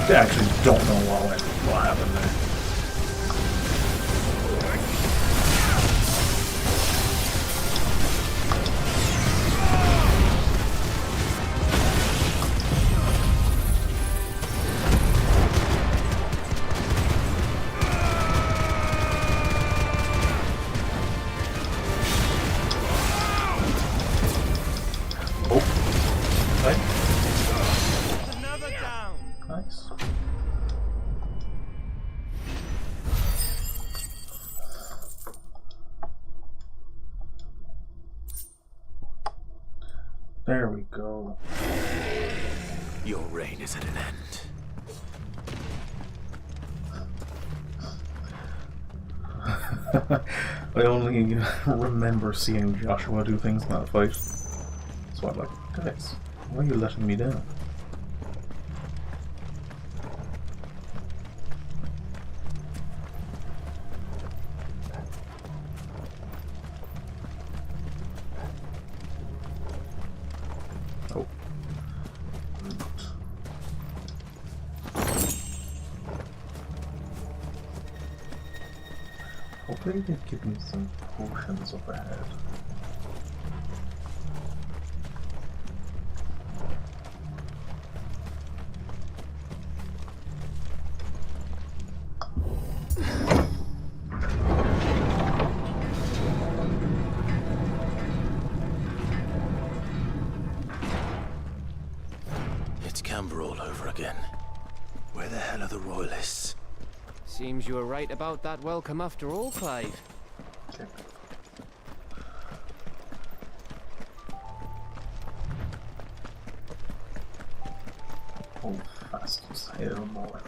I actually don't know what happened there. There we go. Your reign is at an end. I only remember seeing Joshua do things in that fight. So I'm like, guys, why are you letting me down? Oh. Hopefully they give me some potions up ahead. hell are the Royalists? Seems you were right about that welcome after all, Clive. Okay. Hold fast as hell, boy.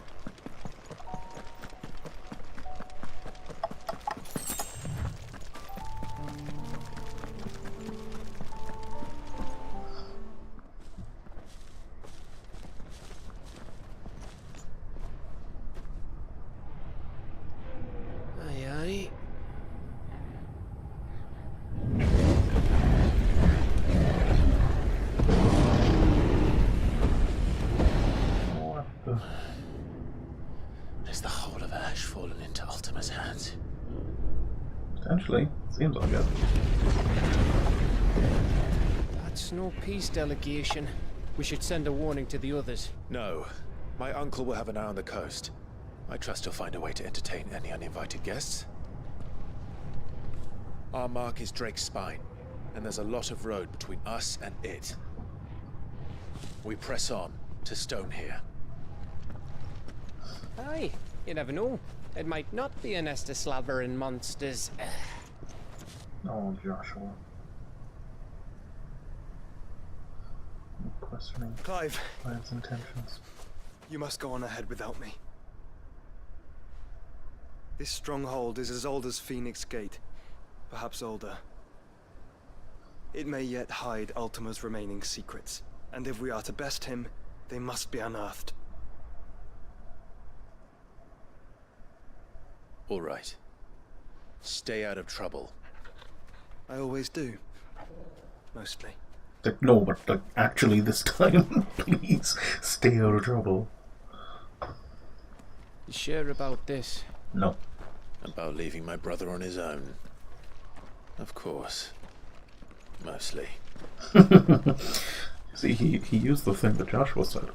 Aye, aye. What the? Is the whole of Ash fallen into Ultima's hands? Potentially. Seems like it. That's no peace delegation. We should send a warning to the others. No. My uncle will have an eye on the coast. I trust he'll find a way to entertain any uninvited guests. Our mark is Drake's Spine, and there's a lot of road between us and it. We press on to Stonehere. Aye, you never know. It might not be a nest of slavering monsters. Oh, Joshua. I'm questioning Clive. Clive's intentions. You must go on ahead without me. This stronghold is as old as Phoenix Gate, perhaps older. It may yet hide Ultima's remaining secrets, and if we are to best him, they must be unearthed. All right. Stay out of trouble. I always do. Mostly. Like, no, but like, actually this time, please stay out of trouble. You sure about this? No. About leaving my brother on his own. Of course. Mostly. See, he used the thing that Joshua said.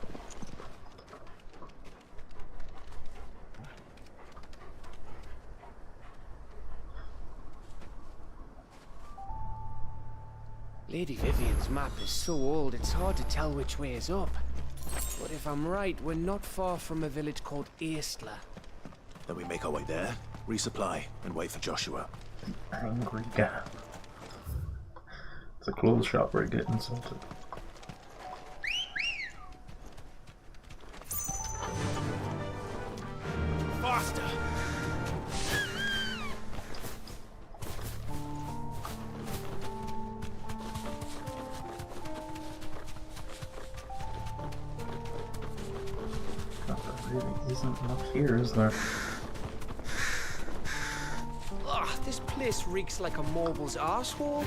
Lady Vivian's map is so old it's hard to tell which way is up. But if I'm right, we're not far from a village called Aistla. Then we make our way there, resupply, and wait for Joshua. The angry gap. It's a clothes shop where you get insulted. Faster! There really isn't much here, is there? Ugh, this place reeks like a moble's arsehole.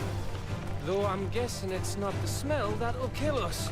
Though I'm guessing it's not the smell that'll kill us.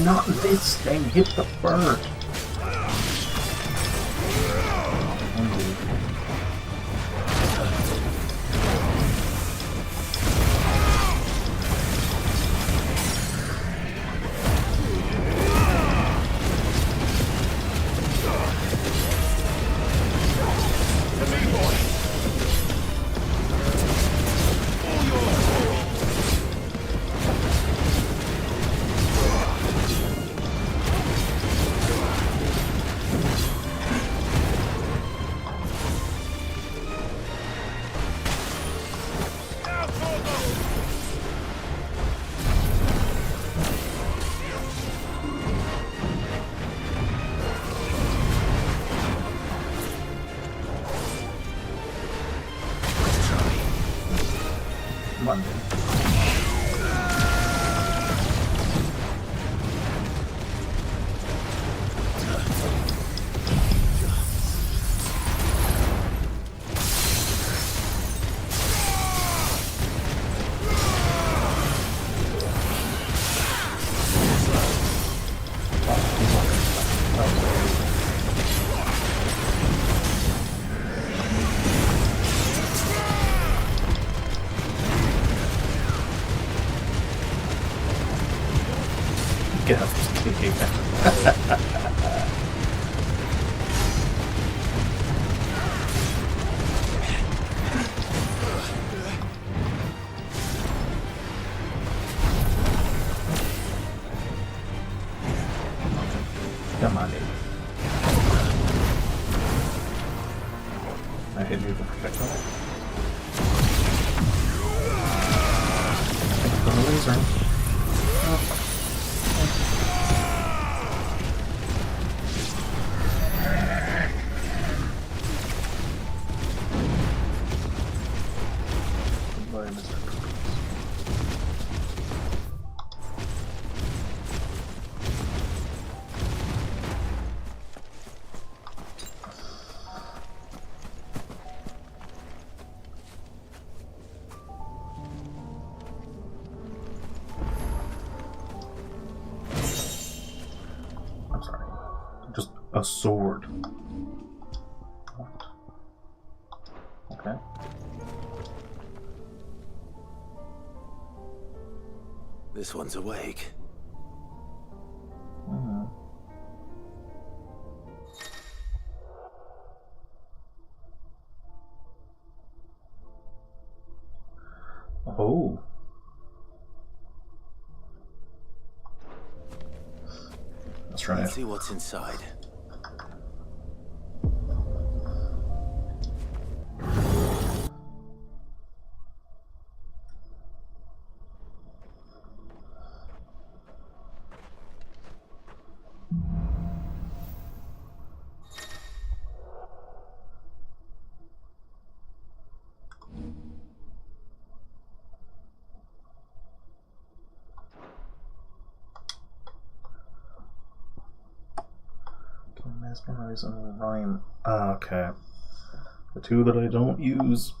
Not this thing, hit the bird. fun, dude. Get up, kicking. Come on, dude. I hit you with the projectile. Thanks for the laser. Oh. Goodbye, Mr. I'm sorry. Just a sword. What? Okay. This one's awake. Mm-hmm. Oh. That's right. Let's see what's inside. Can mesmerize and rhyme. Okay. The two that I don't use.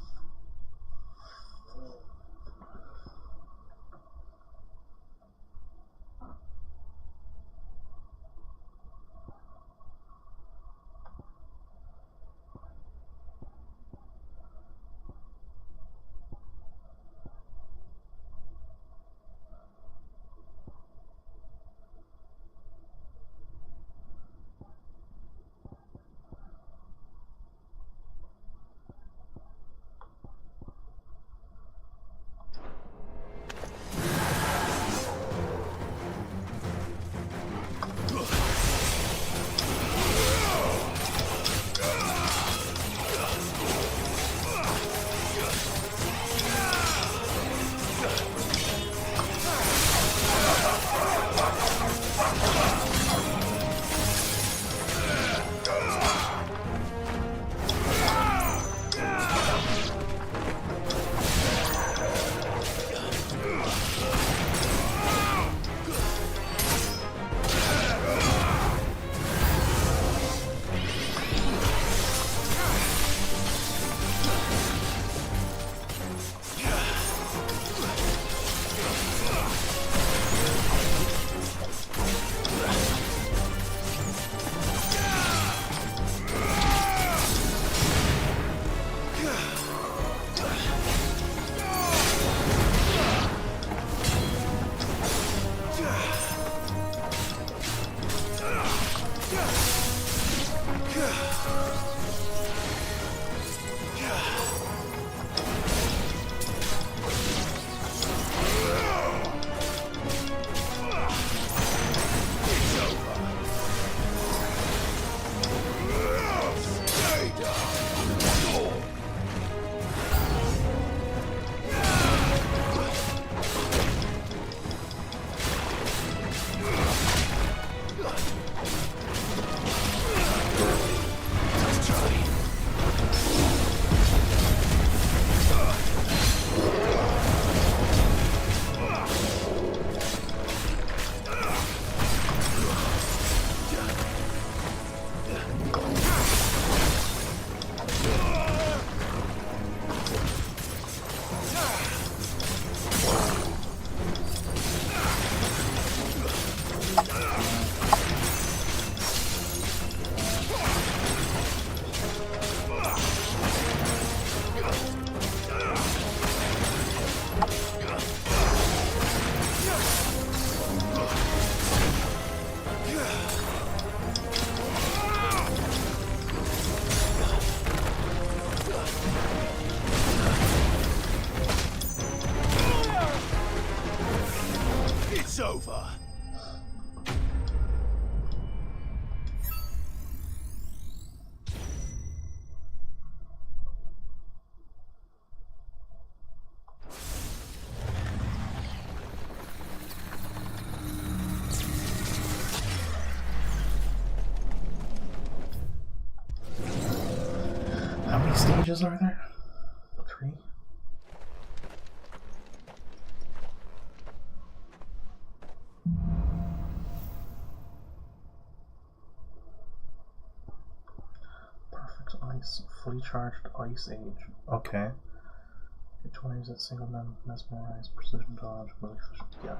It's over. How many stages are there? 3? Perfect ice, fully charged ice age. Okay. Hit 20s at single man, mesmerize, precision dodge, really efficient. Yeah,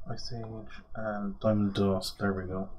Ice Age and Diamond Dusk. There we go.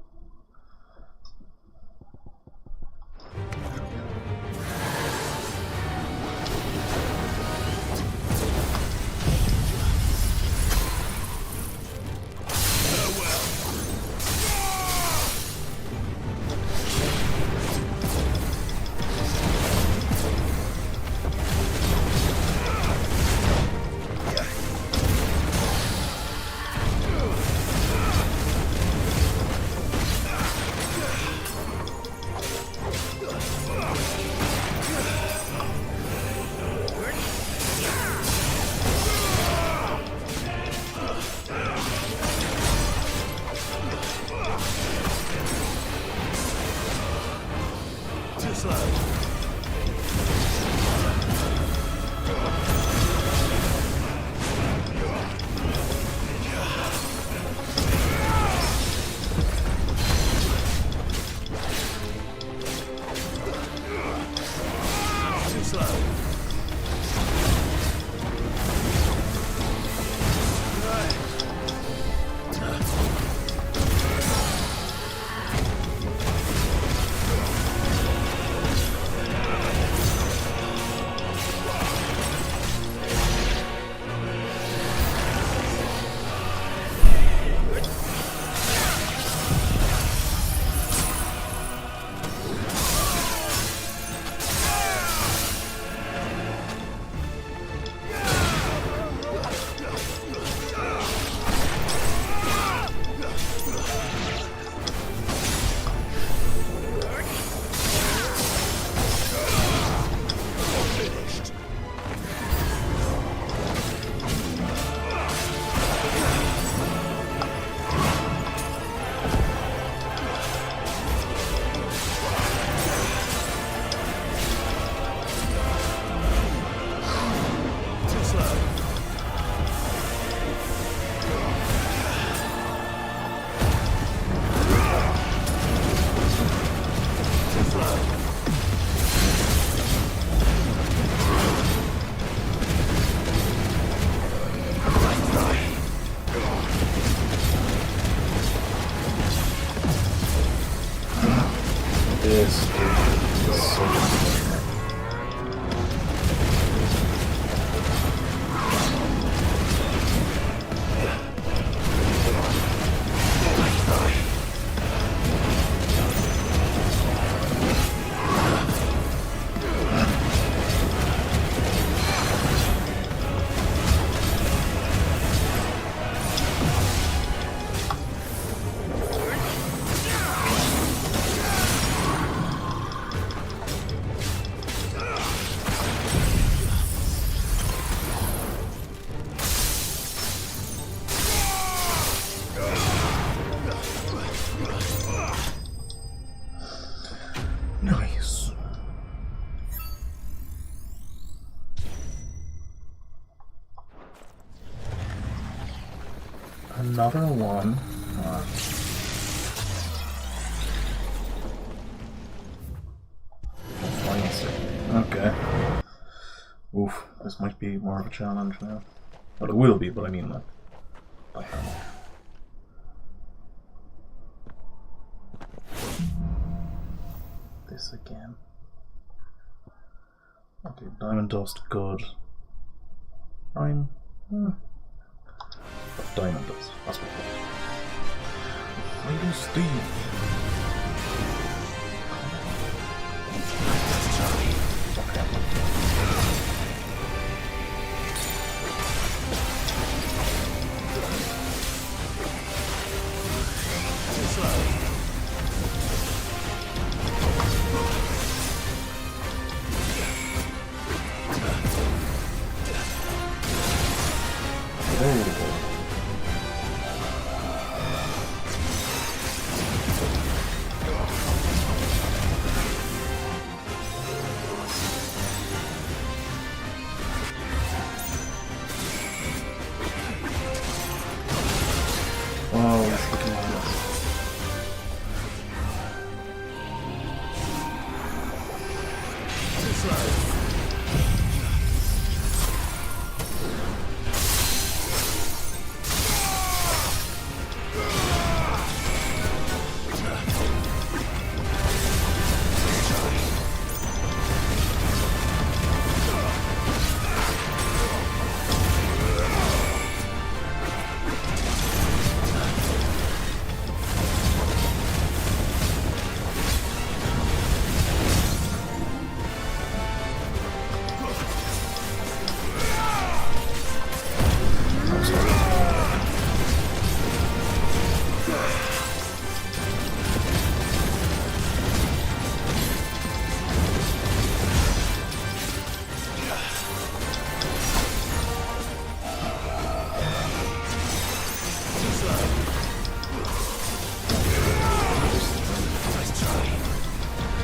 is so good. Nice. Another one. Okay. Oof, this might be more of a challenge now. Well, it will be, but I mean like. This again. Okay, diamond dust, good. Fine. Diamond dust, that's what it is. Fighting Steve.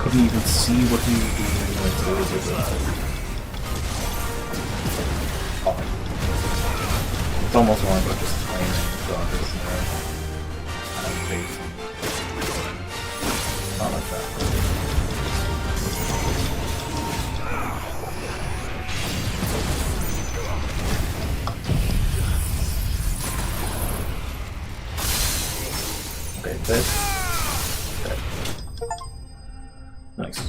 Couldn't even see what he was doing. Oh. It's almost one, but just timing dodges there. And bait. Not like that. Okay, this. Okay. Nice.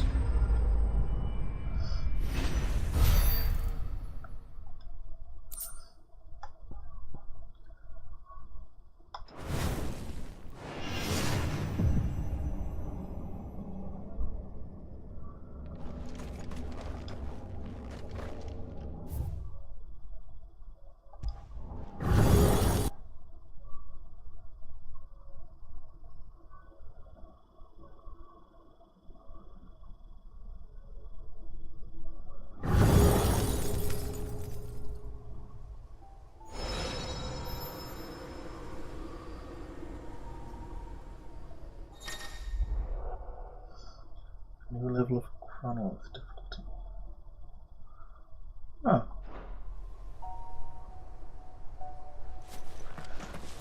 New level of Chronolith difficulty. Oh.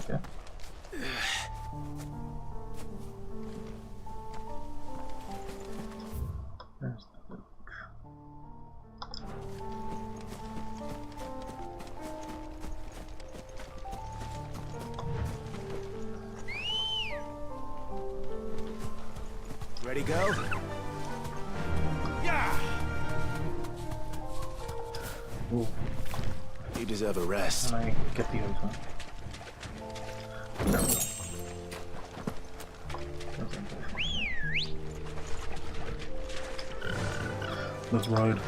Okay. There's the bridge. Ready, go? Ooh. You deserve a rest. Can I get the item? No. Let's ride.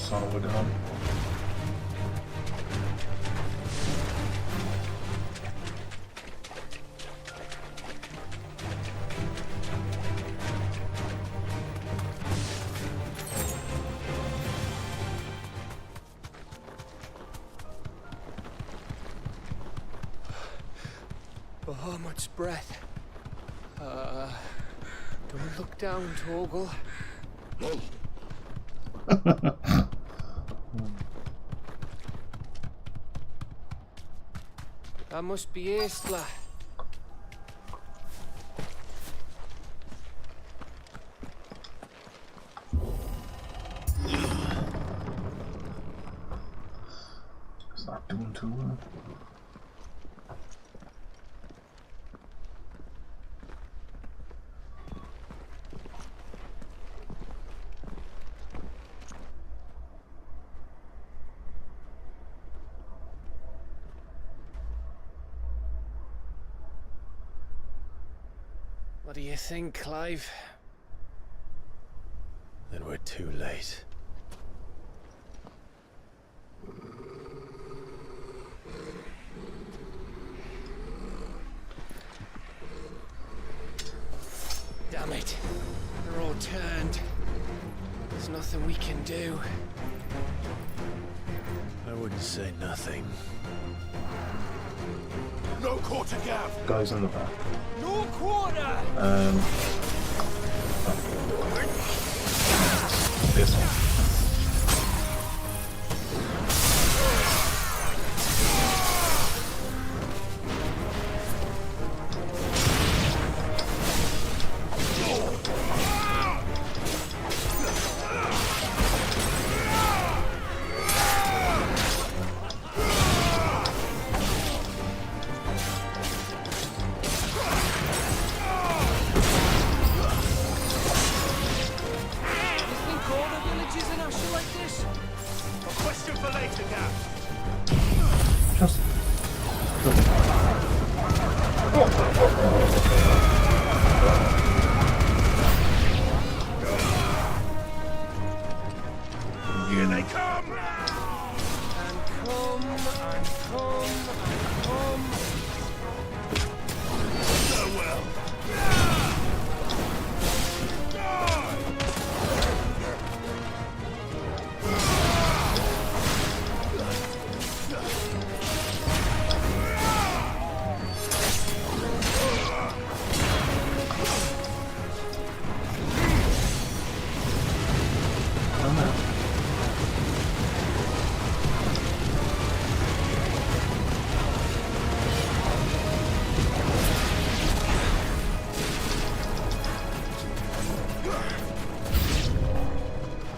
Solid on. Oh, much breath. Don't look down, Torgal. That must be Aistla. It's not doing too well. What do you think, Clive? Then we're too late. Damn it. They're all turned. There's nothing we can do. I wouldn't say nothing. No quarter, Gav! Guys in the back. No quarter! This one. Here they come! And come, and come, and come. So well.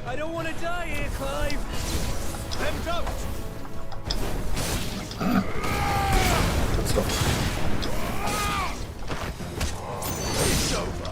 I don't want to die here, Clive. Them don't. Let's go. It's over.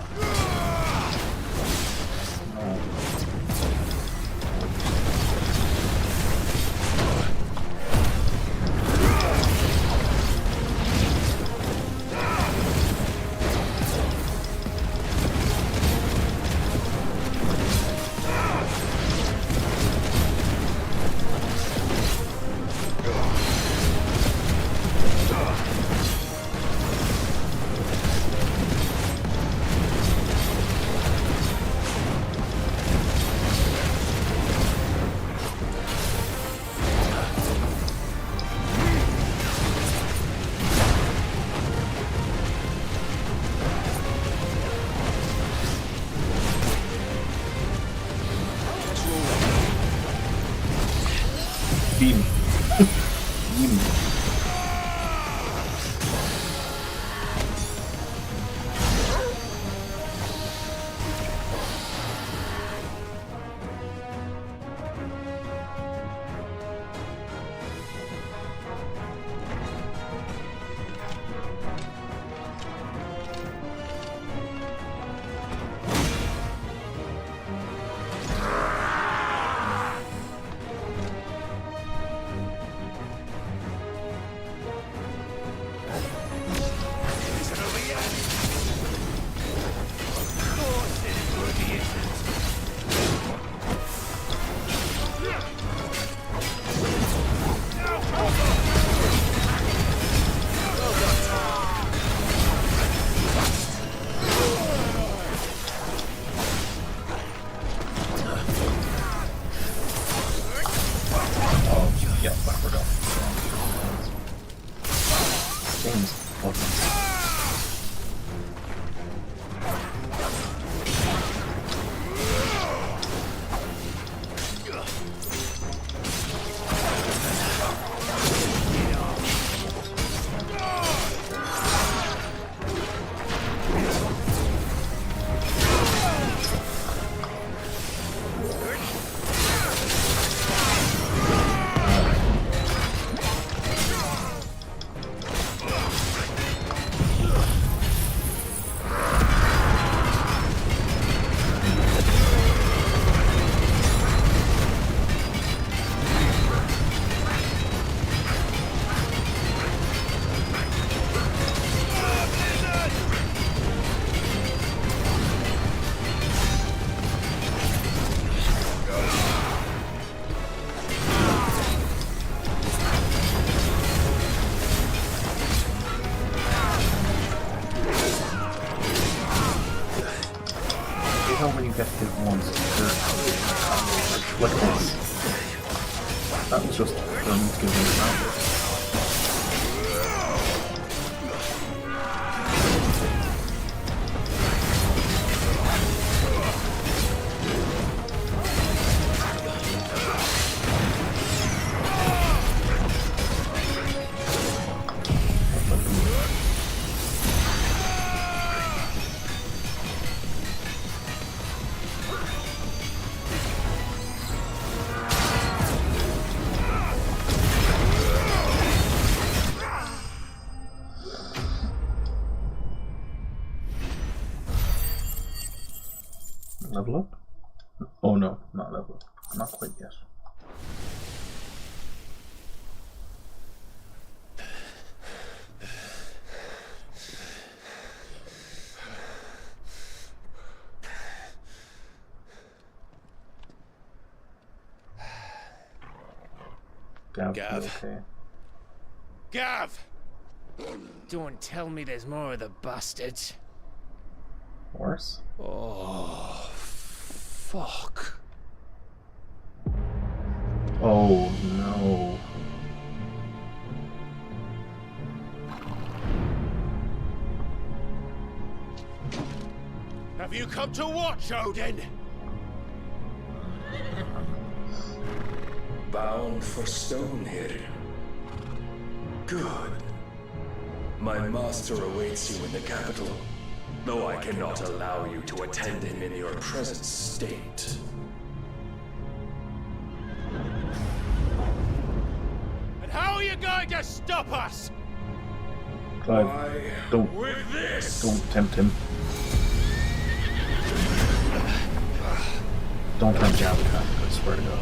Beam. Beam. like this. That was just for me to give me a round. Level up? Oh no, not level up. Not quite yet. Gav. Okay. Gav! Don't tell me there's more of the bastards. Worse? Oh, fuck. Oh no. Have you come to watch, Odin? Bound for Stonehill. Good. My master awaits you in the capital, though I cannot allow you to attend him in your present state. And how are you going to stop us? Clive, don't tempt him. Don't tempt Gav, I swear to God.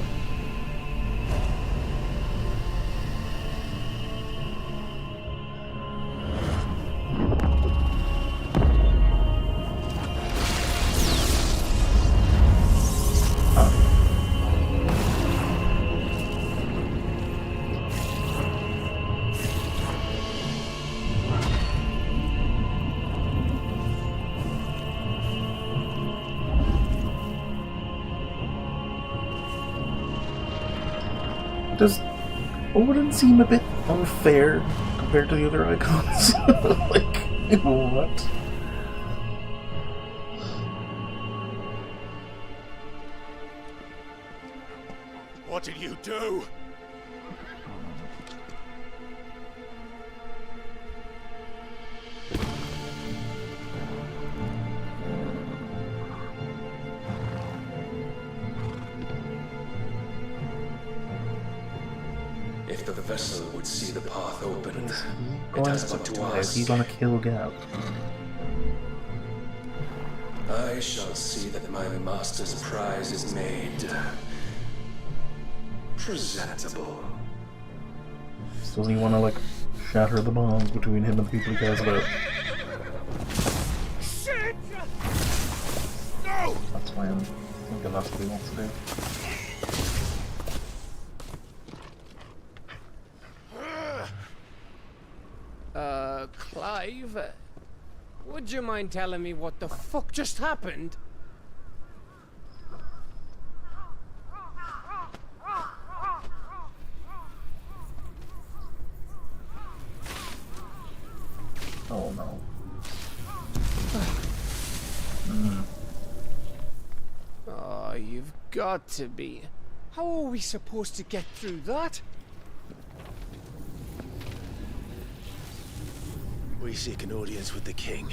Does Odin seem a bit unfair compared to the other icons? Like, what? What did you do? If the vessel would see the path opened, it has but to ask. He's gonna kill Gav. I shall see that my master's prize is made presentable. Doesn't he want to, like, shatter the bonds between him and the people he cares about? Shit! No! That's why I'm thinking that's what he wants to do. Clive, would you mind telling me what the fuck just happened? Oh no. Oh, you've got to be. How are we supposed to get through that? We seek an audience with the king.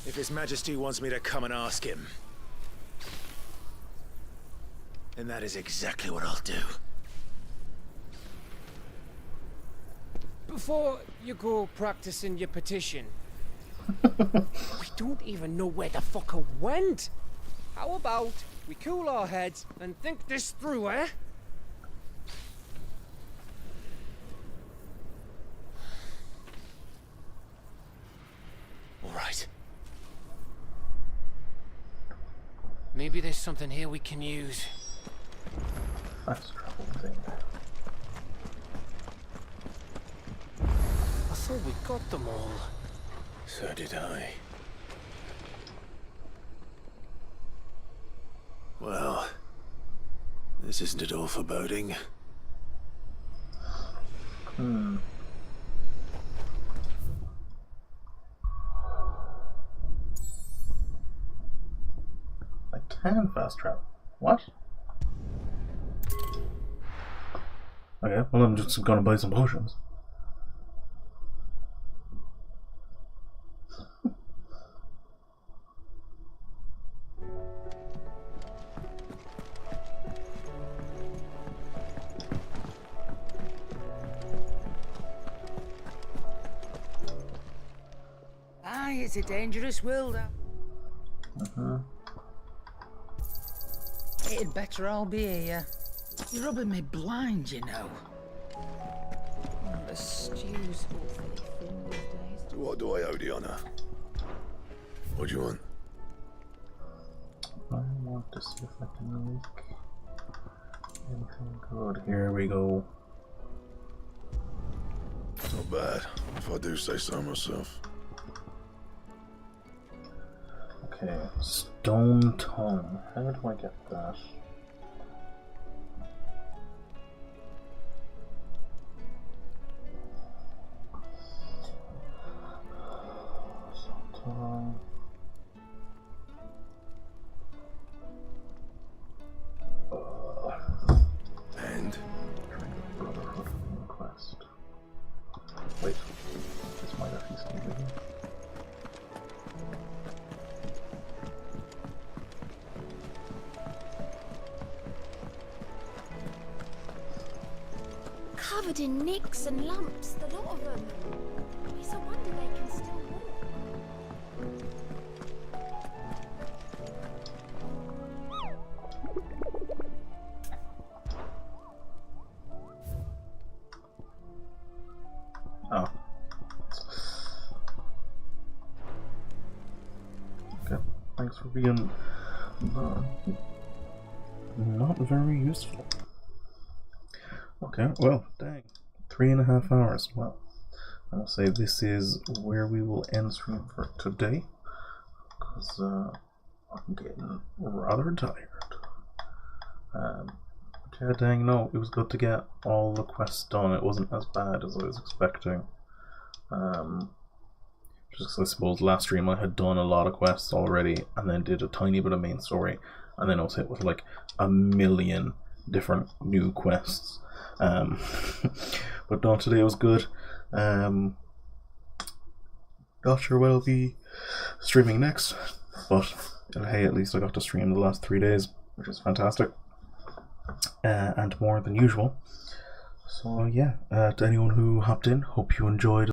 If His Majesty wants me to come and ask him, then that is exactly what I'll do. Before you go practicing your petition, we don't even know where the fucker went. How about we cool our heads and think this through, eh? All right. Maybe there's something here we can use. Fast travel thing. I thought we got them all. So did I. Well, this isn't at all foreboding. I can fast travel. What? Okay, well I'm just gonna buy some potions. Aye, it's a dangerous world. It'd better all be here. You're rubbing me blind, you know. The stew's awfully thin these days. What do I owe the honor? What do you want? I want to see if I can make anything good. Here we go. Not bad, if I do say so myself. Okay, stone tongue. How do I get that? Stone tongue. And? Brotherhood Quest. Wait, this might actually still be here. Covered in nicks and lumps, the lot of them. It's a wonder they can still walk. Oh. Okay, thanks for being not very useful. Okay, well, dang. 3.5 hours. Well, I'll say this is where we will end stream for today, because I'm getting rather tired. Yeah, dang, no, it was good to get all the quests done. It wasn't as bad as I was expecting. Just 'cause I suppose last stream I had done a lot of quests already, and then did a tiny bit of main story, and then I was hit with like 1,000,000 different new quests. But no, today was good. Not sure what I'll be streaming next, but hey, at least I got to stream the last 3 days, which is fantastic. And more than usual. So yeah, to anyone who hopped in, hope you enjoyed